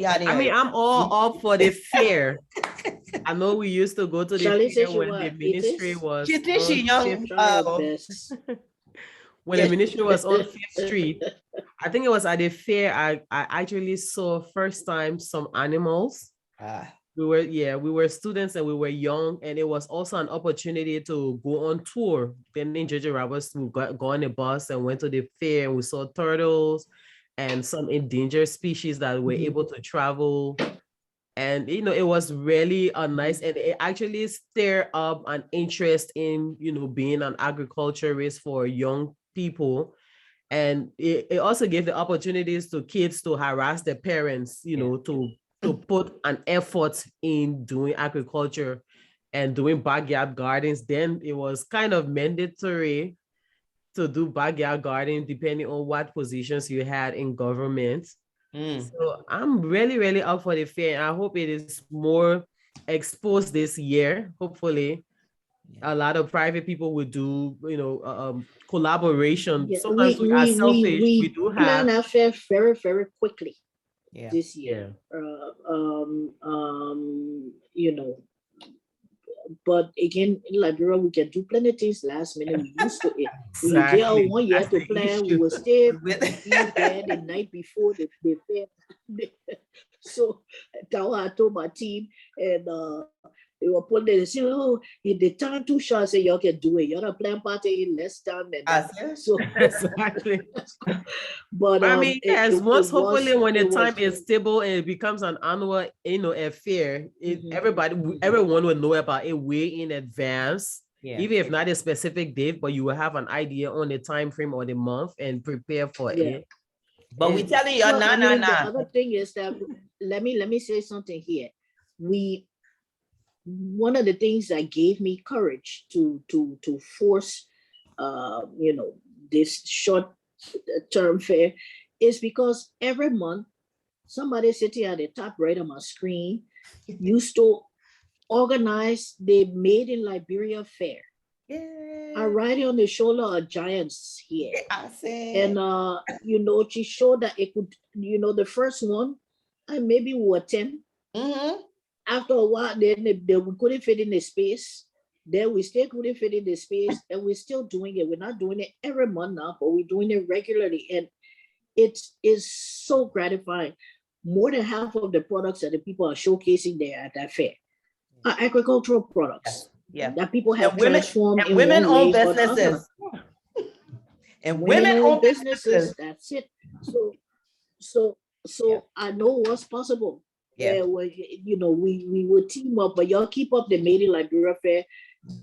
I mean, I'm all up for the fair. I know we used to go to the fair when the ministry was. She thinks she's young. When the ministry was on 5th Street, I think it was at the fair, I actually saw first time some animals. We were students and we were young, and it was also an opportunity to go on tour. Then in J.J. Roberts, we got on a bus and went to the fair, and we saw turtles and some endangered species that were able to travel. And, it was really a nice, and it actually stirred up an interest in, being an agriculturist for young people. And it also gave the opportunities to kids to harass their parents, to put an effort in doing agriculture and doing backyard gardens. Then it was kind of mandatory to do backyard gardening depending on what positions you had in government. So I'm really, really up for the fair. I hope it is more exposed this year. Hopefully, Yeah. a lot of private people will do, collaboration. Yeah, Sometimes we are selfish. We do plan have, our fair very, very quickly Yeah. this year. You know, but again, in Liberia, we can do plenty of things last minute. We used to it. We get out exactly. 1 year That's to the plan. We issue. will stay With- be there the night before the fair. So that's what I told my team, and they were putting it. They say, "Oh, if the time too short, I say y'all can do it. Y'all don't plan party in less time than I that." see. So, Exactly. but I mean, yes, once hopefully when the it time was- is stable and it becomes an annual, affair, Mhm. everyone will know about it way in advance. Yeah. Even if not a specific date, but you will have an idea on the time frame or the month and prepare for Yeah. it. But we And- telling you, Well, nah, I nah, mean, nah. the other thing is that let me say something here. One of the things that gave me courage to force, this short term fair is because every month somebody sitting at the top right of my screen used to organize the Made in Liberia fair. I Yeah. ride it on the shoulder of giants here. I said. And she showed that it could, the first one, I maybe were 10. Mm-hmm. After a while, then we couldn't fit in the space. Then we still couldn't fit in the space, and we're still doing it. We're not doing it every month now, but we're doing it regularly, and it is so gratifying. More than half of the products that the people are showcasing there at that fair are agricultural products Yeah. that people have And women- transformed and in women-owned one way or another. businesses. And Women-owned women-owned businesses. businesses. That's it. So Yeah. I know what's possible. Yeah. We would team up, but y'all keep up the Made in Liberia Fair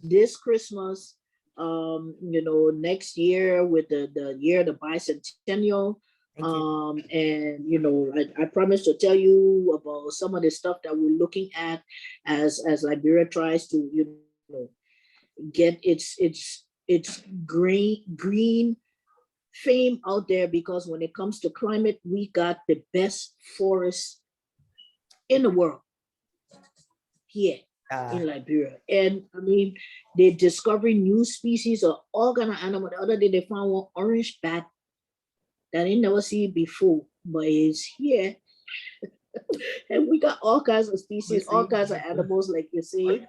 this Christmas. Next year with the year of the bicentennial. Thank you. And I promise to tell you about some of the stuff that we're looking at as Liberia tries to get its green fame out there, because when it comes to climate, we got the best forests in the world here in Liberia. And I mean, they're discovering new species of all kind of animal. The other day they found one orange bat that they never seen before, but it's here. And we got all kinds of species, all kinds of animals, like you say.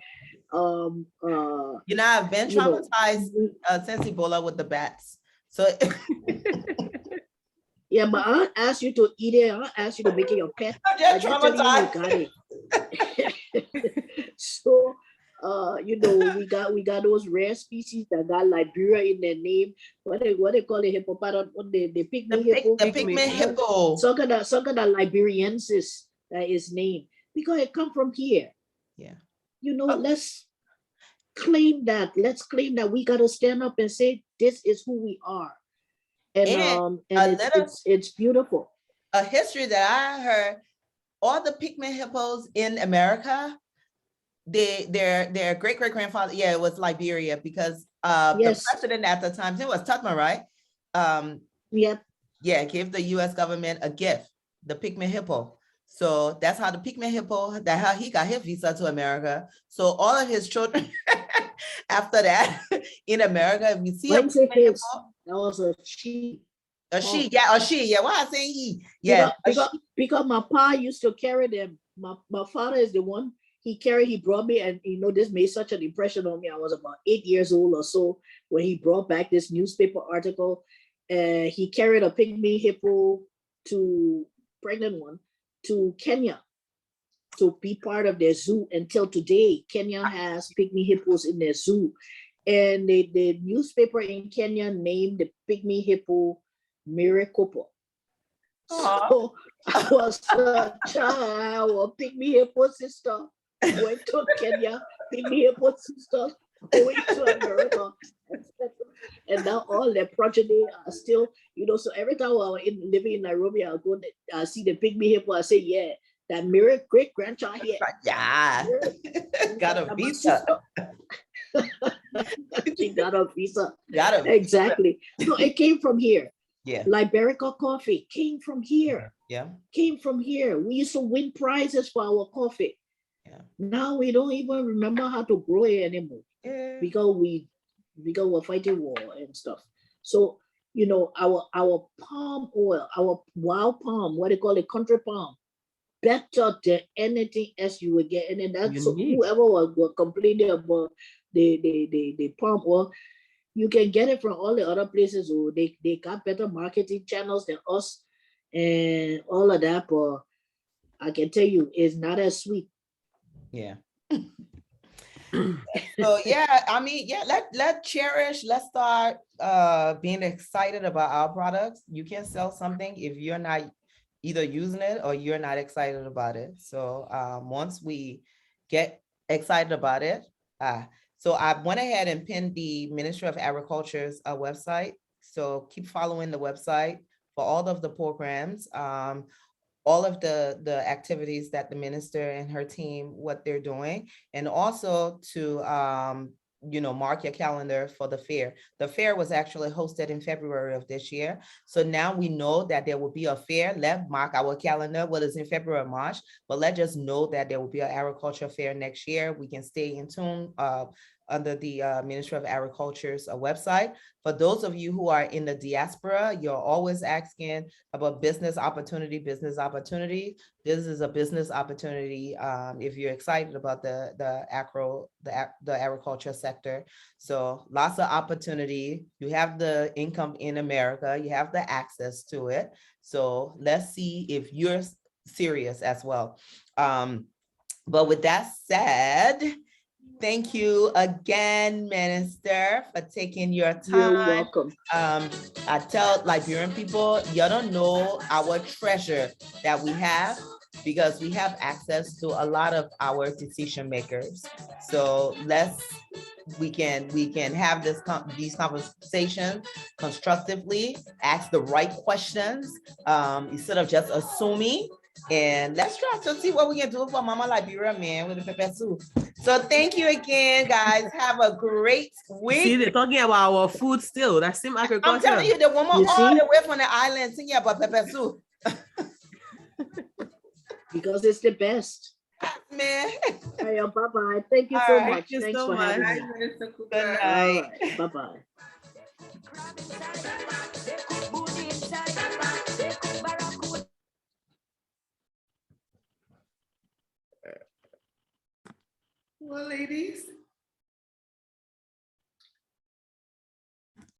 I've been traumatized since Ebola with the bats. So yeah, but I'll ask you to eat it. I'll ask you to make it your pet. I'm just I tell traumatized. you got it. So we got those rare species that got Liberia in their name. What they call it, hippopotamus, the pygmy hippo. The pygmy hippo. Some kind of Liberiensis that is named because it come from here. Yeah. Let's claim that. Let's claim that we gotta stand up and say this is who we are. And it's beautiful. A history that I heard, all the pygmy hippos in America, their great-great-grandfather, it was Liberia, because Yes. the president at the time, it was Tubman, right? Yep. Yeah, gave the US government a gift, the pygmy hippo. So that's how the pygmy hippo, that's how he got his visa to America. So all of his children after that in America, if you see a pygmy hippo, that was a she. A she. Why I say he? Yeah. Because my pa used to carry them. My father is the one he brought me, and this made such an impression on me. I was about 8 years old or so when he brought back this newspaper article. He carried a pygmy hippo, pregnant one, to Kenya to be part of their zoo. Until today, Kenya has pygmy hippos in their zoo. And the newspaper in Kenya named the pygmy hippo Miracopo. So I was a child, a pygmy hippo sister, went to Kenya, pygmy hippo sister, going to America, and now all their progeny are still, so every time I was living in Nairobi, I'll go see the pygmy hippo, I say, yeah, that great grandchild here. Yeah. Got a visa. She got a visa. Got a exactly. So it came from here. Yeah. Liberica coffee came from here. Yeah. Came from here. We used to win prizes for our coffee. Now we don't even remember how to grow it anymore Yeah. because we're fighting war and stuff. So you know, our palm oil, our wild palm, what they call it, country palm, better than anything else you will get. And then that's Unique. whoever was complaining about the palm oil, you can get it from all the other places. Oh, they got better marketing channels than us and all of that. But I can tell you, it's not as sweet. Yeah. So yeah, I mean, yeah, let's cherish, let's start being excited about our products. You can sell something if you're not either using it or you're not excited about it. So once we get excited about it, so I went ahead and pinned the Ministry of Agriculture's website. So keep following the website for all of the programs. All of the activities that the minister and her team, what they're doing, and also to mark your calendar for the fair. The fair was actually hosted in February of this year. So now we know that there will be a fair. Let's mark our calendar, what is in February or March, but let's just know that there will be an agriculture fair next year. We can stay in tune under the Ministry of Agriculture's website. For those of you who are in the diaspora, you're always asking about business opportunity. This is a business opportunity if you're excited about the agriculture sector. So lots of opportunity. You have the income in America, you have the access to it. So let's see if you're serious as well. But with that said, thank you again, Minister, for taking your time. You're welcome. I tell Liberian people, you don't know our treasure that we have because we have access to a lot of our decision makers. So we can have these conversations constructively, ask the right questions instead of just assuming. And let's try to see what we can do for Mama Liberia, man, with the pepper soup. So thank you again, guys. Have a great week. See, they're talking about our food still. That's same agriculture. I'm telling you, the woman You all see? the way from the island singing about pepper soup. Because it's the best. Man. All right, bye-bye. Thank you All so right. much. Thank you Thanks so for having much. me. Bye, Minister Cooper. Good All night. right, bye-bye. Well, ladies,